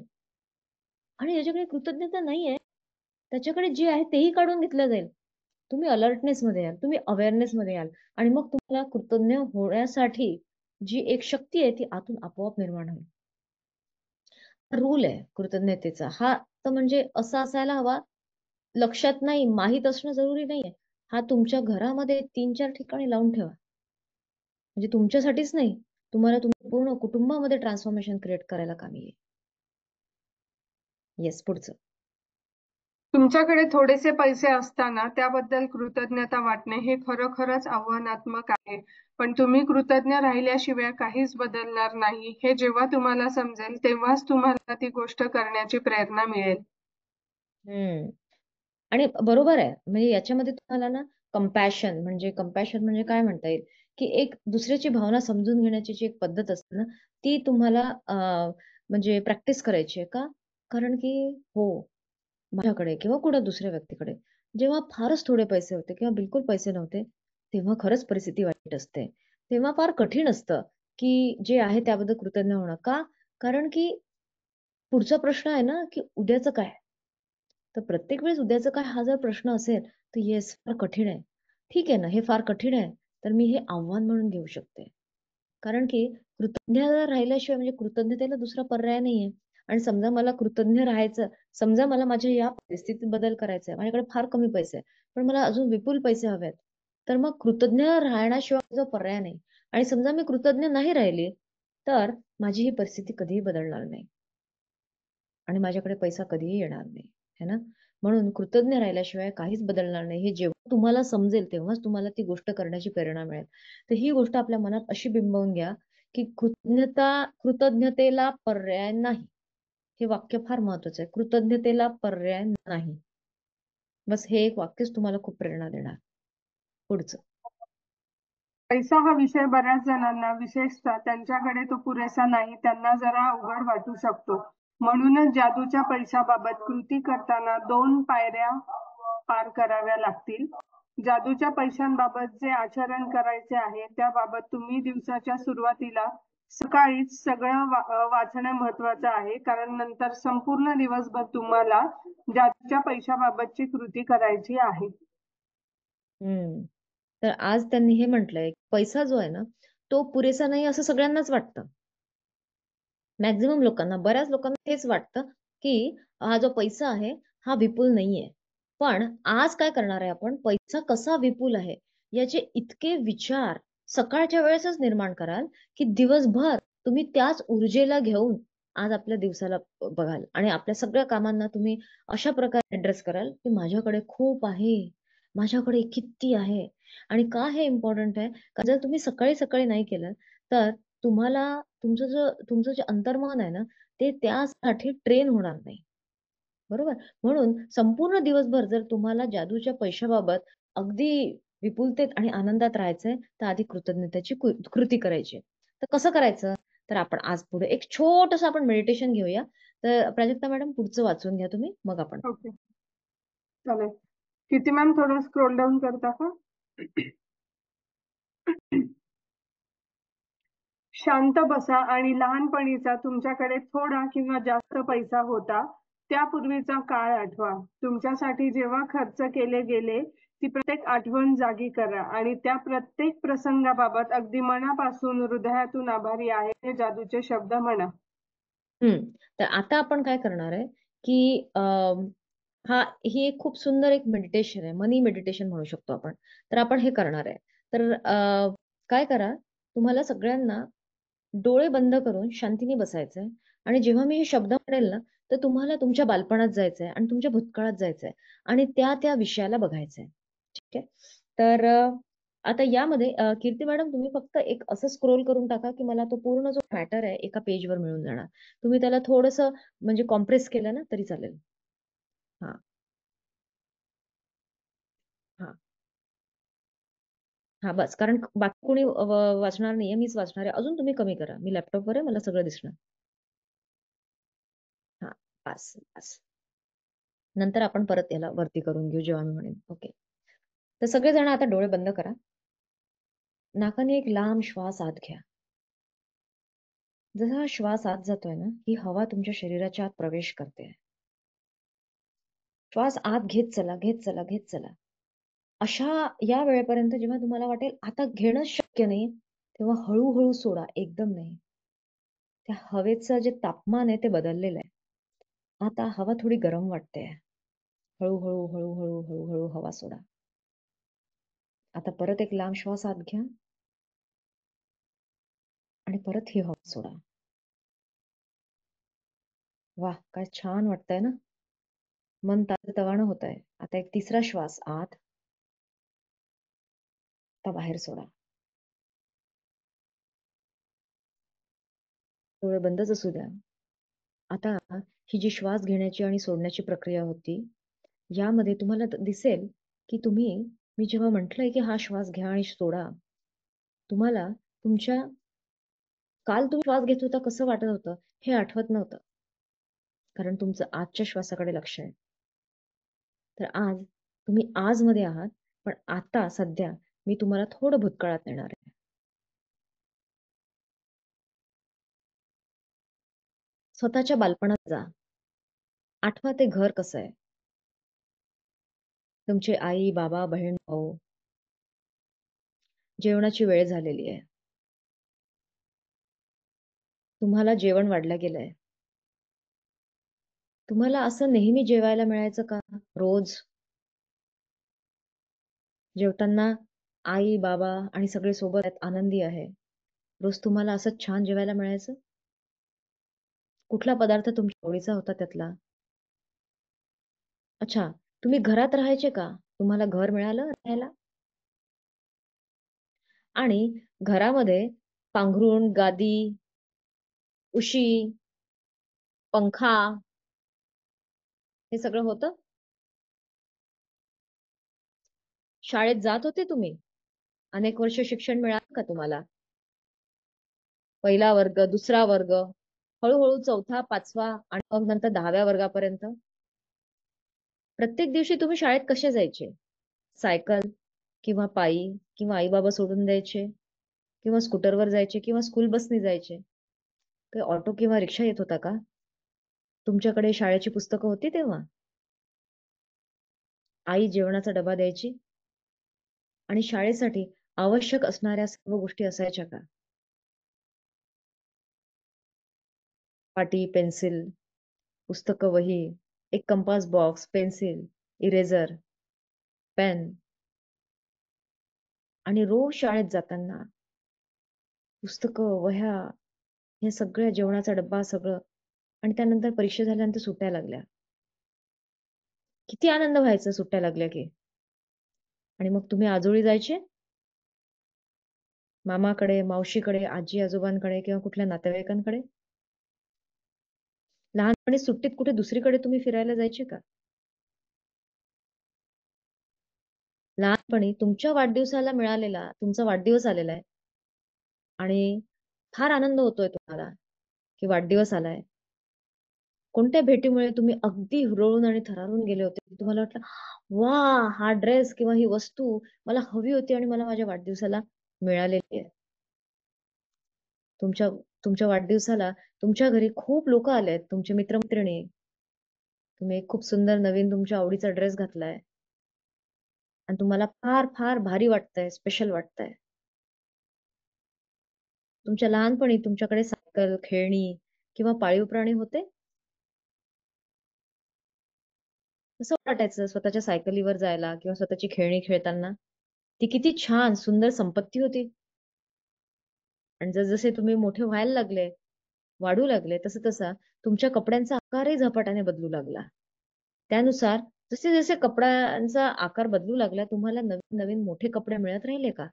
आणि ज्याच्याकडे कृतज्ञता नाहीये त्याच्याकडे जे आहे तेही काढून घेतलं जाईल. तुम्ही अलर्टनेस मध्ये याल, तुम्ही अवेअरनेस मध्ये याल आणि मग तुम्हाला कृतज्ञ होण्यासाठी जी एक शक्ती आहे ती आतून आपोआप निर्माण होईल. रूल आहे कृतज्ञतेचा हा, तर म्हणजे असा असायला हवा, लक्षात नाही, माहीत असणं जरुरी नाहीये. हा तुमच्या घरामध्ये 3-4 ठिकाणी लावून ठेवा. म्हणजे तुमच्यासाठीच नाही, तुम्हाला तुमच्या पूर्ण कुटुंबामध्ये ट्रान्सफॉर्मेशन क्रिएट करायला कामी येईल. येस, पुढचं. तुमच्याकडे थोडेसे पैसे असताना त्याबद्दल कृतज्ञता वाटणे हे खरोखरच आव्हानात्मक आहे. पण तुम्ही कृतज्ञ राहिल्याशिवाय काहीच बदलणार नाही हे जेव्हा तुम्हाला समजेल तेव्हाच तुम्हाला ती गोष्ट करण्याची प्रेरणा मिळेल. हम्म. आणि बरोबर आहे, म्हणजे याच्यामध्ये तुम्हाला ना कंपॅशन म्हणजे काय म्हणता येईल की एक दुसऱ्याची भावना समजून घेण्याची जी एक पद्धत असते ना, ती तुम्हाला म्हणजे प्रॅक्टिस करायची आहे का? कारण की हो, माझ्याकडे किंवा कुठं दुसऱ्या व्यक्तीकडे जेव्हा फारच थोडे पैसे होते किंवा बिलकुल पैसे नव्हते, तेव्हा खरंच परिस्थिती वाईट असते. तेव्हा फार कठीण असतं की जे आहे त्याबद्दल कृतज्ञ होणं. का? कारण की पुढचा प्रश्न आहे ना की उद्याचं काय? तर प्रत्येक वेळेस उद्याचं काय हा जर प्रश्न असेल तर येस, फार कठीण आहे. ठीक आहे ना, हे फार कठीण आहे, तर मी हे आव्हान म्हणून घेऊ शकते. कारण की कृतज्ञ राहिल्याशिवाय म्हणजे कृतज्ञतेला दुसरा पर्याय नाहीये. आणि समजा मला कृतज्ञ राहायचं, समजा मला माझ्या या परिस्थितीत बदल करायचा आहे, माझ्याकडे फार कमी पैसे आहे पण मला अजून विपुल पैसे हवेत, तर मग कृतज्ञ राहण्याशिवाय जो पर्याय नाही. आणि समजा मी कृतज्ञ नाही राहिली तर माझी ही परिस्थिती कधीही बदलणार नाही आणि माझ्याकडे पैसा कधीही येणार नाही, है ना? म्हणून कृतज्ञ राहिल्याशिवाय काहीच बदलणार नाही हे जेव्हा तुम्हाला समजेल तेव्हाच तुम्हाला ती गोष्ट करण्याची प्रेरणा मिळेल. तर ही गोष्ट आपल्या मनात अशी बिंबवून घ्या की कृतज्ञतेला पर्याय नाही. हे वाक्य फार महत्वाचं आहे. कृतज्ञतेला पर्याय नाही. बस हे एक वाक्यच तुम्हाला खूप प्रेरणा देणार. पुढचं. पैसा हा विषय बऱ्याच जणांना, विशेषतः त्यांच्याकडे तो पुरेसा नाही त्यांना जरा अवघड वाटू शकतो. म्हणूनच जादूच्या पैशाबाबत कृती करताना 2 पायऱ्या पार कराव्या लागतील. जादूच्या पैशांबाबत जे आचरण करायचे आहे त्याबाबत तुम्ही दिवसाच्या सुरुवातीला सकाळीच सगळं वाचणं महत्वाचं आहे, कारण नंतर संपूर्ण दिवसभर तुम्हाला जादूच्या पैशाबाबतची कृती करायची आहे. हम्म. तर आज त्यांनी हे म्हटलंय, पैसा जो आहे ना तो पुरेसा नाही असं सगळ्यांनाच वाटतं. मॅक्झिमम लोकांना, बऱ्याच लोकांना हेच वाटतं की हा जो पैसा आहे हा विपुल नाहीये. पण आज काय करणार आहे आपण, पैसा कसा विपुल आहे याचे इतके विचार सकाळच्या वेळेसच निर्माण कराल की दिवसभर तुम्ही त्याच ऊर्जेला घेऊन आज आपल्या दिवसाला बघाल आणि आपल्या सगळ्या कामांना तुम्ही अशा प्रकारे ऍड्रेस कराल की माझ्याकडे खूप आहे, माझ्याकडे किती आहे. आणि का हे इम्पॉर्टंट आहे, का जर तुम्ही सकाळी सकाळी नाही केलं तर तुम्हाला तुमचं जे अंतर्मन आहे ना ते त्यासाठी ट्रेन होणार नाही. बरोबर. म्हणून संपूर्ण दिवसभर जर तुम्हाला जादूच्या पैशाबाबत अगदी विपुलतेत आणि आनंदात राहायचंय तर आधी कृतज्ञतेची कृती करायची. तर कसं करायचं, तर आपण आज पुढे एक छोटस आपण मेडिटेशन घेऊया. तर प्राजक्ता मॅडम पुढचं वाचून घ्या तुम्ही, मग आपण ओके, चालेल. कीर्ती मॅम, थोडं स्क्रोल डाऊन करता का? शांत बसा आणि लहानपणीचा तुमच्याकडे थोडा किंवा जास्त पैसा होता त्यापूर्वीचा काळ आठवा. तुमच्यासाठी जेव्हा खर्च केले गेले ती प्रत्येक आठवण जागी करा आणि त्या प्रत्येक प्रसंगाबाबत अगदी मनापासून हृदयातून आभारी आहे हे जादूचे शब्द म्हणा. तर आता आपण काय करणार आहे की ही एक खूप सुंदर एक मेडिटेशन आहे, मनी मेडिटेशन म्हणू शकतो आपण. तर आपण हे करणार आहे. तर काय करा, तुम्हाला सगळ्यांना डोळे बंद करून शांतीने बसायचंय आणि जेव्हा मी हे शब्द म्हणेल ना तर तुम्हाला तुमच्या बालपणात जायचंय आणि तुमच्या भूतकाळात जायचंय आणि त्या विषयाला बघायचंय. ठीक आहे. तर आता यामध्ये कीर्ती मॅडम तुम्ही फक्त एक असं स्क्रोल करून टाका की मला तो पूर्ण जो मॅटर आहे एका पेजवर मिळून जाणार. तुम्ही त्याला थोडस म्हणजे कॉम्प्रेस केलं ना तरी चालेल. हा हा हा बस, कारण बाकी कोणी वाचणार नाहीये, मीच वाचणार आहे. अजून तुम्ही कमी करा, मी लॅपटॉपवर आहे, मला सगळं दिसणार. हा बस बस. नंतर आपण परत याला वरती करून घेऊ जेव्हा मी म्हणेन. ओके. तर सगळेजण आता डोळे बंद करा. नाकाने एक लांब श्वास आत घ्या. जसा हा श्वास आत जातोय ना ही हवा तुमच्या शरीराच्या आत प्रवेश करते. श्वास आत घेत चला, घेत चला, घेत चला. अशा या वेळेपर्यंत जेव्हा तुम्हाला वाटेल आता घेणंच शक्य नाही तेव्हा हळूहळू सोडा, एकदम नाही. त्या हवेचं जे तापमान आहे ते बदललेलं आहे. आता हवा थोडी गरम वाटते. हळूहळू हळूहळू हळूहळू हवा सोडा. आता परत एक लांब श्वास आत घ्या आणि परत ही हवा सोडा. वाह, काय छान वाटतंय ना, मन ताजतवानं होत आहे. आता एक तिसरा श्वास आत, आता बाहेर सोडा. डोळे बंदच असू द्या. आता ही जी श्वास घेण्याची आणि सोडण्याची प्रक्रिया होती यामध्ये तुम्हाला दिसेल की मी जेव्हा म्हटलंय की हा श्वास घ्या आणि सोडा, तुम्हाला तुमच्या काल तुम्ही श्वास घेत होता कसं वाटत होतं हे आठवत नव्हतं, कारण तुमचं आजच्या श्वासाकडे लक्ष आहे. तर आज तुम्ही आज मध्ये आहात, पण आता सध्या मी तुम्हाला थोडं भूतकाळात नेणार आहे. स्वतःच्या बालपणात जा. आठवा ते घर कसं आहे. तुमचे आई बाबा बहीण भाऊ. जेवणाची वेळ झालेली आहे. तुम्हाला जेवण वाढलं गेलंय. तुम्हाला असं नेहमी जेवायला मिळायचं का रोज? जेवताना आई बाबा आणि सगळे सोबत आहेत, आनंदी आहे. रोज तुम्हाला असं छान जेवायला मिळायचं? कुठला पदार्थ तुमच्या आवडीचा होता त्यातला? अच्छा, तुम्ही घरात राहायचे का? तुम्हाला घर मिळालं राहायला? आणि घरामध्ये पांघरुण, गादी, उशी, पंखा हे सगळं होतं? शाळेत जात होते तुम्ही? अनेक वर्ष शिक्षण मिळालं का तुम्हाला? पहिला वर्ग, दुसरा वर्ग, हळूहळू चौथा, पाचवा आणि मग नंतर 10व्या वर्गापर्यंत? प्रत्येक दिवशी तुम्ही शाळेत कसे जायचे? सायकल किंवा पायी किंवा आई बाबा सोडून द्यायचे किंवा स्कूटरवर जायचे किंवा स्कूल बसने जायचे? काही ऑटो किंवा रिक्षा येत होता का? तुमच्याकडे शाळेची पुस्तकं होती तेव्हा? आई जेवणाचा डबा द्यायची आणि शाळेसाठी आवश्यक असणाऱ्या सर्व गोष्टी असायच्या का? पाटी, पेन्सिल, पुस्तकं, वही, एक compass box, pencil, eraser, pen आणि रोज शाळेत जाताना पुस्तकं, वह्या, हे सगळ्या जेवणाचा डब्बा सगळं. आणि त्यानंतर परीक्षा झाल्यानंतर सुट्ट्या लागल्या. किती आनंद व्हायचा सुट्ट्या लागल्या की. आणि मग तुम्ही आजोळी जायचे मामाकडे, मावशीकडे, आजी आजोबांकडे किंवा कुठल्या नातेवाईकांकडे. लहानपणी सुट्टीत कुठे दुसरीकडे तुम्ही फिरायला जायचे का? लहानपणी तुमच्या वाढदिवसाला मिळालेला तुमचा वाढदिवस आलेला आहे आणि फार आनंद होतोय तुम्हाला की वाढदिवस आलाय. कोणत्या भेटीमुळे तुम्ही अगदी हुरळून आणि थरारून गेले होते? तुम्हाला वाटलं, वा, हा ड्रेस किंवा ही वस्तू मला हवी होती आणि मला माझ्या वाढदिवसाला मिळालेली आहे. तुमच्या तुमच्या वाढदिवसाला तुमच्या घरी खूप लोक आलेत, तुमचे मित्रमैत्रिणी. तुम्ही एक खूप सुंदर नवीन तुमच्या आवडीचा ड्रेस घातलाय आणि तुम्हाला फार फार भारी वाटतंय, स्पेशल वाटतंय. तुमच्या लहानपणी तुमच्याकडे सायकल, खेळणी किंवा पाळीव प्राणी होते? कसं वाटायचं स्वतःच्या सायकलीवर जायला किंवा स्वतःची खेळणी खेळताना? ती किती छान सुंदर संपत्ती होती. आणि जसजसे तुम्ही मोठे व्हायला लागले, वाढू लागले, तसं तसा तुमच्या कपड्यांचा आकारही झपाट्याने बदलू लागला. त्यानुसार जसे जसे कपड्यांचा आकार बदलू लागला, तुम्हाला नवीन नवीन मोठे कपडे मिळत राहिले का?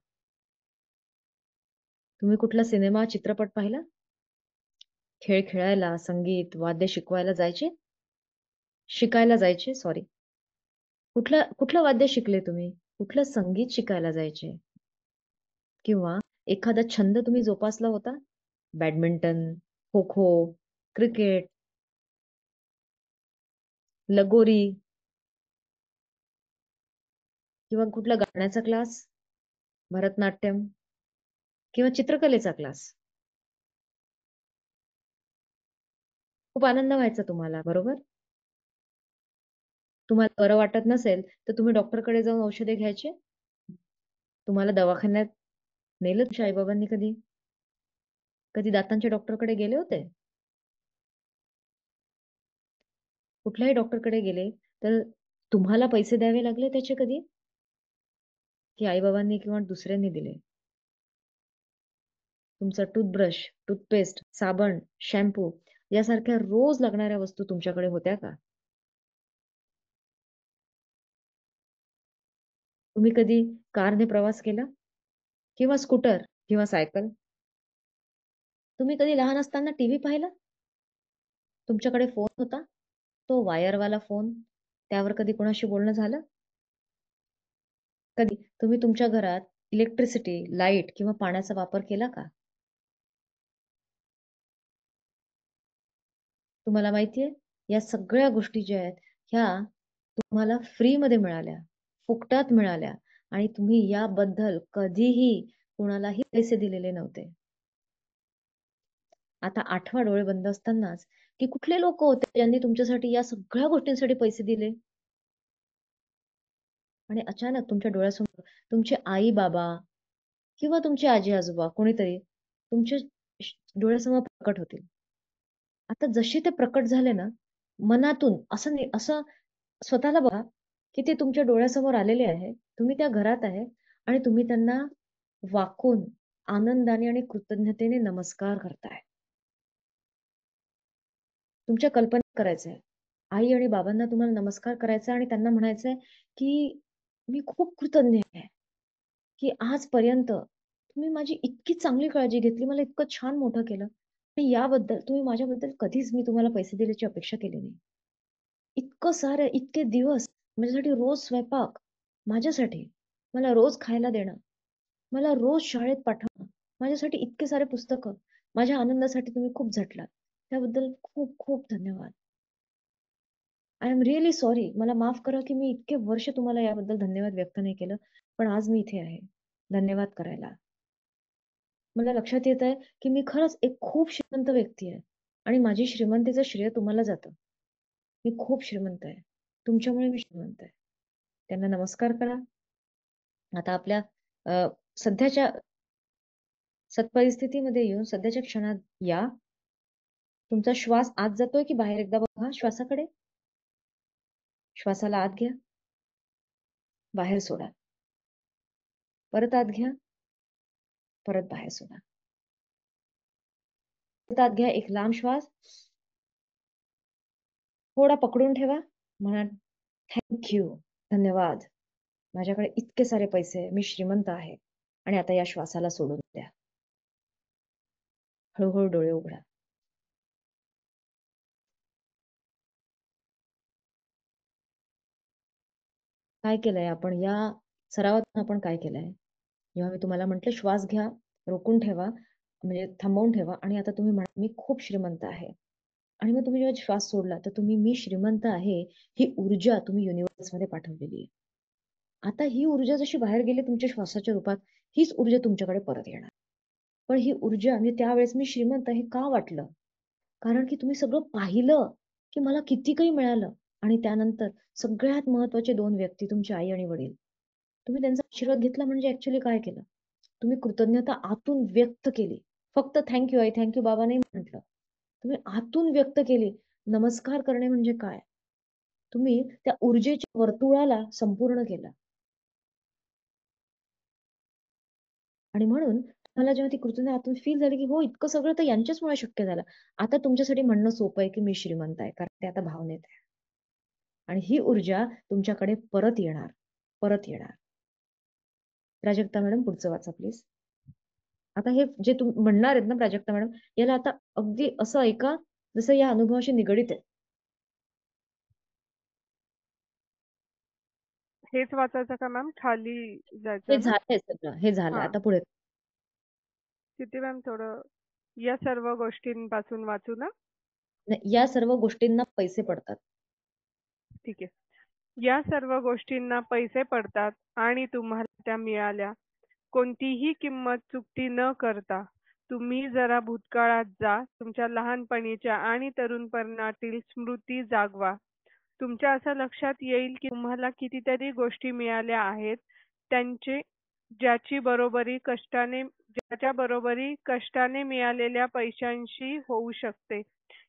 तुम्ही कुठला सिनेमा, चित्रपट पाहिला? खेळ खेळायला, संगीत, वाद्य शिकायला जायचे, सॉरी. कुठलं कुठलं वाद्य शिकले तुम्ही? कुठलं संगीत शिकायला जायचे? किंवा एखादा छंद तुम्ही जोपासला होता? बॅडमिंटन, खो-खो, क्रिकेट, लगोरी किंवा कुठला गाण्याचा क्लास, भरतनाट्यम किंवा चित्रकलेचा क्लास. खूप आनंद व्हायचा तुम्हाला, बरोबर? तुम्हाला बरं वाटत नसेल तर तुम्ही डॉक्टरकडे जाऊन औषधे घ्यायचे. तुम्हाला दवाखान्यात नेलं तुमच्या आईबाबांनी कधी? कधी दातांच्या डॉक्टरकडे गेले होते? कुठल्याही डॉक्टरकडे गेले तर तुम्हाला पैसे द्यावे लागले त्याचे कधी? की आईबाबांनी किंवा दुसऱ्यांनी दिले? तुमचा टूथब्रश, टूथपेस्ट, साबण, शॅम्पू यासारख्या रोज लागणाऱ्या वस्तू तुमच्याकडे होत्या का? तुम्ही कधी कारने प्रवास केला किंवा स्कूटर किंवा सायकल? तुम्ही कधी लहान असताना टीव्ही पाहिला? तुमच्याकडे फोन होता, तो वायरवाला फोन. त्यावर कधी कोणाशी बोलणं झालं? कधी तुम्ही तुमच्या घरात इलेक्ट्रिसिटी, लाईट किंवा पाण्याचा वापर केला का? तुम्हाला माहितीये, या सगळ्या गोष्टी ज्या आहेत ह्या तुम्हाला फ्री मध्ये मिळाल्या, फुकटात मिळाल्या आणि तुम्ही याबद्दल कधीही कोणालाही पैसे दिलेले नव्हते. आता आठवा डोळे बंद असतानाच की कुठले लोक होते ज्यांनी तुमच्यासाठी या सगळ्या गोष्टींसाठी पैसे दिले? आणि अचानक तुमच्या डोळ्यासमोर तुमचे आई बाबा किंवा तुमचे आजी आजोबा कोणीतरी तुमच्या डोळ्यासमोर प्रकट होतील. आता जसे ते प्रकट झाले ना, मनातून असं स्वतःला बघा की ते तुमच्या डोळ्यासमोर आलेले आहे, तुम्ही त्या घरात आहे आणि तुम्ही त्यांना वाकून आनंदाने आणि कृतज्ञतेने नमस्कार करताय. तुमच्या कल्पनेत करायचंय, आई आणि बाबांना तुम्हाला नमस्कार करायचा आणि त्यांना म्हणायचंय की मी खूप कृतज्ञ आहे की आजपर्यंत तुम्ही माझी इतकी चांगली काळजी घेतली, मला इतकं छान मोठं केलं आणि याबद्दल तुम्ही माझ्याबद्दल कधीच मी तुम्हाला पैसे दिल्याची अपेक्षा केली नाही. इतकं सारं, इतके दिवस माझ्यासाठी रोज स्वयंपाक, माझ्यासाठी मला रोज खायला देणं, मला रोज शाळेत पाठवणं, माझ्यासाठी इतके सारे पुस्तकं, माझ्या आनंदासाठी तुम्ही खूप झटलात. त्याबद्दल खूप खूप धन्यवाद. I am really sorry. मला माफ करा की मी इतके वर्ष तुम्हाला याबद्दल धन्यवाद व्यक्त नाही केलं, पण आज मी इथे आहे धन्यवाद करायला. मला लक्षात येत आहे की मी खरंच एक खूप श्रीमंत व्यक्ती आहे आणि माझी श्रीमंतीचं श्रेय तुम्हाला जातं. मी खूप श्रीमंत आहे, तुमच्यामुळे मी श्रीमंत आहे. त्यांना नमस्कार करा. आता आपल्या सध्याच्या सत्परिस्थितीमध्ये येऊन सध्याच्या क्षणात या. तुमचा श्वास आत जातोय की बाहेर एकदा बघा श्वासाकडे. श्वासाला आत घ्या, बाहेर सोडा, परत आत घ्या, परत बाहेर सोडा, परत आत घ्या, एक लांब श्वास, थोडा पकडून ठेवा, म्हणा थँक्यू, धन्यवाद, माझ्याकडे इतके सारे पैसे आहे, मी श्रीमंत आहे. आणि आता या श्वासाला सोडून द्या. हळूहळू डोळे उघडा. काय केलंय आपण या सरावात? आपण काय केलंय? जेव्हा मी तुम्हाला म्हटलं श्वास घ्या, रोखून ठेवा, म्हणजे थांबवून ठेवा, आणि आता तुम्ही म्हणा मी खूप श्रीमंत आहे. आणि मग तुम्ही जेव्हा श्वास सोडला तर तुम्ही मी श्रीमंत आहे ही ऊर्जा तुम्ही युनिव्हर्स मध्ये पाठवलेली आहे. आता ही ऊर्जा जशी बाहेर गेली तुमच्या श्वासाच्या रूपात, हीच ऊर्जा तुमच्याकडे परत येणार. पण ही ऊर्जा म्हणजे त्यावेळेस मी श्रीमंत हे का वाटलं? कारण की तुम्ही सगळं पाहिलं की मला किती काही मिळालं. आणि त्यानंतर सगळ्यात महत्वाचे 2 व्यक्ती, तुमची आई आणि वडील, तुम्ही त्यांचा आशीर्वाद घेतला. म्हणजे ऍक्च्युली काय केलं? तुम्ही कृतज्ञता आतून व्यक्त केली. फक्त थँक्यू आई, थँक्यू बाबा नाही म्हटलं, तुम्ही आतून व्यक्त केली. नमस्कार करणे म्हणजे काय? तुम्ही त्या ऊर्जेच्या वर्तुळाला संपूर्ण केलं. आणि म्हणून मला जेव्हा ती कृतज्ञता आतून फील झाली की हो, इतकं सगळं तर यांच्याचमुळे शक्य झालं. आता तुमच्यासाठी म्हणणं सोपं आहे की मी श्रीमंत आहे, कारण ते आता भावनेत आहे. आणि ही ऊर्जा तुमच्याकडे परत येणार, परत येणार. प्राजक्ता मॅडम पुढचं वाचा प्लीज. आता हे जे तुम्ही म्हणणार आहेत ना प्राजक्ता मॅडम, याला आता अगदी असं ऐका जसं या अनुभवाशी निगडीत आहे. हेच वाचायचं का मॅम? खाली हे जायचं ना? झालंय सगळं, हे झालंय. हा, आता पुढे किती मॅम? थोडं या सर्व गोष्टींपासून वाचू ना? या सर्व गोष्टींना पैसे पडतात. ठीक आहे. या सर्व गोष्टींना पैसे पडतात आणि तुम्हाला त्या मिळाल्या. कोणतीही किंमत चुकती न करता तुम्ही जरा भूतकाळात जा, तुमच्या लहानपणीच्या आणि तरुणपणातील स्मृती जागवा. तुमच्या असं लक्षात येईल की तुम्हाला कितीतरी गोष्टी मिळाल्या आहेत, त्यांचे ज्याच्या बरोबरी कष्टाने मिळालेल्या पैशांशी होऊ शकते.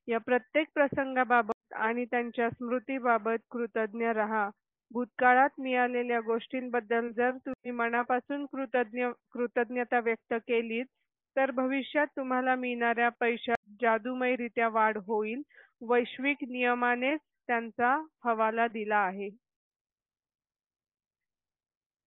या प्रत्येक प्रसंगाबाबत आणि त्यांच्या स्मृतीबाबत कृतज्ञ राहा. भूतकाळात मिळालेल्या गोष्टींबद्दल जर तुम्ही मनापासून कृतज्ञता व्यक्त केलीत, तर भविष्यात तुम्हाला मिळणाऱ्या पैशात जादूमयरित्या वाढ होईल. वैश्विक नियमानेच त्यांचा हवाला दिला आहे.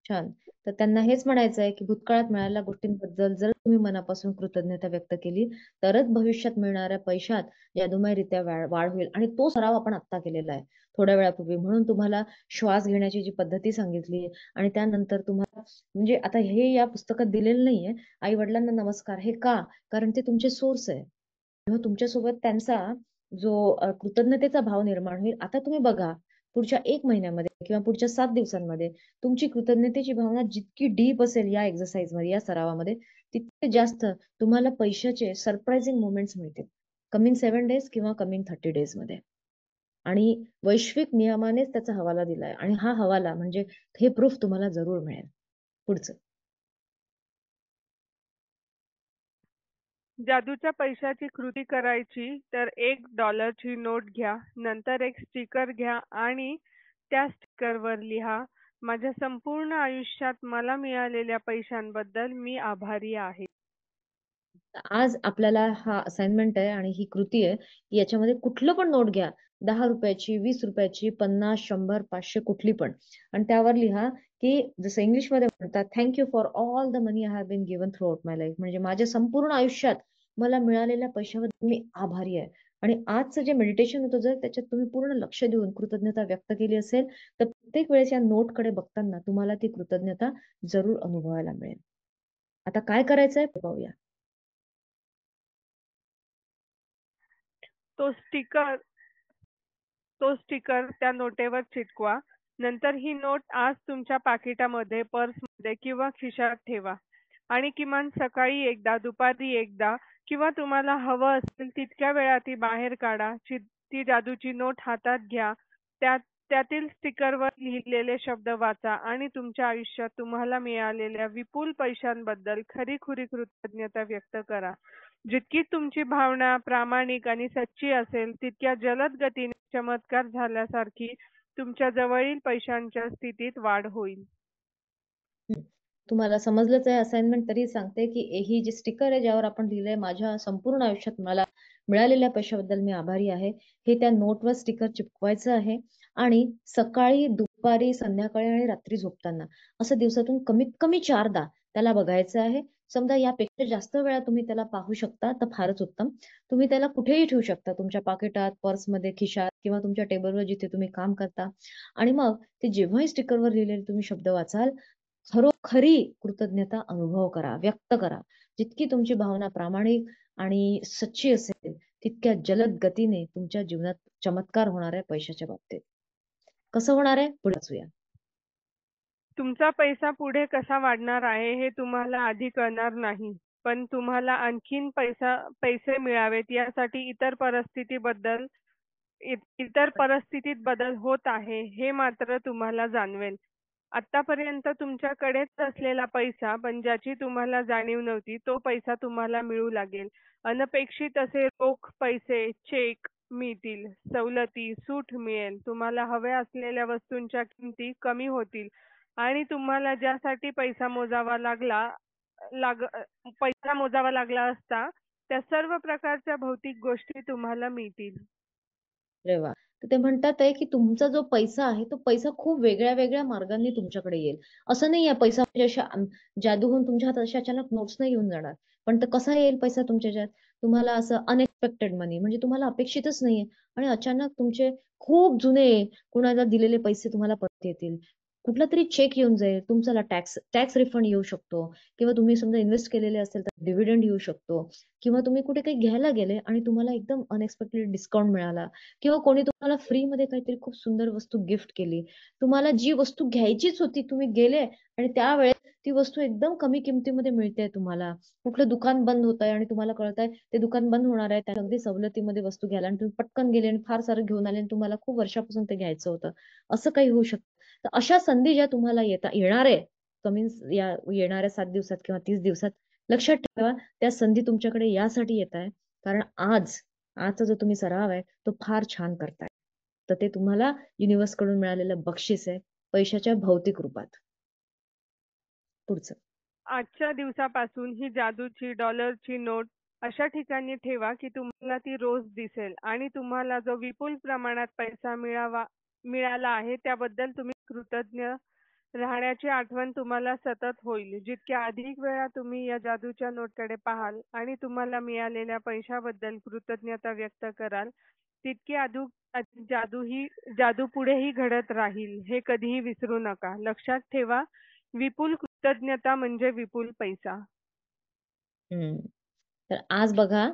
छान. तर त्यांना हेच म्हणायचं आहे की भूतकाळात मिळालेल्या गोष्टींबद्दल जर तुम्ही मनापासून कृतज्ञता व्यक्त केली, तरच भविष्यात मिळणाऱ्या पैशात जादूमयरित्या वाढ होईल. आणि तो सराव आपण आत्ता केलेला आहे थोड्या वेळापूर्वी. म्हणून तुम्हाला श्वास घेण्याची जी पद्धती सांगितली, आणि त्यानंतर तुम्हाला म्हणजे आता हे या पुस्तकात दिलेलं नाहीये, आई वडिलांना नमस्कार, हे का? कारण ते तुमचे सोर्स आहे. तेव्हा तुमच्यासोबत त्यांचा जो कृतज्ञतेचा भाव निर्माण होईल. आता तुम्ही बघा, पुढच्या 1 महिन्यामध्ये किंवा पुढच्या 7 दिवसांमध्ये तुमची कृतज्ञतेची भावना जितकी डीप असेल या एक्सरसाइज मध्ये, या सरावामध्ये, तितके जास्त तुम्हाला पैशाचे सरप्राइझिंग मोमेंट्स मिळतील कमिंग 7 डेज किंवा कमिंग 30 डेज मध्ये. आणि वैश्विक नियमानेच त्याचा हवाला दिलाय. आणि हा हवाला म्हणजे हे प्रूफ तुम्हाला जरूर मिळेल. पुढचं. जादूच्या पैशाची कृती करायची तर $1 नोट घ्या, नंतर एक स्टिकर घ्या आणि त्या स्टिकरवर लिहा, माझ्या संपूर्ण आयुष्यात मला मिळालेल्या पैशांबद्दल मी आभारी आहे. आज आपल्याला हा असाइनमेंट आहे आणि ही कृती आहे की याच्यामध्ये कुठलं पण नोट घ्या, 10 रुपयाची, 20 रुपयाची, 50, 100, 500, कुठली पण, आणि त्यावर लिहा की जसं इंग्लिशमध्ये म्हणतात, thank you for all the money I have been given through my life. म्हणजे माझ्या संपूर्ण आयुष्यात मला मिळालेल्या पैशाबद्दल मी आभारी आहे. आणि आजचं जे मेडिटेशन होतं, जर त्याच्यात तुम्ही पूर्ण लक्ष देऊन कृतज्ञता व्यक्त केली असेल, तर प्रत्येक वेळेस या नोटकडे बघताना तुम्हाला ती कृतज्ञता जरूर अनुभवायला मिळेल. आता काय करायचंय पाहूया. तो स्टिकर त्या नोटेवर चिटकवा. नंतर ही नोट आज तुमच्या पाकिटामध्ये, पर्समध्ये किंवा खिशात ठेवा आणि किमान सकाळी एकदा, दुपारी एकदा किंवा तुम्हाला हवं असेल तितक्या वेळा ती बाहेर काढा. ती जादूची नोट हातात घ्या, त्यातील स्टिकरवर लिहिलेले शब्द वाचा आणि तुमच्या आयुष्यात तुम्हाला मिळालेल्या विपुल पैशांबद्दल खरीखुरी कृतज्ञता व्यक्त करा. जितकी तुमची भावना प्रामाणिक आणि सच्ची असेल, तितक्या जलद गतीने चमत्कार झाल्यासारखी तुमच्या जवळील पैशांच्या स्थितीत वाढ होईल. तुम्हाला समजलंच आहे असाइनमेंट, तरी सांगते की ही जी स्टिकर आहे ज्यावर आपण लिहिलंय माझ्या संपूर्ण आयुष्यात मला मिळालेल्या पैशाबद्दल मी आभारी आहे, हे त्या नोटवर स्टिकर चिपकवायचं आहे. आणि सकाळी, दुपारी, संध्याकाळी आणि रात्री झोपताना असं दिवसातून कमीत कमी 4दा त्याला बघायचं आहे. समजा यापेक्षा जास्त वेळा तुम्ही त्याला पाहू शकता तर फारच उत्तम. तुम्ही त्याला कुठेही ठेवू शकता, तुमच्या पाकिटात, पर्समध्ये, खिशात किंवा तुमच्या टेबलवर जिथे तुम्ही काम करता. आणि मग ते जेव्हाही स्टिकरवर लिहिलेले तुम्ही शब्द वाचाल, खरोखरी कृतज्ञता अनुभव करा, व्यक्त करा. जितकी तुमची भावना प्रामाणिक आणि सच्ची असेल तितक्या जलद गतीने तुमच्या जीवनात चमत्कार होणार आहे पैशाच्या बाबतीत. कसं होणार आहे पुढे वाचूया. तुमचा पैसा पुढे कसा वाढणार आहे हे तुम्हाला आधी कळणार नाही, पण तुम्हाला आणखीन पैसे मिळावेत यासाठी इतर परिस्थितीत बदल होत आहे हे मात्र तुम्हाला जाणवेल. आतापर्यंत तुमच्याकडेच असलेला पैसा, पण ज्याची तुम्हाला जाणीव नव्हती, तो पैसा तुम्हाला मिळू लागेल. अनपेक्षित असे रोख पैसे, चेक मिळतील, सवलती, सूट मिळेल. तुम्हाला हव्या असलेल्या वस्तूंच्या किमती कमी होतील आणि तुम्हाला ज्यासाठी पैसा मोजावा लागला असता, त्या सर्व प्रकारच्या भौतिक गोष्टी तुम्हाला मिळतील. अरे वा. तर ते म्हणतात आहे की तुमचा जो पैसा आहे तो पैसा खूप वेगळ्या वेगळ्या मार्गांनी तुमच्याकडे येईल. असं नाही आहे पैसा म्हणजे जादू होऊन तुमच्या हातात अशा अचानक नोट्स नाही येऊन जाणार. पण तर कसा येईल पैसा तुमच्या ह्याच्यात? तुम्हाला असं अनएक्सपेक्टेड मनी, म्हणजे तुम्हाला अपेक्षितच नाहीये आणि अचानक तुमचे खूप जुने कुणाला दिलेले पैसे तुम्हाला परत येतील. कुठला तरी चेक येऊन जाईल, तुमचा टॅक्स रिफंड येऊ शकतो, किंवा तुम्ही समजा इन्व्हेस्ट केलेले असेल तर डिव्हिडंड येऊ शकतो, किंवा तुम्ही कुठे काही घ्यायला गेले आणि तुम्हाला एकदम अनएक्सपेक्टेड डिस्काउंट मिळाला, किंवा कोणी तुम्हाला फ्री मध्ये काहीतरी खूप सुंदर वस्तू गिफ्ट केली. तुम्हाला जी वस्तू घ्यायचीच होती तुम्ही गेले आणि त्यावेळेस ती वस्तू एकदम कमी किमतीमध्ये मिळते तुम्हाला. कुठलं दुकान बंद होत आहे आणि तुम्हाला कळत आहे ते दुकान बंद होणार आहे, त्या अगदी सवलतीमध्ये वस्तू घ्यायला आणि तुम्ही पटकन गेले आणि फार सारं घेऊन आले आणि तुम्हाला खूप वर्षापासून ते घ्यायचं होतं. असं काही होऊ शकतं. तर अशा संधी ज्या तुम्हाला येणार आहे कमी या येणाऱ्या 7 दिवसात किंवा 30 दिवसात, लक्षात ठेवा त्या संधी तुमच्याकडे यासाठी येत आहे कारण आजचा जो तुम्ही सराव आहे तो फार छान करताय. तर ते तुम्हाला युनिव्हर्स कडून मिळालेलं बक्षीस आहे पैशाच्या भौतिक रूपात. पुढचं. आजच्या दिवसापासून ही जादूची डॉलरची नोट अशा ठिकाणी ठेवा की तुम्हाला ती रोज दिसेल आणि तुम्हाला जो विपुल प्रमाणात पैसा मिळाला आहे त्याबद्दल तुम्ही कृतज्ञ राहण्याची आठवण तुम्हाला सतत होईल. जितक्या अधिक वेळा तुम्ही या जादूच्या नोटकडे पाहाल आणि तुम्हाला मिळालेल्या पैशाबद्दल कृतज्ञता व्यक्त कराल, तितकी जादू पुढेही घडत राहील. हे कधीही विसरू नका. लक्षात ठेवा, विपुल कृतज्ञता म्हणजे विपुल पैसा. हम्म. तर आज बघा,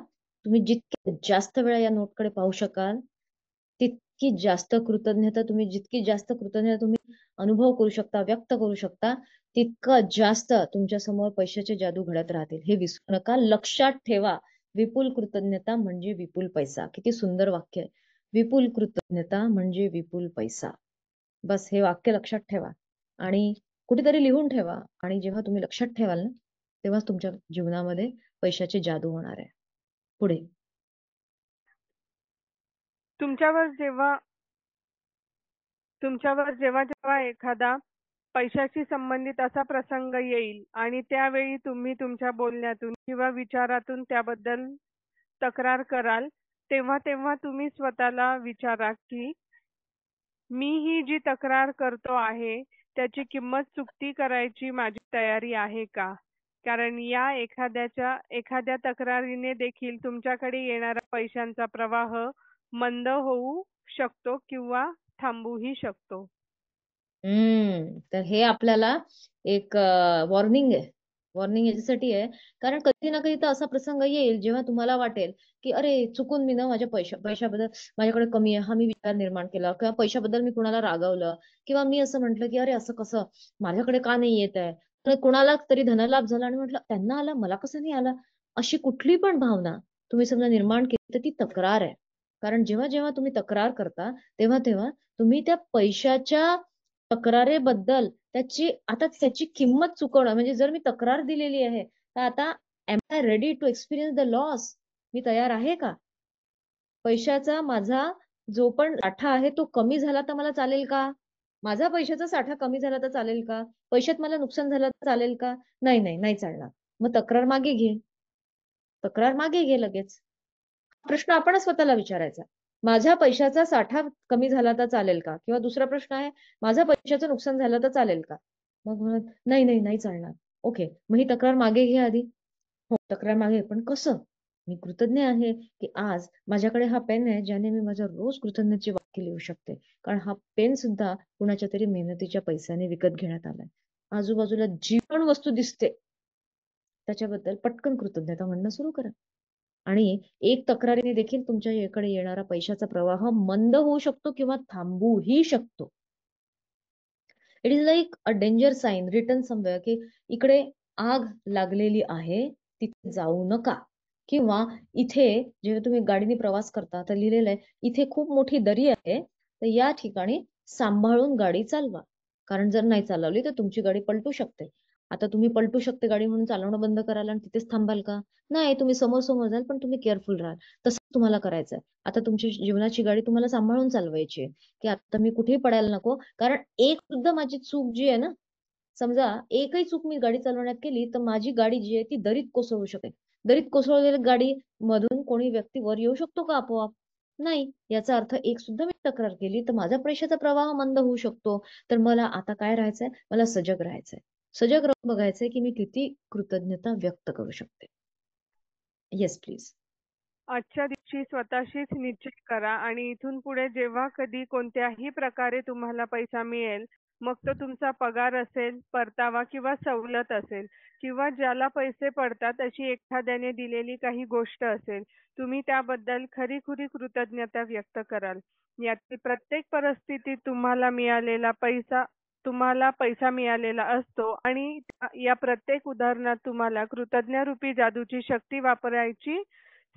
तुम्ही जितके जास्त वेळा या नोटकडे पाहू शकाल जितकी जास्त कृतज्ञता तुम्ही अनुभव करू शकता, व्यक्त करू शकता, तितकं जास्त तुमच्या समोर पैशाचे जादू घडत राहतील. हे विसरू नका. लक्षात ठेवा, विपुल कृतज्ञता म्हणजे विपुल पैसा. किती सुंदर वाक्य आहे. विपुल कृतज्ञता म्हणजे विपुल पैसा. बस हे वाक्य लक्षात ठेवा आणि कुठेतरी लिहून ठेवा. आणि जेव्हा तुम्ही लक्षात ठेवाल ना, तेव्हाच तुमच्या जीवनामध्ये पैशाचे जादू होणार आहे. पुढे. तुमच्यावर जेव्हा एखादा पैशाशी संबंधित असा प्रसंग येईल आणि त्यावेळी तुम्ही तुमच्या बोलण्यातून किंवा विचारातून त्याबद्दल तक्रार कराल, तेव्हा तुम्ही स्वतःला विचारा की मी ही जी तक्रार करतो आहे त्याची किंमत चुकती करायची माझी तयारी आहे का? कारण या एखाद्या तक्रारीने देखील तुमच्याकडे येणारा पैशांचा प्रवाह मंद होऊ शकतो किंवा थांबूही शकतो. तर हे आपल्याला एक वॉर्निंग आहे. वॉर्निंग याच्यासाठी आहे कारण कधी ना कधी तर असा प्रसंग येईल जेव्हा तुम्हाला वाटेल की अरे चुकून मी ना माझ्या पैशाबद्दल माझ्याकडे कमी आहे हा मी विचार निर्माण केला, किंवा पैशाबद्दल मी कुणाला रागवलं, किंवा मी असं म्हटलं की अरे असं कसं माझ्याकडे का नाही येत आहे, तर कुणाला तरी धनलाभ झाला आणि म्हटलं त्यांना आला मला कसं नाही आला. अशी कुठली पण भावना तुम्ही समजा निर्माण केली तर ती तक्रार आहे. कारण जेव्हा जेव्हा तुम्ही तक्रार करता तेव्हा तेव्हा तुम्ही त्या पैशाच्या तक्रारेबद्दल त्याची किंमत चुकवणं, म्हणजे जर मी तक्रार दिलेली आहे तर आता am I ready to experience the loss? मी तयार आहे का? पैशाचा माझा जो पण साठा आहे तो कमी झाला तर मला चालेल का? माझा पैशाचा साठा कमी झाला तर चालेल का? पैशात मला नुकसान झालं तर चालेल का? नाही नाही नाही चालणार. मग तक्रार मागे घे. तक्रार मागे घे लगेच. प्रश्न आपण स्वतःला विचारायचा. माझ्या पैशाचा साठा कमी झाला तर चालेल का? किंवा दुसरा प्रश्न आहे, माझ्या पैशाचं नुकसान झालं तर चालेल का? मग म्हणत नाही नाही नाही चालणार. ओके, मग ही तक्रार मागे घे आधी. हो, तक्रार मागे, पण कसं? मी कृतज्ञ आहे की आज माझ्याकडे हा पेन आहे ज्याने मी माझ्या रोज कृतज्ञतेची वाक्य लिहू शकते. कारण हा पेन सुद्धा कुणाच्या तरी मेहनतीच्या पैशाने विकत घेण्यात आलाय. आजूबाजूला जी पण वस्तू दिसते त्याच्याबद्दल पटकन कृतज्ञता म्हणणं सुरू करा. आणि एक तक्रारीने देखील तुमच्याकडे येणारा पैशाचा प्रवाह मंद होऊ शकतो किंवा थांबूही शकतो. It is like a danger sign written somewhere की इकडे आग लागलेली आहे, तिथे जाऊ नका. किंवा इथे जेव्हा तुम्ही गाडीने प्रवास करता तर लिहिलेलं आहे इथे खूप मोठी दरी आहे, तर या ठिकाणी सांभाळून गाडी चालवा. कारण जर नाही चालवली तर तुमची गाडी पलटू शकते. आता तुम्ही पलटू शकते गाडी म्हणून चालवणं बंद कराल आणि तिथेच थांबाल का? नाही, तुम्ही समोर समोर जाल, पण तुम्ही केअरफुल राहाल. तसं तुम्हाला करायचंय. आता तुमची जीवनाची गाडी तुम्हाला सांभाळून चालवायची आहे की आता मी कुठेही पडायला नको. कारण एक सुद्धा माझी चूक जी आहे ना, समजा एकही चूक मी गाडी चालवण्यात केली तर माझी गाडी जी आहे ती दरीत कोसळू शकते. दरीत कोसळलेली गाडी मधून कोणी व्यक्ती वर येऊ शकतो का आपोआप? नाही. याचा अर्थ एक सुद्धा मी तक्रार केली तर माझा पैशाचा प्रवाह मंद होऊ शकतो. तर मला आता काय राहायचंय? मला सजग राहायचंय. सजग राहून बघायचंय की मी किती कृतज्ञता व्यक्त करू शकते. Yes please. आजच्या दिवशी स्वतःशीच निश्चित करा आणि इथून पुढे जेव्हा कधी कोणत्याही प्रकारे तुम्हाला पैसा मिळेल, मग तो तुमचा पगार असेल, परतावा किंवा सवलत असेल किंवा ज्याला पैसे पडतात अशी एखाद्याने दिलेली काही गोष्ट असेल, तुम्ही त्याबद्दल खरी-खुरी कृतज्ञता व्यक्त कराल. यातील प्रत्येक परिस्थितीत तुम्हाला पैसा मिळालेला असतो आणि या प्रत्येक उदाहरणात तुम्हाला कृतज्ञरूपी जादूची शक्ती वापरायची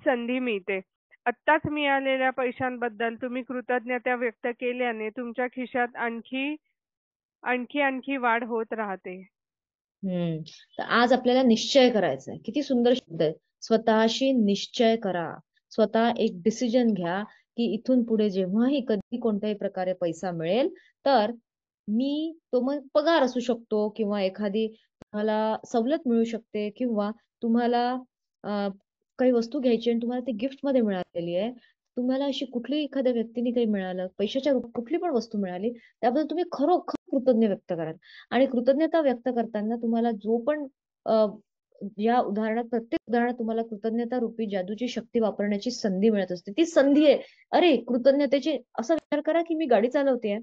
संधी मिळते. आत्ताच मिळालेल्या पैशांबद्दल तुम्ही कृतज्ञता व्यक्त केल्याने तुमच्या खिशात आणखी वाढ होत राहते. तर आज आपल्याला निश्चय करायचा आहे. किती सुंदर शब्द आहे. स्वतःशी निश्चय करा. स्वतः एक डिसिजन घ्या की इथून पुढे जेव्हाही कधी कोणत्याही प्रकारे पैसा मिळेल तर मी तो मग पगार असू शकतो किंवा एखादी तुम्हाला सवलत मिळू शकते किंवा तुम्हाला काही वस्तू घ्यायची आणि तुम्हाला ती गिफ्ट मध्ये मिळालेली आहे. तुम्हाला अशी कुठलीही एखाद्या व्यक्तीने काही मिळालं, पैशाच्या रूपात कुठली पण वस्तू मिळाली, त्याबद्दल तुम्ही खरोखर कृतज्ञ व्यक्त कराल. आणि कृतज्ञता व्यक्त करताना तुम्हाला जो पण या उदाहरणात प्रत्येक उदाहरणात तुम्हाला कृतज्ञता रूपी जादूची शक्ती वापरण्याची संधी मिळत असते. ती संधी आहे. अरे कृतज्ञतेची असा विचार करा की मी गाडी चालवते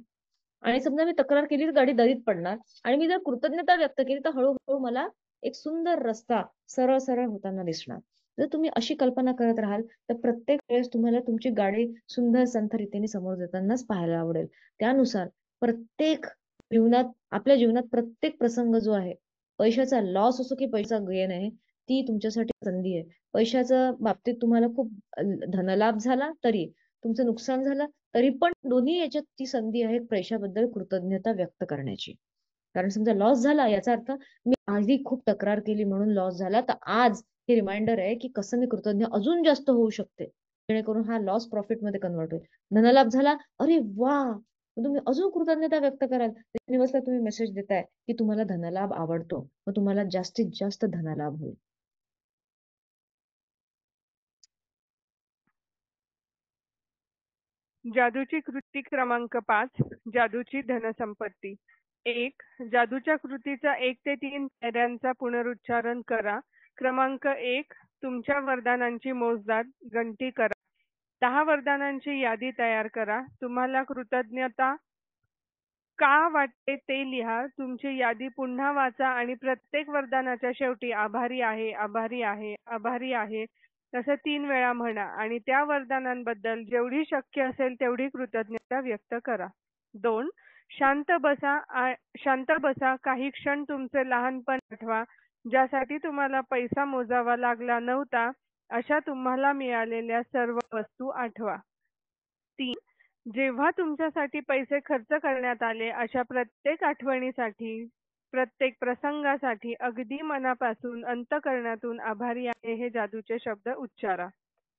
आणि समजा मी तक्रार केली तर गाडी दरीत पडणार आणि मी जर कृतज्ञता व्यक्त केली तर हळूहळू मला एक सुंदर रस्ता सरळ सरळ होताना दिसणार. जर तुम्ही अशी कल्पना करत राहाल तर प्रत्येक वेळेस तुम्हाला तुमची गाडी सुंदर संथ रीतीने समोर जातानाच पाहायला आवडेल. त्यानुसार प्रत्येक आपल्या जीवनात प्रत्येक प्रसंग जो आहे, पैशाचा लॉस असो की पैसा गेन आहे, ती तुमच्यासाठी संधी आहे. पैशाच्या बाबतीत तुम्हाला खूप धनलाभ झाला तरी, तुमचं नुकसान झालं तरी पण दोन्ही याच्यात ती संधी आहे पैशाबद्दल कृतज्ञता व्यक्त करण्याची. कारण समजा लॉस झाला याचा अर्थ मी आधी खूप तक्रार केली म्हणून लॉस झाला, तर आज हे रिमाइंडर आहे की कसं मी कृतज्ञ अजून जास्त होऊ शकते, जेणेकरून हा लॉस प्रॉफिट मध्ये कन्वर्ट होईल. धनलाभ झाला, अरे वा, तुम्ही अजून कृतज्ञता व्यक्त कराल. दिवसला तुम्ही मेसेज देताय की तुम्हाला धनलाभ आवडतो, मग तुम्हाला जास्तीत जास्त धनलाभ होईल. जादूची कृती क्रमांक 5. जादूची धनसंपत्ती. 1. जादूच्या कृतीचा 1 ते 3 पायऱ्यांचा पुनरुच्चारण करा. क्रमांक 1. तुमच्या वरदानांची मोजदाद गणती करा. 10 वरदानांची यादी तयार करा. तुम्हाला कृतज्ञता का वाटते ते लिहा. तुमची यादी पुन्हा वाचा आणि प्रत्येक वरदानाच्या शेवटी आभारी आहे, आभारी आहे, आभारी आहे असं 3 वेळा म्हणा आणि त्या वरदानांबद्दल जेवढी शक्य असेल तेवढी कृतज्ञता व्यक्त करा. 2. शांत बसा. काही क्षण तुमचे लहानपण आठवा, ज्यासाठी तुम्हाला पैसा मोजावा लागला नव्हता. अशा तुम्हाला मिळालेल्या सर्व वस्तू आठवा. 3. जेव्हा तुमच्यासाठी पैसे खर्च करण्यात आले अशा प्रत्येक आठवणीसाठी, प्रत्येक प्रसंगासाठी अगदी मनापासून अंतःकरणातून आभारी आहे हे जादूचे शब्द उच्चारा.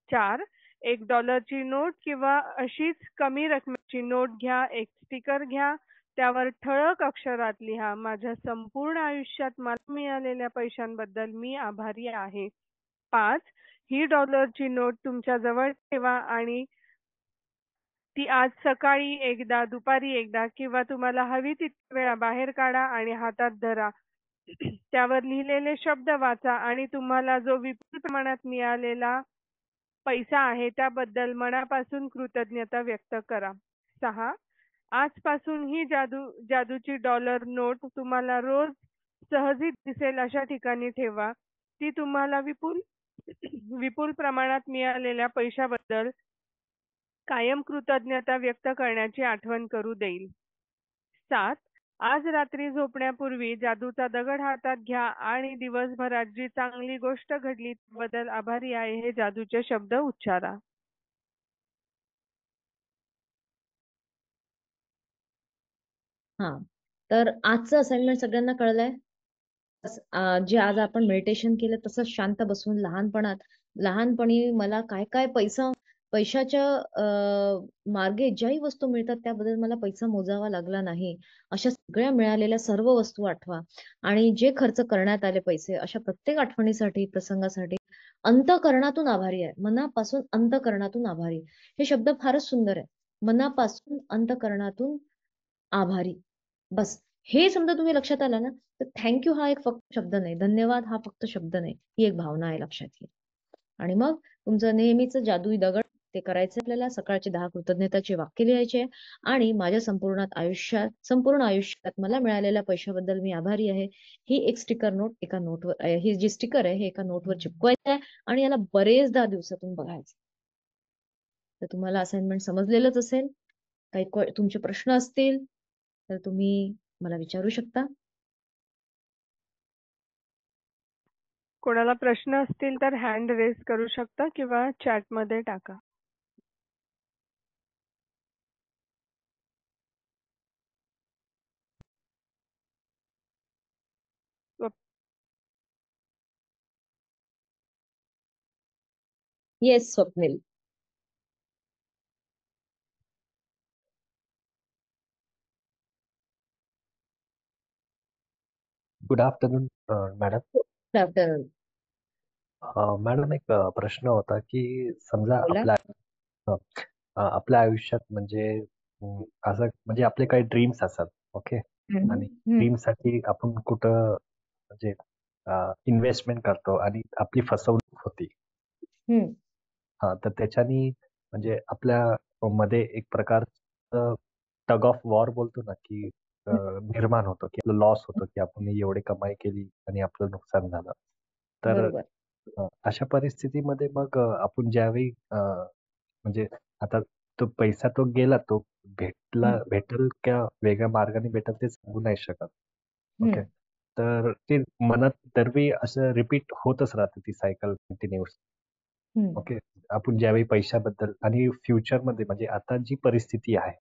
4. $1 नोट किंवा अशीच कमी रकमेची नोट घ्या, एक स्टिकर घ्या, त्यावर ठळक अक्षरात लिहा, माझ्या संपूर्ण आयुष्यात मला मिळालेल्या पैशांबद्दल मी आभारी आहे. 5. ही डॉलरची नोट तुमच्या जवळ ठेवा आणि ती आज सकाळी एकदा, दुपारी एकदा किंवा तुम्हाला हवी तितक्या वेळा बाहेर काढा आणि हातात धरा. त्यावर लिहिलेले शब्द वाचा आणि तुम्हाला जो विपुल प्रमाणात मिळालेला पैसा आहे त्याबद्दल मनापासून कृतज्ञता व्यक्त करा. 6. आजपासून ही जादूची डॉलर नोट तुम्हाला रोज सहज दिसेल अशा ठिकाणी ठेवा. ती तुम्हाला विपुल विपुल प्रमाणात मिळालेल्या पैशाबद्दल कायम कृतज्ञता व्यक्त करण्याची आठवण करू देईल. 7. आज रात्री झोपण्यापूर्वी जादूचा दगड हातात घ्या आणि दिवसभरात जी चांगली गोष्ट घडली त्याबद्दल आभारी आहे हे जादूचे शब्द उच्चारा. हा, तर आजचं असाइनमेंट सगळ्यांना कळलंय? जे आज आपण मेडिटेशन केलं तसंच शांत बसून लहानपणी मला काय काय पैशाच्या मार्गे ज्याही वस्तू मिळतात त्याबद्दल मला पैसा मोजावा लागला नाही, अशा सगळ्या मिळालेल्या सर्व वस्तू आठवा आणि जे खर्च करण्यात आले पैसे, अशा प्रत्येक आठवणीसाठी, प्रसंगासाठी अंतःकरणातून आभारी आहे. मनापासून अंतःकरणातून आभारी. हे शब्द फारच सुंदर आहे. मनापासून अंतःकरणातून आभारी. बस हे समजा तुम्ही लक्षात आला ना, तर थँक्यू हा एक फक्त शब्द नाही, धन्यवाद हा फक्त शब्द नाही, ही एक भावना आहे, लक्षात घ्या. आणि मग तुमचं नेहमीच जादुई दगड ते करायचं आपल्याला. सकाळचे 10 कृतज्ञताचे वाक्य लिहायचे आणि माझ्या संपूर्ण आयुष्यात मला मिळालेल्या पैशाबद्दल मी आभारी आहे, ही एक स्टिकर नोट एका नोटवर, ही जी स्टिकर आहे हे एका नोटवर चिपकवायचं आहे आणि याला बरेचदा दिवसातून बघायचं. तर तुम्हाला असाइनमेंट समजलेलंच असेल. काही तुमचे प्रश्न असतील तर तुम्ही मला विचारू शकता. कोणाला प्रश्न असतील तर हँड रेज करू शकता किंवा चॅटमध्ये टाका. Yes Swapnil. Good afternoon madam. Good afternoon. Madam एक प्रश्न होता की समजा बोला. आपल्या आयुष्यात म्हणजे असं म्हणजे आपले काही ड्रीम्स असतात, ओके, आणि ड्रीमसाठी आपण कुठं म्हणजे इन्व्हेस्टमेंट करतो आणि आपली फसवणूक होती. तर त्याच्यानी म्हणजे आपल्या मध्ये एक प्रकारचं टग ऑफ वॉर बोलतो ना, की निर्माण होतो, की आपलं लॉस होतो, की आपण एवढी कमाई केली आणि आपलं नुकसान झालं. तर बरोबर. अशा परिस्थितीमध्ये मग आपण ज्यावेळी म्हणजे आता तो पैसा तो गेला, तो भेटेल का वेगळ्या मार्गाने भेटेल ते सांगू नाही शकत. ओके, तर ते मनात दरवेळी असं रिपीट होतच राहते ती सायकल कंटिन्युअस. ओके, आपण ज्यावेळी पैशाबद्दल आणि फ्युचरमध्ये म्हणजे आता जी परिस्थिती आहे,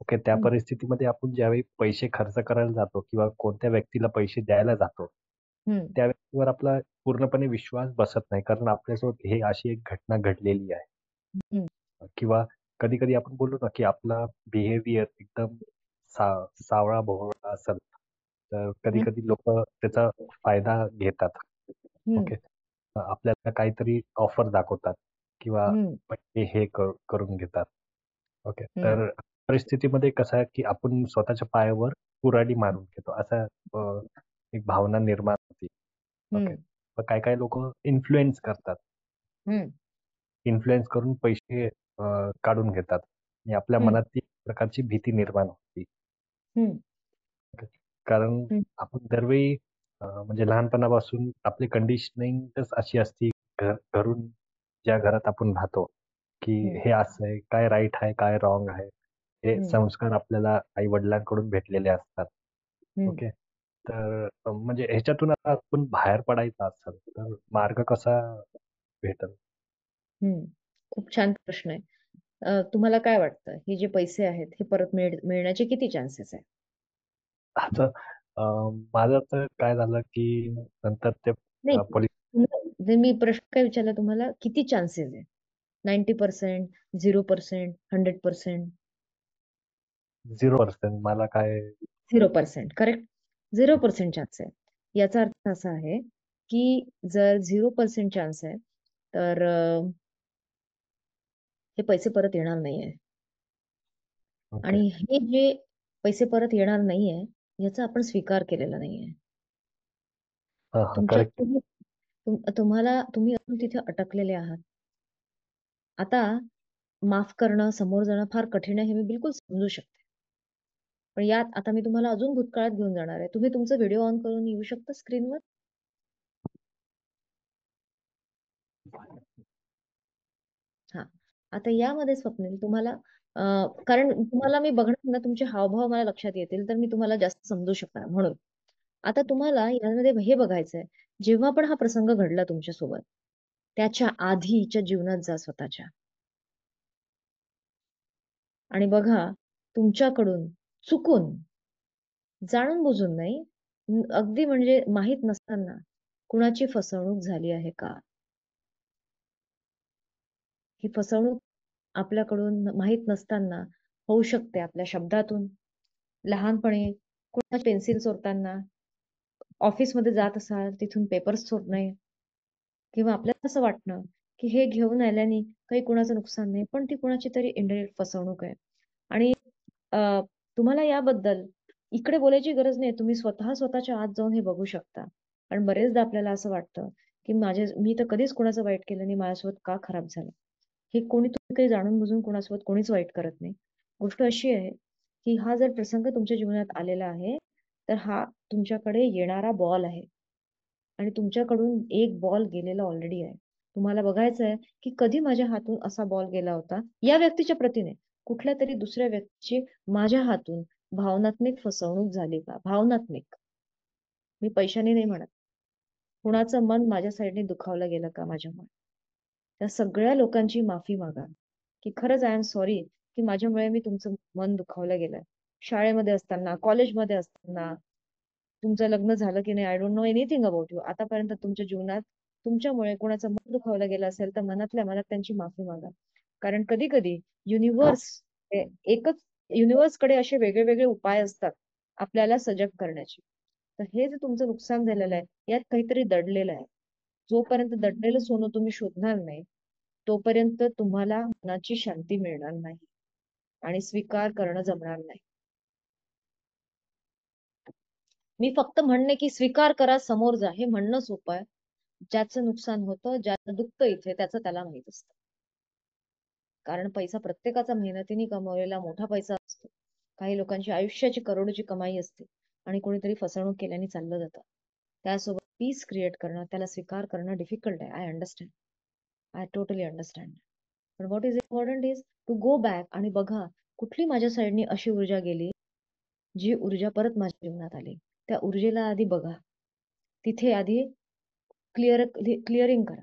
ओके, त्या परिस्थितीमध्ये आपण ज्यावेळी पैसे खर्च करायला जातो किंवा कोणत्या व्यक्तीला पैसे द्यायला जातो, त्या व्यक्तीवर आपला पूर्णपणे विश्वास बसत नाही, कारण आपल्यासोबत हे अशी एक घटना घडलेली आहे. किंवा कधी कधी आपण बोललो ना, की आपला बिहेवियर एकदम सावळा भोवळा असेल, तर कधी कधी लोक त्याचा फायदा घेतात. ओके, आपल्याला काहीतरी ऑफर दाखवतात किंवा पैसे हे करून घेतात. ओके, तर परिस्थितीमध्ये कसं आहे की आपण स्वतःच्या पायावर कुऱ्हाडी मारून घेतो, असा एक भावना निर्माण होती. ओके, काय काय लोक इन्फ्लुएन्स करतात, इन्फ्लुएन्स करून पैसे काढून घेतात आणि आपल्या मनात ती प्रकारची भीती निर्माण होती. कारण आपण दरवेळी म्हणजे लहानपणापासून आपली कंडिशनिंग अशी असती, घरून ज्या घरात आपण राहतो, की हे असं आहे, काय राईट आहे काय रॉंग आहे, हे संस्कार आपल्याला आई वडिलांकडून भेटलेले असतात. ओके, तर म्हणजे ह्याच्यातून आता आपण बाहेर पडायचं असेल तर मार्ग कसा भेटेल? खूप छान प्रश्न आहे. तुम्हाला काय वाटतं, हे जे पैसे आहेत हे परत मिळण्याचे किती चान्सेस आहे? आता माझं तर काय झालं की नंतर ते नाही, मी प्रश्न काय विचारला तुम्हाला, किती चान्सेस आहे? 90%, 0%, 100%? 0% मला काय 0%, करेक्ट. 0% चान्स आहे. याचा अर्थ असा आहे की जर 0% चान्स आहे तर हे पैसे परत येणार नाहीये. ओके आणि हे जे पैसे परत येणार नाहीये याचा आपण स्वीकार केलेला नाहीये. हा तुमच्या करेक्ट तुम्ही अजून तिथे अटकलेले आहात. आता माफ करणं, समोर जाणं फार कठीण आहे हे मी बिलकुल समजू शकते. पण यात आता मी तुम्हाला अजून भूतकाळात घेऊन जाणार आहे. तुम्ही तुमचा व्हिडिओ ऑन करून येऊ शकता स्क्रीनवर? हा. आता यामध्ये स्वप्नील तुम्हाला कारण तुम्हाला मी बघणार ना तुमचे हावभाव मला लक्षात येतील तर मी तुम्हाला जास्त समजू शकणार म्हणून. आता तुम्हाला यामध्ये हे बघायचंय जेव्हा पण हा प्रसंग घडला तुमच्यासोबत त्याच्या आधीच्या जीवनात जा स्वतःच्या आणि बघा तुमच्याकडून चुकून जाणून बुजून नाही अगदी म्हणजे माहित नसताना कुणाची फसवणूक झाली आहे का? ही फसवणूक आपल्याकडून माहित नसताना होऊ शकते आपल्या शब्दातून, लहानपणी कुणा पेन्सिल चोरताना, ऑफिसमध्ये जात असाल तिथून पेपर्स चोरणे किंवा आपल्याला असं वाटणं की हे घेऊन आल्याने काही कुणाचं नुकसान नाही पण ती कुणाची तरी इनडायरेक्ट फसवणूक आहे. आणि तुम्हाला याबद्दल इकडे बोलायची गरज नाही. तुम्ही स्वतःच्या आत जाऊन हे बघू शकता. कारण बरेचदा आपल्याला असं वाटतं की मी तर कधीच कुणाचं वाईट केलं नाही, माझ्यासोबत का खराब झालं? हे तुम्ही काही जाणून बुजून कोणासोबत कोणीच वाईट करत नाही. गोष्ट अशी आहे की हा जर प्रसंग तुमच्या जीवनात आलेला आहे तर हा तुमच्याकडे येणारा बॉल आहे आणि तुमच्याकडून एक बॉल गेलेला ऑलरेडी आहे. तुम्हाला बघायचं आहे की कधी माझ्या हातून असा बॉल गेला होता या व्यक्तीच्या प्रतीने कुठल्या तरी दुसऱ्या व्यक्तीची माझ्या हातून भावनात्मक फसवणूक झाली का? भावनात्मक, मी पैशाने नाही म्हणत. कुणाचं मन माझ्या साईडने दुखावलं गेलं का माझ्यामुळे? त्या सगळ्या लोकांची माफी मागा की खरंच आय एम सॉरी की माझ्यामुळे मी तुमचं मन दुखावलं गेलंय. शाळेमध्ये असताना, कॉलेजमध्ये असताना, तुमचं लग्न झालं की नाही I don't know anything about you. आतापर्यंत तुमच्या जीवनात तुमच्यामुळे कोणाचं मन दुखावलं गेलं असेल तर मनातल्या मनात त्यांची माफी मागा. कारण कधी कधी युनिव्हर्सकडे असे वेगळे वेगळे उपाय असतात आपल्याला सजग करण्याचे. तर हे जे तुमचं नुकसान झालेलं आहे यात काहीतरी दडलेलं आहे. जोपर्यंत दडलेलं सोनं तुम्ही शोधणार नाही तोपर्यंत तुम्हाला मनाची शांती मिळणार नाही आणि स्वीकार करणं जमणार नाही. मी फक्त म्हणणे की स्वीकार करा, समोर जा हे म्हणणं सोपं आहे. ज्याचं नुकसान होतं, ज्याचं दुखतं इथे त्याचं त्याला माहित असतं. कारण पैसा प्रत्येकाचा मेहनतीने कमवलेला मोठा पैसा असतो. काही लोकांची आयुष्याची करोडोची कमाई असते आणि कोणीतरी फसवणूक केल्याने चाललं जातं. त्यासोबत पीस क्रिएट करणं, त्याला स्वीकार करणं डिफिकल्ट आहे. I understand, I totally understand. पण what is important is to go back आणि बघा कुठली माझ्या साईडनी अशी ऊर्जा गेली जी ऊर्जा परत माझ्या जीवनात आली. त्या ऊर्जेला आधी बघा, तिथे आधी क्लिअरिंग करा.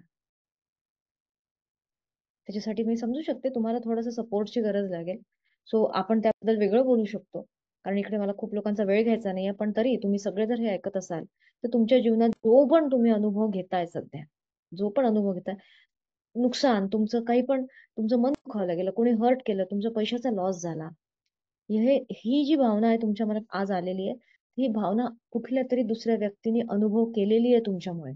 त्याच्यासाठी मी समजू शकते तुम्हाला थोडंसं सपोर्टची गरज लागेल. सो आपण त्याबद्दल वेगळं बोलू शकतो कारण इकडे मला खूप लोकांचा वेळ घ्यायचा नाहीये. पण तरी तुम्ही सगळे जर हे ऐकत असाल तर तुमच्या जीवनात जो पण तुम्ही अनुभव घेताय सध्या, जो पण अनुभव घेताय, नुकसान तुमचं काही पण, तुमचं मन दुखावलं गेलं, कोणी हर्ट केलं, तुमचा पैशाचा लॉस झाला, ही जी भावना आहे तुमच्या मनात आज आलेली आहे ही भावना कुठल्या तरी दुसऱ्या व्यक्तीने अनुभव केलेली आहे तुमच्यामुळे,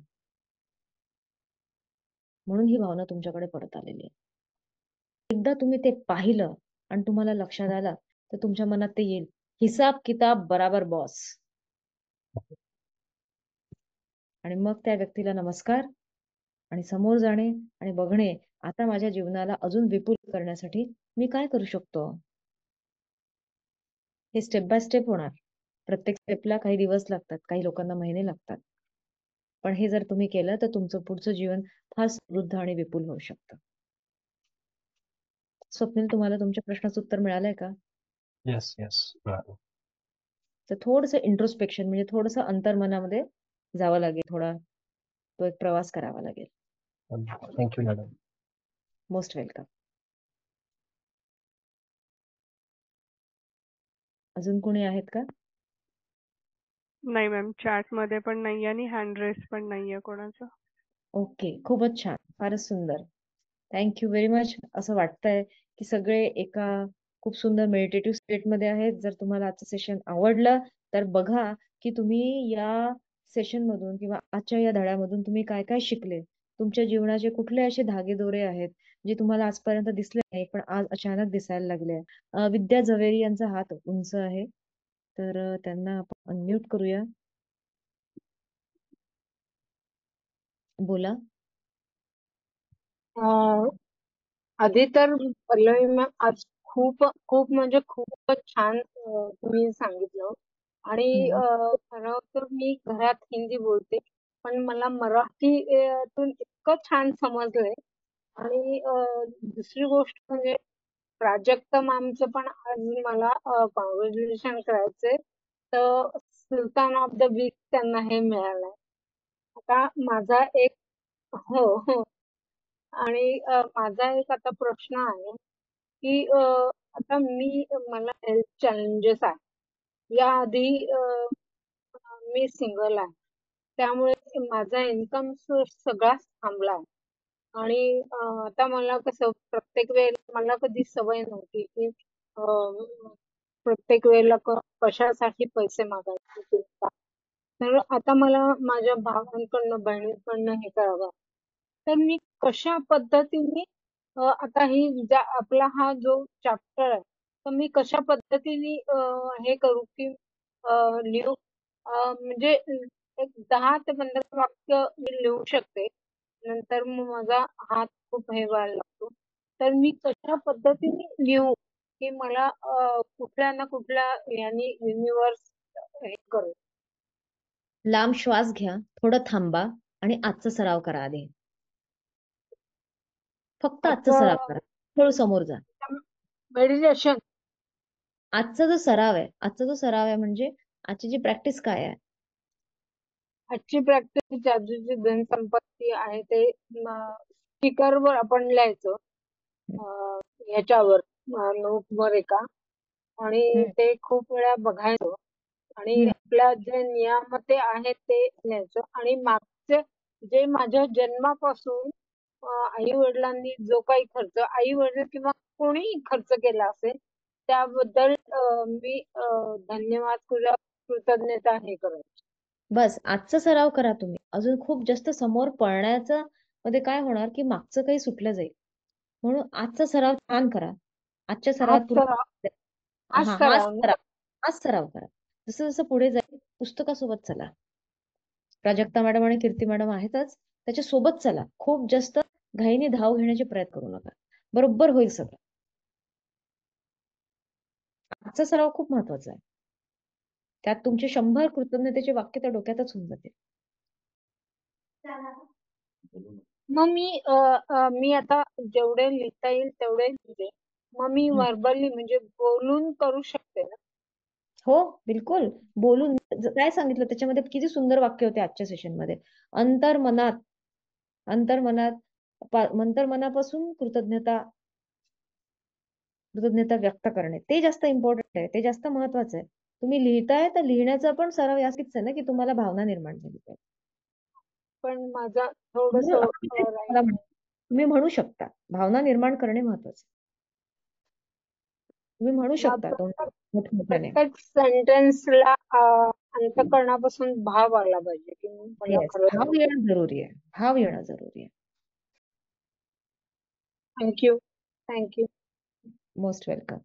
म्हणून ही भावना तुमच्याकडे परत आलेली आहे. एकदा तुम्ही ते पाहिलं आणि तुम्हाला लक्षात आलं तर तुमच्या मनात ते येईल, हिसाब किताब बराबर बॉस. आणि मग त्या व्यक्तीला नमस्कार आणि समोर जाणे आणि बघणे आता माझ्या जीवनाला अजून विपुल करण्यासाठी मी काय करू शकतो. हे स्टेप बाय स्टेप होणार. प्रत्येक स्टेपला काही दिवस लागतात, काही लोकांना महिने लागतात. पण हे जर तुम्ही केलं तर तुमचं पुढचं जीवन फार समृद्ध आणि विपुल होऊ शकतं. स्वप्नील, तुम्हाला तुमच्या प्रश्नाचं उत्तर मिळालंय का? येस येस तर थोडंसं इंट्रोस्पेक्शन म्हणजे थोडंसं अंतर्मनामध्ये जावं लागेल, थोडा तो एक प्रवास करावा लागेल. Thank you madam. Most welcome. अजून कोणी आहेत का? नाही मॅम, चॅट मध्ये पण नाहीये आणि हँड रेस पण नाहीये कोणाचं. ओके, खूपच छान, फारच सुंदर. Thank you very much. असं वाटतंय की सगळे एका खूप सुंदर मेडिटेटिव्ह स्टेट मध्ये आहेत. जर तुम्हाला आजचं सेशन आवडलं तर बघा की तुम्ही या सेशन मधून किंवा आजच्या या धड्यामधून तुम्ही काय काय शिकले. तुमच्या जीवनाचे कुठले असे धागेदोरे आहेत जे तुम्हाला आजपर्यंत दिसले नाही पण आज अचानक दिसायला लागले. विद्या झवेरी यांचा हात उंच आहे, तर त्यांना आपण अनम्यूट करूया. बोला. अं, आधी तर पल्लवी मॅम, आज खूप खूप म्हणजे खूपच छान तुम्ही सांगितलं. आणि खरं तर मी घरात हिंदी बोलते, पण मला मराठी तून इतकं छान समजलंय. आणि दुसरी गोष्ट म्हणजे प्राजक्ता मॅमचं पण आज मला कॉंग्रॅच्युलेशन करायचंय. तर सुलतान ऑफ द वीक त्यांना हे मिळालंय. आता माझा एक, हो हो, आणि माझा एक आता प्रश्न आहे की आता मला हेल्थ चॅलेंजेस आहे. याआधी मी सिंगल आहे, त्यामुळे माझा इन्कम सोर्स सगळाच थांबला आहे. आणि आता मला कसं प्रत्येक वेळेला मला कधी सवय नव्हती की प्रत्येक वेळेला कशासाठी पैसे मागायचे ते का. तर आता मला माझ्या भावांकडनं बहिणींकडनं हे करावं. तर मी कशा पद्धतीने आता आपला हा जो चॅप्टर आहे, तर मी कशा पद्धतीने हे करू की लिहू, म्हणजे एक 10 ते 15 वाक्य मी लिहू शकते. नंतर मग माझा हात खूप हे व्हायला लागतो. तर मी कशा पद्धतीने लिहू की मला कुठल्या ना कुठल्या याने युनिवर्स हे करू. लांब श्वास घ्या, थोडं थांबा आणि आजचा सराव करा. आधी फक्त आजचा सराव आता करा. थोडं समोर जा. मेडिटेशन, आजचा जो सराव आहे म्हणजे आजची जी प्रॅक्टिस काय आहे. आजची प्रॅक्टिस जादूची धनसंपत्ती आहे ते स्पीकरवर आपण लिहायचं, ह्याच्यावर नोटवर एका, आणि हम्म, ते खूप वेळा बघायचं. आणि हम्म. आपल्या जे नियमते आहेत ते लिहायचं. आणि मागचे जे माझ्या जन्मापासून आई वडिलांनी जो काही खर्च, आई वडील किंवा कोणीही खर्च केला असेल त्याबद्दल मी धन्यवाद किंवा कृतज्ञता हे करायची. बस आजचा सराव करा तुम्ही. अजून खूप जास्त समोर पळण्याचा मध्ये काय होणार की मागचं काही सुटलं जाईल. म्हणून आजचा सराव छान करा. आजच्या हाच सरावात सराव, पूर्ण हाच हा सराव ना. हाच सराव करा. जसं जसं पुढे जाईल पुस्तकासोबत चला. प्राजक्ता मॅडम आणि कीर्ती मॅडम आहेतच, त्याच्या सोबत चला. खूप जास्त घाईने धाव घेण्याचे प्रयत्न करू नका. बरोबर होईल सगळं. आजचा सराव खूप महत्वाचा आहे. त्यात तुमचे 100 कृतज्ञतेचे वाक्य त्या डोक्यातच होऊन जाते. मग मी आता जेवढे लिहिता येईल तेवढे लिहिते. मग मी व्हर्बली म्हणजे बोलून करू शकते ना. हो, बिलकुल. बोलून काय सांगितलं त्याच्यामध्ये किती सुंदर वाक्य होते आजच्या सेशन मध्ये. अंतर्मनात अंतर्मनात अंतर्मनापासून कृतज्ञता व्यक्त करणे ते जास्त इम्पॉर्टंट आहे. ते जास्त महत्वाचं आहे. तुम्ही लिहिताय तर लिहिण्याचा पण सराव यासाठीच आहे ना की तुम्हाला भावना निर्माण झाली पाहिजे. पण माझा थोडस म्हणून तुम्ही म्हणू शकता. भावना निर्माण करणे महत्वाचं. तुम्ही म्हणू शकता मोठमोठ्याने. प्रत्येक सेंटेन्सला अंतःकरणापासून भाव आला पाहिजे की मला येस, खरंच. भाव येणं जरुरी आहे. भाव येणं जरुरी आहे. Thank you, thank you. Most welcome.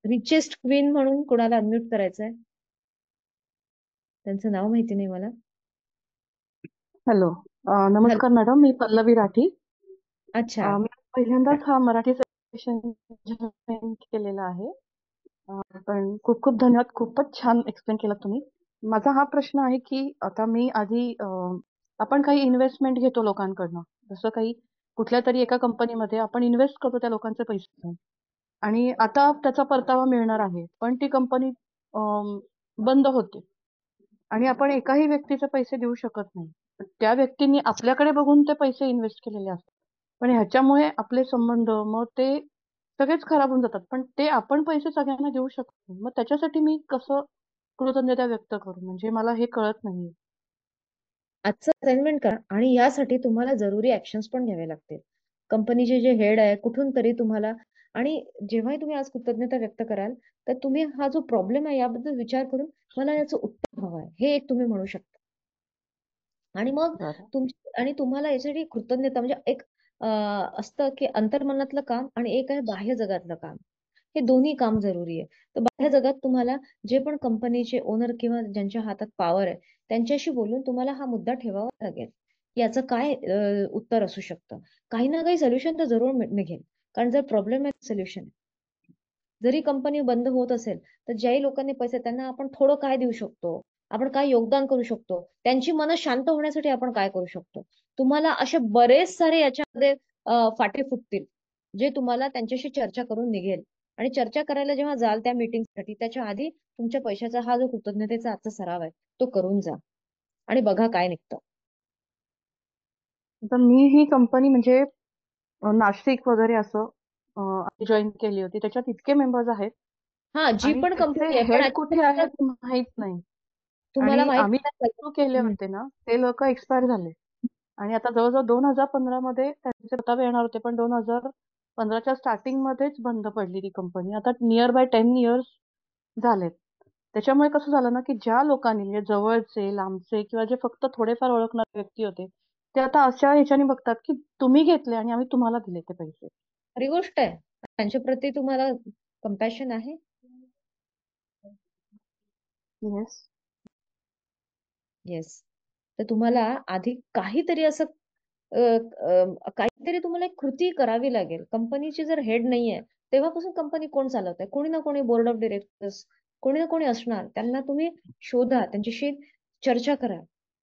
Richest queen म्हणून कोणाला अनम्यूट करायचंय? त्यांचं नाव माहिती नाही मला. हॅलो, नमस्कार मॅडम, मी पल्लवी राठी. अच्छा. मी पहिल्यांदाच हा मराठी सेशन जॉईन केलेला आहे. पण खूप खूप धन्यवाद, खूपच छान एक्सप्लेन केलं तुम्ही. माझा हा प्रश्न आहे की आता मी आधी आपण काही इन्व्हेस्टमेंट घेतो लोकांकडनं, जसं काही कुठल्या तरी एका कंपनीमध्ये आपण इन्व्हेस्ट करतो त्या लोकांचे पैसे, आणि आता त्याचा परतावा मिळणार आहे, पण ती कंपनी बंद होते आणि आपण एकाही व्यक्तीचे पैसे देऊ शकत नाही. त्या व्यक्तींनी आपल्याकडे बघून ते पैसे इन्व्हेस्ट केलेले असतात, पण ह्याच्यामुळे आपले संबंध मग ते सगळेच खराब होऊन जातात. पण ते आपण पैसे सगळ्यांना देऊ शकतो, मग त्याच्यासाठी मी कसं कृतज्ञता व्यक्त करू, म्हणजे मला हे कळत नाही. आजचं असाइनमेंट करा आणि यासाठी तुम्हाला जरुरी ऍक्शन्स पण घ्यावे लागतील. कंपनीचे जे हेड आहे कुठून तरी तुम्हाला, आणि जेव्हाही तुम्ही आज कृतज्ञता व्यक्त कराल तर तुम्ही हा जो प्रॉब्लेम आहे याबद्दल विचार करून मला याचं उत्तर हवं आहे हे एक तुम्ही म्हणू शकता. आणि मग बरं. आणि तुम्हाला याच्यासाठी कृतज्ञता म्हणजे एक असतं की अंतर्मनातलं काम आणि एक आहे बाह्य जगातलं काम. हे दोन्ही काम जरुरी आहे. तर बाह्य जगात तुम्हाला जे पण कंपनीचे ओनर किंवा ज्यांच्या हातात पॉवर आहे त्यांच्याशी बोलून तुम्हाला हा मुद्दा ठेवावा लागेल. याचं काय उत्तर असू शकतं. काही ना काही सोल्युशन तर जरूर निघेल. कारण जर प्रॉब्लेम आहे सोल्युशन आहे. जरी कंपनी बंद होत असेल तर ज्याही लोकांनी पैसे त्यांना आपण थोडं काय देऊ शकतो, आपण काय योगदान करू शकतो, त्यांची मनं शांत होण्यासाठी आपण काय करू शकतो. तुम्हाला असे बरेच सारे याच्यामध्ये फाटे फुटतील जे तुम्हाला त्यांच्याशी चर्चा करून निघेल. आणि चर्चा करायला जेव्हा जाल त्या मीटिंगसाठी त्याच्या आधी तुमच्या पैशाचा हा जो कृतज्ञतेचा आजचा सराव आहे तो करून जा आणि बघा काय निघतं. तर मी ही कंपनी म्हणजे नाशिक वगैरे असं जॉईन केली होती. त्याच्यात इतके मेंबर्स आहेत हा, जी आणि पण त्याचे कंपनी आहे पण हेड कुठे actually आहेत माहित नाही. तुम्हाला आणि माहित आम्ही नाही. सुरू केले हम्म. होते ना ते लोक एक्सपायर झाले. आणि आता जवळजवळ 2015 मध्ये त्यांचे प्रताप येणार होते पण 2015च्या स्टार्टिंग मध्येच बंद पडली ती कंपनी. आता नियर बाय 10 इयर्स झालेत. त्याच्यामुळे कसं झालं ना की ज्या लोकांनी म्हणजे जवळचे लांबचे किंवा जे फक्त थोडेफार ओळखणारे व्यक्ती होते ते आता अशा ह्याच्याने बघतात की तुम्ही घेतले आणि आम्ही तुम्हाला दिले ते पैसे. खरी गोष्ट आहे. त्यांच्या प्रती तुम्हाला कम्पॅशन आहे. येस. येस. तर तुम्हाला आधी काहीतरी असं काहीतरी तुम्हाला एक कृती करावी लागेल. कंपनीची जर हेड नाहीये तेव्हापासून कंपनी कोण चालवत आहे, कोणी ना कोणी बोर्ड ऑफ डिरेक्टर्स कोणी ना कोणी असणार. त्यांना तुम्ही शोधा, त्यांच्याशी चर्चा करा,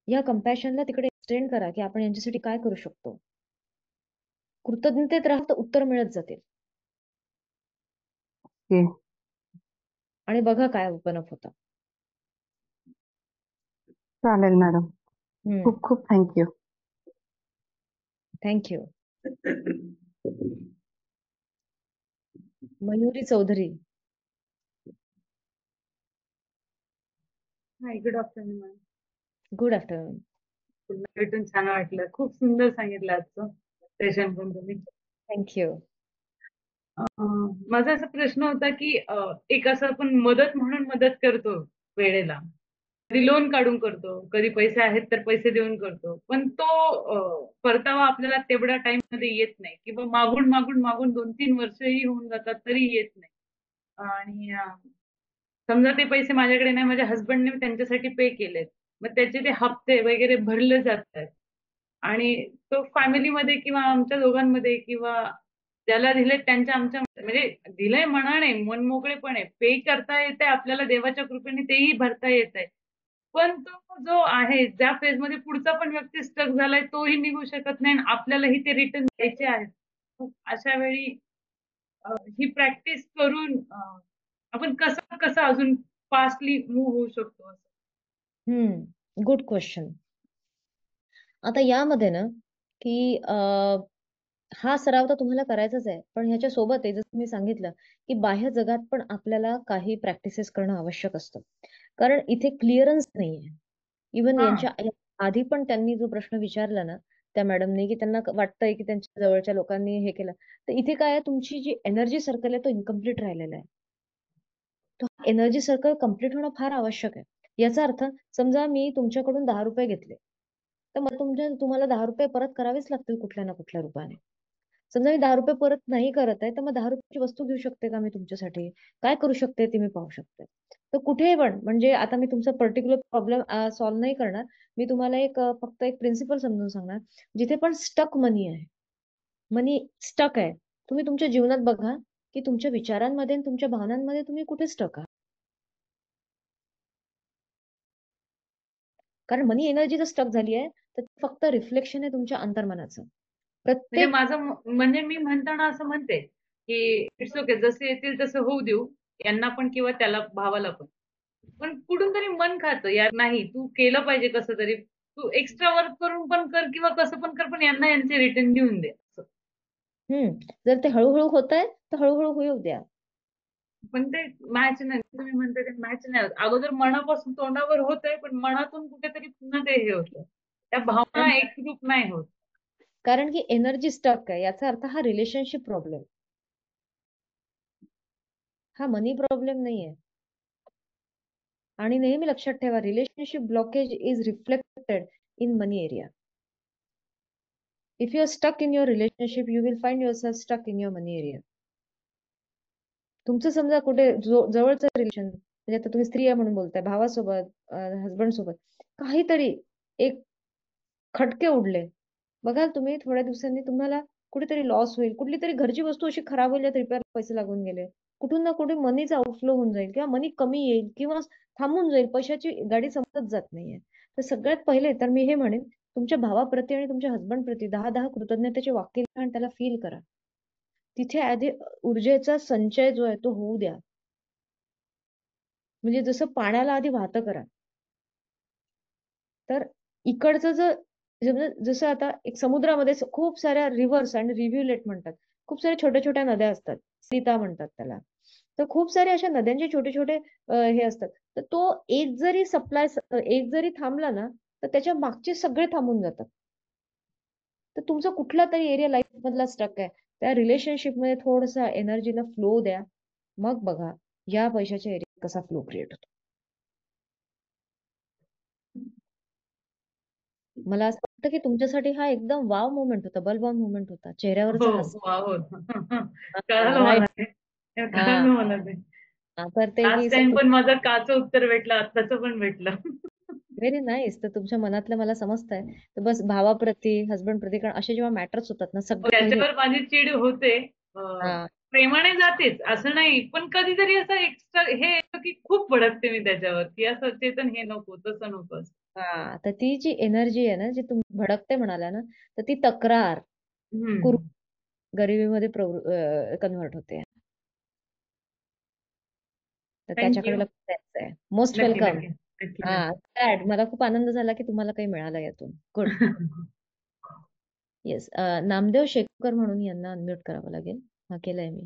या कम्पॅशनला तिकडे एक्सटेंड करा की आपण यांच्यासाठी काय करू शकतो. कृतज्ञतेत राहा तर उत्तर मिळत जातील. ओके. आणि बघा काय ओपन अप होतं. चालेल मॅडम. खूप खूप thank you. Thank you. Mayuri Chaudhari. Hi, good afternoon ma'am. Good afternoon. पुन्हा भेटून छान वाटलं. खूप सुंदर सांगितलं आजचं सेशन पण तुम्ही. थँक्यू. माझा असा प्रश्न होता की एक असं आपण मदत म्हणून मदत करतो वेळेला, कधी लोन काढून करतो, कधी पैसे आहेत तर पैसे देऊन करतो, पण तो परतावा आपल्याला तेवढ्या टाइम मध्ये येत नाही किंवा मागून मागून मागून 2-3 वर्षही होऊन जातात तरी येत नाही. आणि समजा ते पैसे माझ्याकडे नाही, माझ्या हस्बंडने त्यांच्यासाठी पे केलेत, मग त्याचे ते हप्ते वगैरे भरले जातात आणि तो फॅमिलीमध्ये किंवा आमच्या दोघांमध्ये किंवा ज्याला दिले त्यांच्या आमच्या म्हणजे दिलंय मनाने मनमोकळेपणे पे करता येते आपल्याला देवाच्या कृपेने, तेही भरता येत आहे. पण तो जो आहे ज्या फेज मध्ये पुढचा पण व्यक्ती स्टक झालाय तोही निघू शकत नाही आणि आपल्यालाही ते रिटर्न द्यायचे आहेत. मग अशा वेळी ही प्रॅक्टिस करून आपण कसं कसं अजून फास्टली मूव्ह होऊ शकतो असं. Good question. आता यामध्ये ना की हा सराव तर तुम्हाला करायचाच आहे, पण ह्याच्या सोबत आहे जसं मी सांगितलं की बाह्य जगात पण आपल्याला काही प्रॅक्टिसेस करणं आवश्यक असतं. कारण इथे क्लिअरन्स नाहीये. इव्हन हा. यांच्या आधी पण त्यांनी जो प्रश्न विचारला ना त्या मॅडमने की त्यांना वाटतंय की त्यांच्या जवळच्या लोकांनी हे केलं, तर इथे काय आहे, तुमची जी एनर्जी सर्कल आहे तो इनकम्प्लीट राहिलेला आहे. तो एनर्जी सर्कल कम्प्लीट होणं फार आवश्यक आहे. याचा अर्थ समजा मी तुमच्याकडून 10 रुपये घेतले तर मग तुम्हाला 10 रुपये परत करावेच लागतील कुठल्या ना कुठल्या रूपाने. समजा मी 10 रुपये परत नाही करत आहे तर मग 10 रुपयाची वस्तू घेऊ शकते का मी तुमच्यासाठी, काय करू शकते ते मी पाहू शकते. तर कुठेही पण म्हणजे आता मी तुमचा पर्टिक्युलर प्रॉब्लेम सॉल्व्ह नाही करणार. मी तुम्हाला एक फक्त एक प्रिन्सिपल समजून सांगणार. जिथे पण स्टक मनी आहे, मनी स्टक आहे, तुम्ही तुमच्या जीवनात बघा की तुमच्या विचारांमध्ये आणि तुमच्या भावनांमध्ये तुम्ही कुठे स्टक आहात. कारण मनी एनर्जी जर स्टक झाली आहे तर फक्त रिफ्लेक्शन आहे तुमच्या अंतर्मनाचं. म्हणजे प्रत्येक माझं म्हणजे मी म्हणताना असं म्हणते की इट्स ओके, जसे येतील तसं होऊ देऊ यांना पण किंवा त्याला भावाला पण. पण कुठून तरी मन खातं यार, नाही तू केलं पाहिजे कसं तरी, तू एक्स्ट्रा वर्क करून पण कर किंवा कसं पण कर पण यांना यांचे रिटर्न देऊन दे असं. जर ते हळूहळू होत आहे तर हळूहळू होऊ द्या. पण ते मॅच नाही, तुम्ही म्हणता ते मॅच नाही होत. अगोदर मनापासून तोंडावर होत आहे पण मनातून कुठेतरी पुन्हा ते हे होतं. त्या भावना एकरूप नाही होत. कारण की एनर्जी स्टक आहे, याचा अर्थ हा रिलेशनशिप प्रॉब्लेम, हा मनी प्रॉब्लेम नाहीये. आणि नेहमी लक्षात ठेवा, relationship blockage is reflected in money area. If you are stuck in your relationship, you will find yourself stuck in your money area. तुमचं समजा कुठे जवळचं रिलेशन, म्हणजे आता तुम्ही स्त्री आहे म्हणून बोलताय, भावासोबत, हस्बंड सोबत काहीतरी एक खटके उडले, बघाल तुम्ही थोड्या दिवसांनी तुम्हाला कुठेतरी लॉस होईल, कुठली तरी घरची वस्तू अशी खराब होईल, रिपेअर पैसे लागून गेले, कुठून ना कुठे मनीचा आउटफ्लो होऊन जाईल, किंवा मनी कमी येईल, किंवा थांबून जाईल, पैशाची गाडी समजत जात नाहीये. तर सगळ्यात पहिले तर मी हे म्हणेन, तुमच्या भावाप्रती आणि तुमच्या हस्बंड प्रती 10 कृतज्ञतेचे वाक्य लिहा आणि त्याला फील करा. तिथे आधी ऊर्जेचा संचय जो आहे तो होऊ द्या. म्हणजे जसं पाण्याला आधी वाहतं करा. तर इकडचं जसं आता एक समुद्रामध्ये खूप साऱ्या रिव्हर्स आणि रिव्ह्युलेट म्हणतात, खूप साऱ्या छोट्या छोट्या नद्या असतात, सीता म्हणतात त्याला. तर खूप साऱ्या अशा नद्यांचे छोटे छोटे हे असतात. तर तो एक जरी थांबला ना, तर त्याच्या मागचे सगळे थांबून जातात. तर तुमचा कुठला तरी एरिया लाईफ मधला स्टक आहे, त्या रिलेशनशिप मध्ये थोडासा एनर्जीला फ्लो द्या. मग बघा या पैशाच्या एरिया कसा फ्लो क्रिएट होतो. मला असं वाटतं की तुमच्यासाठी हा एकदम वाव मोमेंट होता, बल्ब मोमेंट होता. चेहऱ्यावरचं हास्य, वाव. कळालं राईट. मला ते. हा, कळालं मला ते. तर ते लास्ट की टाइम पण माझं काचं उत्तर भेटलं, आत्ताचं पण भेटलं. Very nice. तर तुमच्या मनातलं मला समजतंय. तर बस भावाप्रती, हस्बंड प्रती, कारण असे जेव्हा मॅटर्स होतात ना, सगळ्यात पहिले त्याच्यावर माझी चिड होते. हा प्रेमाने जातेच असं नाही, पण कधीतरी असं एक्स्ट्रा हे येतं की खूप भडकते मी त्याच्यावर, की असं चेतन हे नको, तसं नको. हा तर ती जी एनर्जी आहे ना, जी तुम्ही भडकते म्हणाल्या ना, तर ती तक्रार हम्म. गरिबीमध्ये कन्व्हर्ट होते. तर त्याच्याकडे थँक्यू. लक्ष द्यायचं आहे. मोस्ट नक्की वेलकम. नक्की नक्की हा, नक्की. सॅड, मला खूप आनंद झाला की तुम्हाला काही मिळालं यातून. गुड. येस. नामदेव शेखकर म्हणून यांना अनम्यूट करावं लागेल. हा केलंय मी.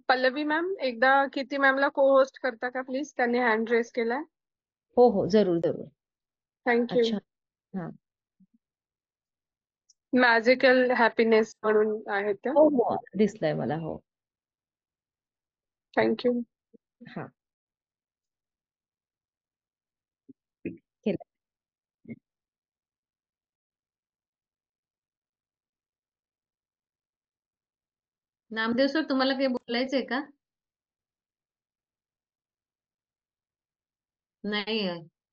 पल्लवी मॅम, एकदा कीर्ती मॅमला को होस्ट करता का प्लीज? त्यांनी हँड रेस केलाय. हो हो, जरूर जरूर. थँक्यू. अच्छा. हा. मॅजिकल हॅपीनेस म्हणून आहेत त्या. हो हो, दिसलंय मला. हो. थँक्यू. हा, केलं. नामदेव सर, तुम्हाला काही बोलायचंय का? नाही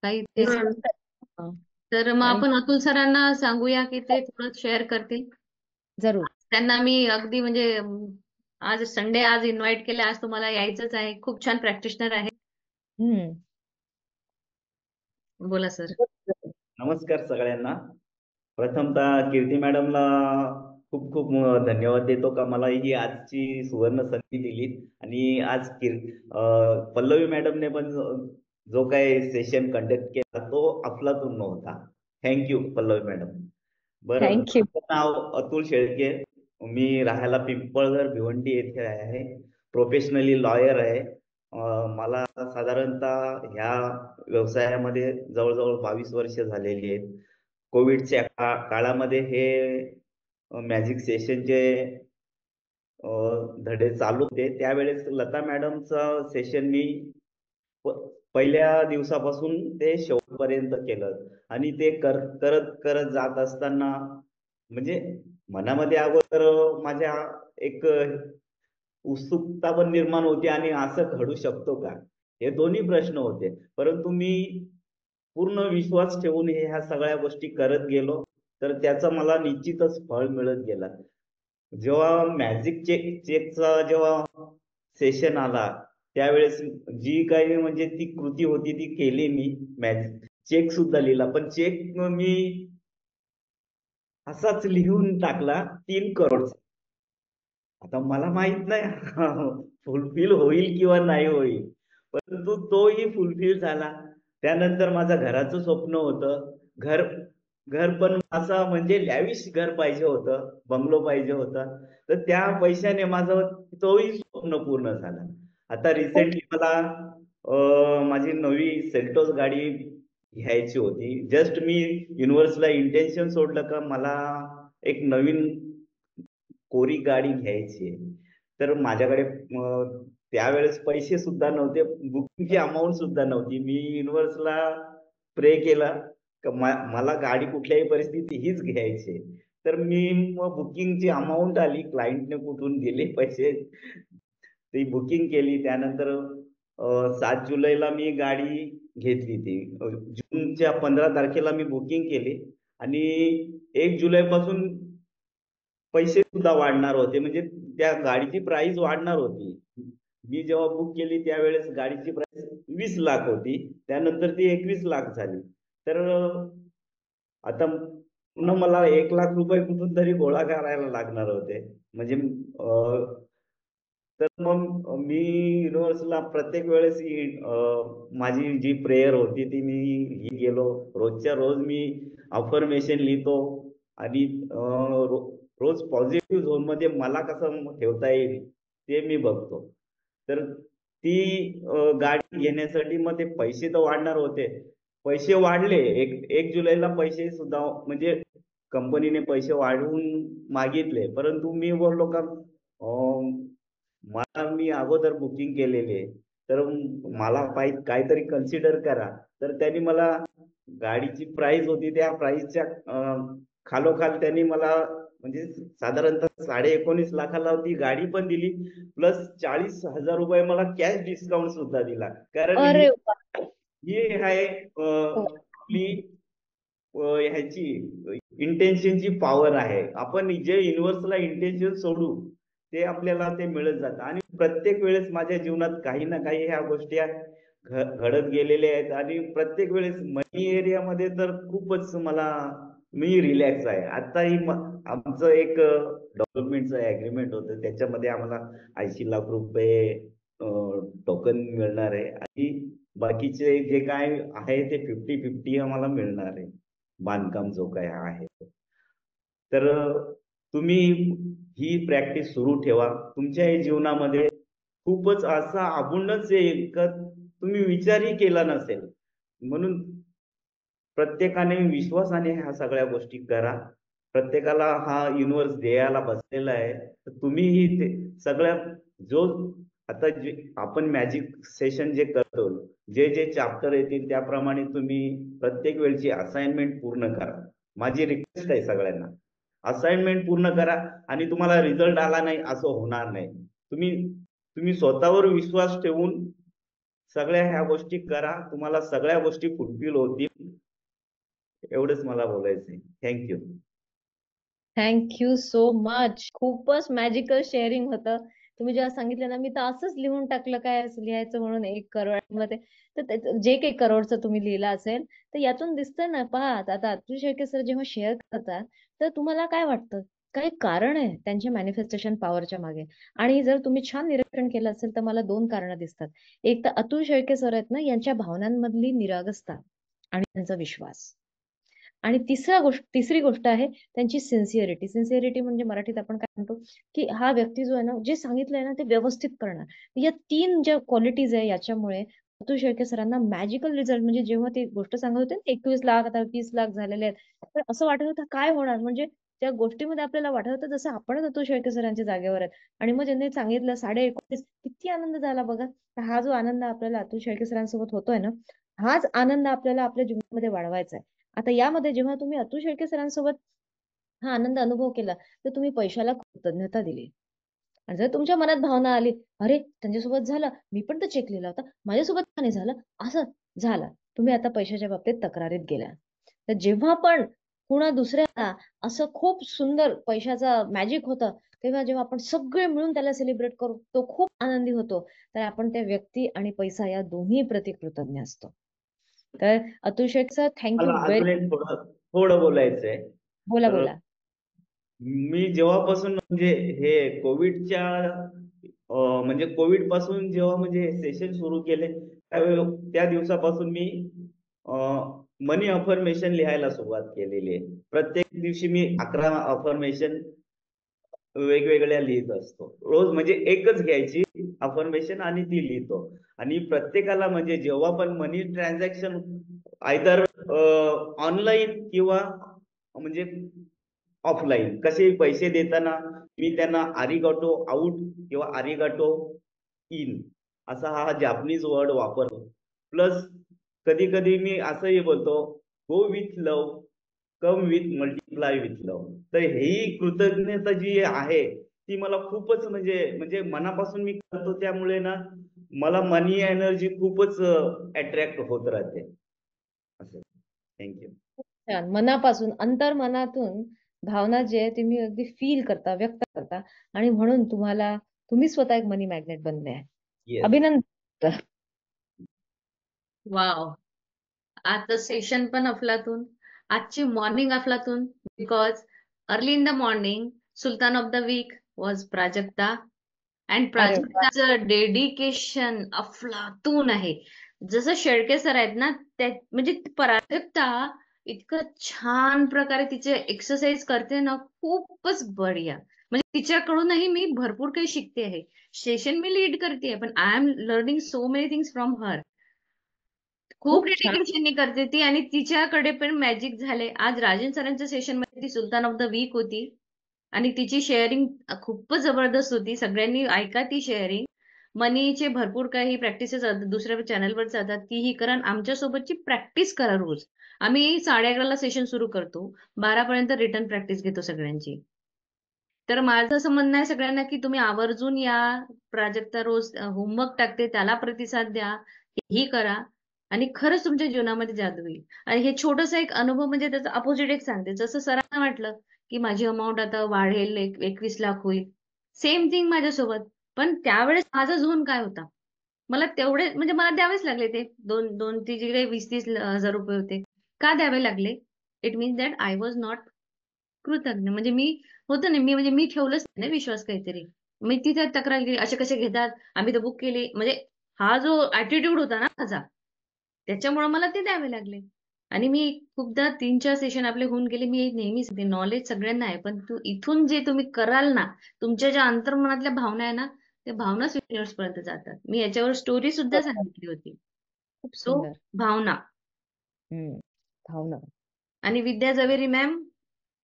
काही तेच. हा, तर मग आणि आपण अतुल सरांना सांगूया की ते थोडं शेअर करतील. जरूर. त्यांना मी अगदी म्हणजे आज संडे, आज इन्व्हाइट केलं, आज तुम्हाला यायचंच आहे. खूप छान प्रॅक्टिशनर आहे. हम्म. बोला सर. नमस्कार सगळ्यांना. प्रथमतः कीर्ती मॅडमला खूप खूप धन्यवाद देतो का मला ही आजची सुवर्ण संधी दिली. आणि आज पल्लवी मॅडमने पण जो काही सेशन कंडक्ट केला तो अफलातून नव्हता. Thank you Pallavi madam. बरं, थँक्यू. माझं नाव अतुल शेळके. मी राहायला पिंपळघर भिवंडी येथे आहे. प्रोफेशनली लॉयर आहे. मला साधारणतः ह्या व्यवसायामध्ये जवळजवळ 22 वर्ष झालेली आहेत. कोविडच्या काळामध्ये हे मॅजिक सेशनचे धडे चालू होते. त्यावेळेस लता मॅडमचं सेशन मी पहिल्या दिवसापासून ते शेवटपर्यंत केलं. आणि ते करत करत जात असताना म्हणजे मनामध्ये अगोदर माझ्या एक उत्सुकता पण निर्माण होती आणि असं घडू शकतो का, हे दोन्ही प्रश्न होते. परंतु मी पूर्ण विश्वास ठेवून ह्या सगळ्या गोष्टी करत गेलो, तर त्याचं मला निश्चितच फळ मिळत गेला. जेव्हा मॅजिक चेकचा जेव्हा सेशन आला त्यावेळेस जी काही म्हणजे ती कृती होती ती केली मी. मॅजिक चेक सुद्धा लिहिला, पण चेक मी असाच लिहून टाकला 3 करोडचा. आता मला माहित नाही फुलफिल होईल किंवा नाही होईल, परंतु तोही फुलफिल झाला. त्यानंतर माझं घराचं स्वप्न होतं. घर घर पण असं म्हणजे लॅविश घर पाहिजे होतं, बंगलो पाहिजे होता. तर त्या पैशाने माझं तोही स्वप्न पूर्ण झाला. आता रिसेंटली मला माझी नवी सेल्टोस गाडी घ्यायची होती. जस्ट मी युनिव्हर्सला इंटेन्शन सोडलं का मला एक नवीन कोरी गाडी घ्यायची आहे. तर माझ्याकडे त्यावेळेस पैसे सुद्धा नव्हते, बुकिंगची अमाऊंट सुद्धा नव्हती. मी युनिव्हर्सला प्रे केला का मला गाडी कुठल्याही परिस्थितीत हीच घ्यायची आहे. तर मी मग बुकिंगची अमाऊंट आली, क्लायंटने कुठून दिले पैसे, ती बुकिंग केली. त्यानंतर 7 जुलैला मी गाडी घेतली. ती जूनच्या 15 तारखेला मी बुकिंग केली आणि 1 जुलैपासून पैसे सुद्धा वाढणार होते, म्हणजे त्या गाडीची प्राइस वाढणार होती. मी जेव्हा बुक केली त्यावेळेस गाडीची प्राइस 20 लाख होती, त्यानंतर ती 21 लाख झाली. तर आता पुन्हा मला 1 लाख रुपये कुठून तरी गोळा करायला लागणार होते. म्हणजे तर मग मी युनिव्हर्सला प्रत्येक वेळेस माझी जी प्रेयर होती ती मी ही गेलो. रोजच्या रोज मी अफर्मेशन लिहितो आणि रोज पॉझिटिव्ह झोन मध्ये मला कसं ठेवता येईल ते मी बघतो. तर ती गाडी घेण्यासाठी मग ते पैसे तर वाढणार होते. पैसे वाढले. 1 जुलैला पैसे सुद्धा म्हणजे कंपनीने पैसे वाढवून मागितले, परंतु मी बोललो का मला मी अगोदर बुकिंग केलेले, तर मला काहीतरी कन्सिडर करा. तर त्यांनी मला गाडीची प्राइस होती त्या प्राइसच्या खालोखाल त्यांनी मला म्हणजे साधारणतः 19.5 लाखाला ती गाडी पण दिली, प्लस 40,000 रुपये मला कॅश डिस्काउंट सुद्धा दिला. कारण अरे ही आहे आपली ह्याची इंटेन्शनची पॉवर आहे. आपण जे युनिव्हर्सला इंटेन्शन सोडू ते आपल्याला ते मिळत जातं. आणि प्रत्येक वेळेस माझ्या जीवनात काही ना काही ह्या गोष्टी घडत गेलेल्या आहेत आणि प्रत्येक वेळेस मनी एरियामध्ये तर खूपच मी रिलॅक्स आहे. आताही आमचं एक डेव्हलपमेंटचं ॲग्रीमेंट होतं, त्याच्यामध्ये आम्हाला 80 लाख रुपये टोकन मिळणार आहे आणि बाकीचे जे काय आहे ते 50-50 आम्हाला मिळणार आहे, बांधकाम जो काय आहे. तर तुम्ही ही प्रॅक्टिस सुरू ठेवा. तुमच्या जीवनामध्ये खूपच असा अबुंडन्स येईल का तुम्ही विचारही केला नसेल. म्हणून प्रत्येकाने विश्वासाने ह्या सगळ्या गोष्टी करा. प्रत्येकाला हा युनिव्हर्स द्यायला बसलेला आहे. तर तुम्हीही ते सगळ्या जो आता जे आपण मॅजिक सेशन जे करतो, जे जे चॅप्टर येतील त्याप्रमाणे तुम्ही प्रत्येक वेळची असाइनमेंट पूर्ण करा. माझी रिक्वेस्ट आहे सगळ्यांना, असाइनमेंट पूर्ण करा. आणि तुम्हाला रिझल्ट आला नाही असं होणार नाही. तुम्ही स्वतःवर विश्वास ठेवून सगळ्या ह्या गोष्टी करा, तुम्हाला सगळ्या गोष्टी फुलफिल होतील. एवढंच मला बोलायचंय. थँक्यू. Thank you so much. खूपच मॅजिकल शेअरिंग होतं. तुम्ही जेव्हा सांगितलं ना, मी तर असंच लिहून टाकलं काय लिहायचं म्हणून 1 करोडमध्ये. तर जे काही करोडचं तुम्ही लिहिलं असेल तर यातून दिसतं ना, पहा आता अतुल शेळके सर जेव्हा शेअर करतात तर तुम्हाला काय वाटतं? काही कारण आहे त्यांच्या मॅनिफेस्टेशन पॉवरच्या मागे. आणि जर तुम्ही छान निरीक्षण केलं असेल तर मला 2 कारणं दिसतात. एक तर अतुल शेळके सर आहेत ना, यांच्या भावनांमधली निरागसता आणि त्यांचा विश्वास. आणि तिसरी गोष्ट आहे त्यांची सिन्सिअरिटी. सिन्सिअरिटी म्हणजे मराठीत आपण काय म्हणतो की हा व्यक्ती जो आहे ना, जे सांगितलंय ना ते व्यवस्थित करणार. या 3 ज्या क्वालिटीज आहे याच्यामुळे अतुल शेळके सरांना मॅजिकल रिझल्ट, म्हणजे जेव्हा ते गोष्ट सांगत होते ना 21 लाख आता 30 लाख झालेले आहेत, तर असं वाटत होतं काय होणार. म्हणजे त्या गोष्टीमध्ये आपल्याला वाटत होतं जसं आपणच अतुल शेळके सरांच्या जागेवर आहेत. आणि मग ज्यांनी सांगितलं 29.5, किती आनंद झाला बघा. तर हा जो आनंद आपल्याला अतुल शेळके सरांसोबत होतोय ना, हाच आनंद आपल्याला आपल्या जीवनामध्ये वाढवायचा आहे. आता यामध्ये जेव्हा तुम्ही अतुल शेळके सरांसोबत हा आनंद अनुभव केला तर तुम्ही पैशाला कृतज्ञता दिली. आणि जर तुमच्या मनात भावना आली, अरे त्यांच्यासोबत झालं, मी पण तर चेक लिहिला होता, माझ्यासोबत का नाही झालं, असं झालं, तुम्ही आता पैशाच्या बाबतीत तक्रारीत गेल्या. तर जेव्हा पण कुणा दुसऱ्याला असं खूप सुंदर पैशाचा मॅजिक होतं, तेव्हा जेव्हा आपण सगळे मिळून त्याला सेलिब्रेट करू, तो खूप आनंदी होतो. तर आपण त्या व्यक्ती आणि पैसा या दोन्ही प्रति कृतज्ञ असतो. तर अतुल शेख सर, थँक्यू मला व्हेरी. अजून एक थोडं बोलायचंय. बोला तर बोला. मी जेव्हापासून म्हणजे हे कोविडच्या म्हणजे कोविड पासून जेव्हा म्हणजे सेशन सुरू केले त्या दिवसापासून मी मनी अफर्मेशन लिहायला सुरुवात केलेली आहे. प्रत्येक दिवशी मी 11 अफर्मेशन वेगवेगळ्या लिहित असतो. रोज म्हणजे एकच घ्यायची अफर्मेशन आणि ती लिहितो. आणि प्रत्येकाला म्हणजे जेव्हा पण मनी ट्रान्झॅक्शन आयदर ऑनलाईन किंवा म्हणजे ऑफलाईन कसे पैसे देताना मी त्यांना आरिगाटो आउट किंवा आरिगाटो इन असा हा जॅपनीज वर्ड वापरतो. प्लस कधी कधी मी असंही बोलतो, go with love come with multiply with love. तर ही कृतज्ञता जी आहे ती मला खूपच म्हणजे म्हणजे मनापासून मी करतो, त्यामुळे ना मला मनी एनर्जी खूपच अट्रॅक्ट होत राहते. असं. थँक्यू. छान. मनापासून, अंतर्मनातून भावना जे आहे तुम्ही अगदी फील करता, व्यक्त करता, आणि म्हणून तुम्ही स्वतः एक मनी मॅग्नेट बनले आहे. येस. अभिनंदन. वाव, आजचं सेशन पण अफलातून, आजची मॉर्निंग अफलातून. Because early in the morning sultan of the week was Prajakta, and अरे वा. प्राजक्ताचं डेडिकेशन अफलातून आहे. जसं शेळके सर आहेत ना, म्हणजे प्राजक्ता इतकं छान प्रकारे तिचे एक्सरसाइज करते ना, खूपच बढिया. म्हणजे तिच्याकडूनही मी भरपूर काही शिकते आहे. सेशन मी लीड करते, पण I am learning so many things from her. खूप खूप छान. डेडिकेशनने करते ती, आणि तिच्याकडे पण मॅजिक झाले. आज राजन सरांच्या सेशन मध्ये ती सुलतान ऑफ द वीक होती, आणि तिची शेअरिंग खूपच जबरदस्त होती. सगळ्यांनी ऐका ती शेअरिंग. मनीचे भरपूर काही प्रॅक्टिसेस दुसऱ्या चॅनलवर जातात, तीही करा. आमच्यासोबतची प्रॅक्टिस करा रोज. आम्ही 11:30ला सेशन सुरू करतो, 12 पर्यंत रिटर्न प्रॅक्टिस घेतो सगळ्यांची. तर माझं असं म्हणणं आहे सगळ्यांना की तुम्ही आवर्जून या. प्राजक्ता रोज होमवर्क टाकते, त्याला प्रतिसाद द्या, हेही करा, आणि खरंच तुमच्या जीवनामध्ये जादू होईल. आणि हे छोटंसं एक अनुभव म्हणजे त्याचं अपोजिट एक सांगते. जसं सरांना वाटलं की माझी अमाऊंट आता वाढेल, 21 लाख होईल, सेम थिंग माझ्यासोबत. पण त्यावेळेस माझा झोन काय होता, मला तेवढे म्हणजे मला द्यावेच लागले ते दोन ती जे काही 20-30 हजार रुपये होते. का द्यावे लागले? It means that I was not कृतज्ञ. म्हणजे मी होतं ना, म्हणजे मी ठेवलंच नाही ना विश्वास काहीतरी. मी तिथे तक्रार केली, असे कसे घेतात, आम्ही तर बुक केली. म्हणजे हा जो ऍटिट्यूड होता ना माझा, त्याच्यामुळे मला ते द्यावे लागले. आणि मी खूपदा 3-4 सेशन आपले होऊन गेले. मी नेहमीच ते नॉलेज सगळ्यांना आहे, पण इथून जे तुम्ही कराल ना, तुमच्या ज्या अंतर्मनातल्या भावना आहे ना, त्या भावनाच युनिव्हर्स पर्यंत जातात. मी याच्यावर स्टोरी सुद्धा सांगितली होती. खूप सो सुंदर. भावना. भावना. आणि विद्या झवेरी मॅम,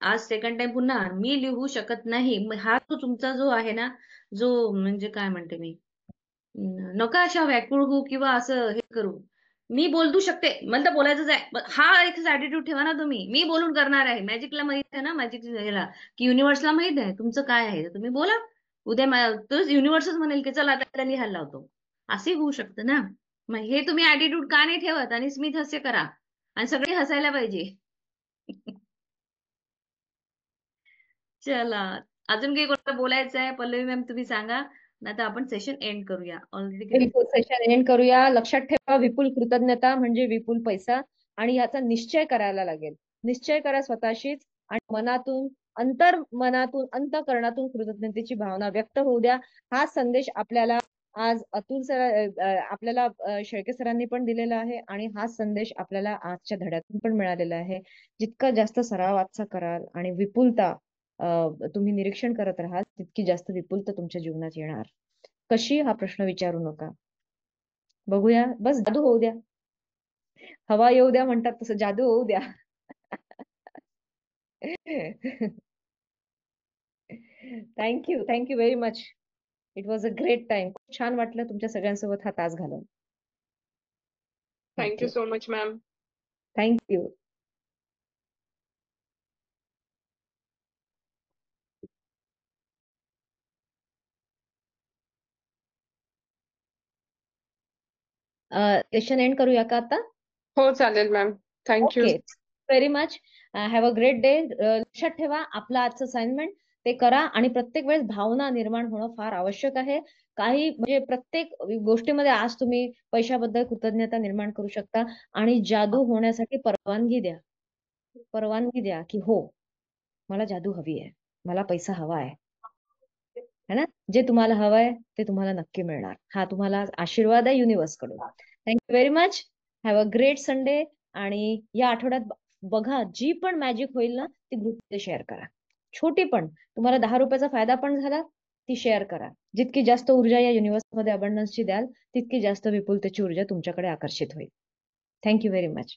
आज सेकंड टाइम पुन्हा मी लिहू शकत नाही. हा तो तुमचा जो आहे ना, जो म्हणजे काय म्हणते मी, नका अशा व्याकुळ होऊ किंवा असं हे करू. मी बोलू शकते, मला तर बोलायचंच आहे. हा एक ऍटिट्यूड ठेवा ना तुम्ही. मी बोलून करणार आहे. मॅजिकला माहित आहे ना, मॅजिक ह्याला की युनिव्हर्सला माहित आहे तुमचं काय आहे, तर तुम्ही बोला. उद्या तोच युनिव्हर्सच म्हणेल की चला आता त्याला लिहायला लावतो. असे होऊ शकतं ना. मग हे तुम्ही ऍटिट्यूड का नाही ठेवत, आणि स्मित हास्य करा, आणि सगळे हसायला पाहिजे. चला, अजून काही कोणाला बोलायचं आहे? पल्लवी मॅम तुम्ही सांगा, नाही तर आपण सेशन एंड करूया. ऑलरेडी किती बिलकुल सेशन एंड करूया. लक्षात ठेवा, विपुल कृतज्ञता म्हणजे विपुल पैसा, आणि याचा निश्चय करायला लागेल. निश्चय करा स्वतःशीच, आणि मनातून, अंतर्मनातून, अंतःकरणातून कृतज्ञतेची भावना व्यक्त होऊ द्या. हा संदेश आपल्याला आज अतुल सर, आपल्याला शेळके सरांनी पण दिलेला आहे, आणि हा संदेश आपल्याला आजच्या धड्यातून पण मिळालेला आहे. जितका जास्त सराव आजचा कराल आणि विपुलता तुम्ही निरीक्षण करत राहाल, तितकी जास्त विपुलता तुमच्या जीवनात येणार. कशी, हा प्रश्न विचारू नका. बघूया, बस जादू होऊ द्या. हवा येऊ द्या म्हणतात तसं, जादू होऊ द्या. Thank you very much. It was a great time. खूप छान वाटलं तुमच्या सगळ्यांसोबत हा तास घालून. Thank you so much ma'am. Thank you. Session end करूया का आता? हो चालेल ma'am. Thank you. Okay, very much. Have a great day. लक्षात ठेवा, आपलं आजचं असाइनमेंट ते करा, आणि प्रत्येक वेळेस भावना निर्माण होणं फार आवश्यक आहे. काही म्हणजे प्रत्येक गोष्टीमध्ये आज तुम्ही पैशाबद्दल कृतज्ञता निर्माण करू शकता, आणि जादू होण्यासाठी परवानगी द्या. परवानगी द्या की हो, मला जादू हवी आहे, मला पैसा हवा आहे, है ना? जे तुम्हाला हवंय ते तुम्हाला नक्की मिळणार. हा तुम्हाला आशीर्वाद आहे युनिव्हर्स कडून. Thank you very much. Have a great Sunday. आणि या आठवड्यात बघा, जी पण मॅजिक होईल ना, ती ग्रुपमध्ये शेअर करा. छोटी पण, तुम्हाला 10 रुपयाचा फायदा पण झाला, ती शेअर करा. जितकी जास्त ऊर्जा या युनिव्हर्समध्ये अबंडन्सची द्याल, तितकी जास्त विपुलतेची ऊर्जा तुमच्याकडे आकर्षित होईल. Thank you very much.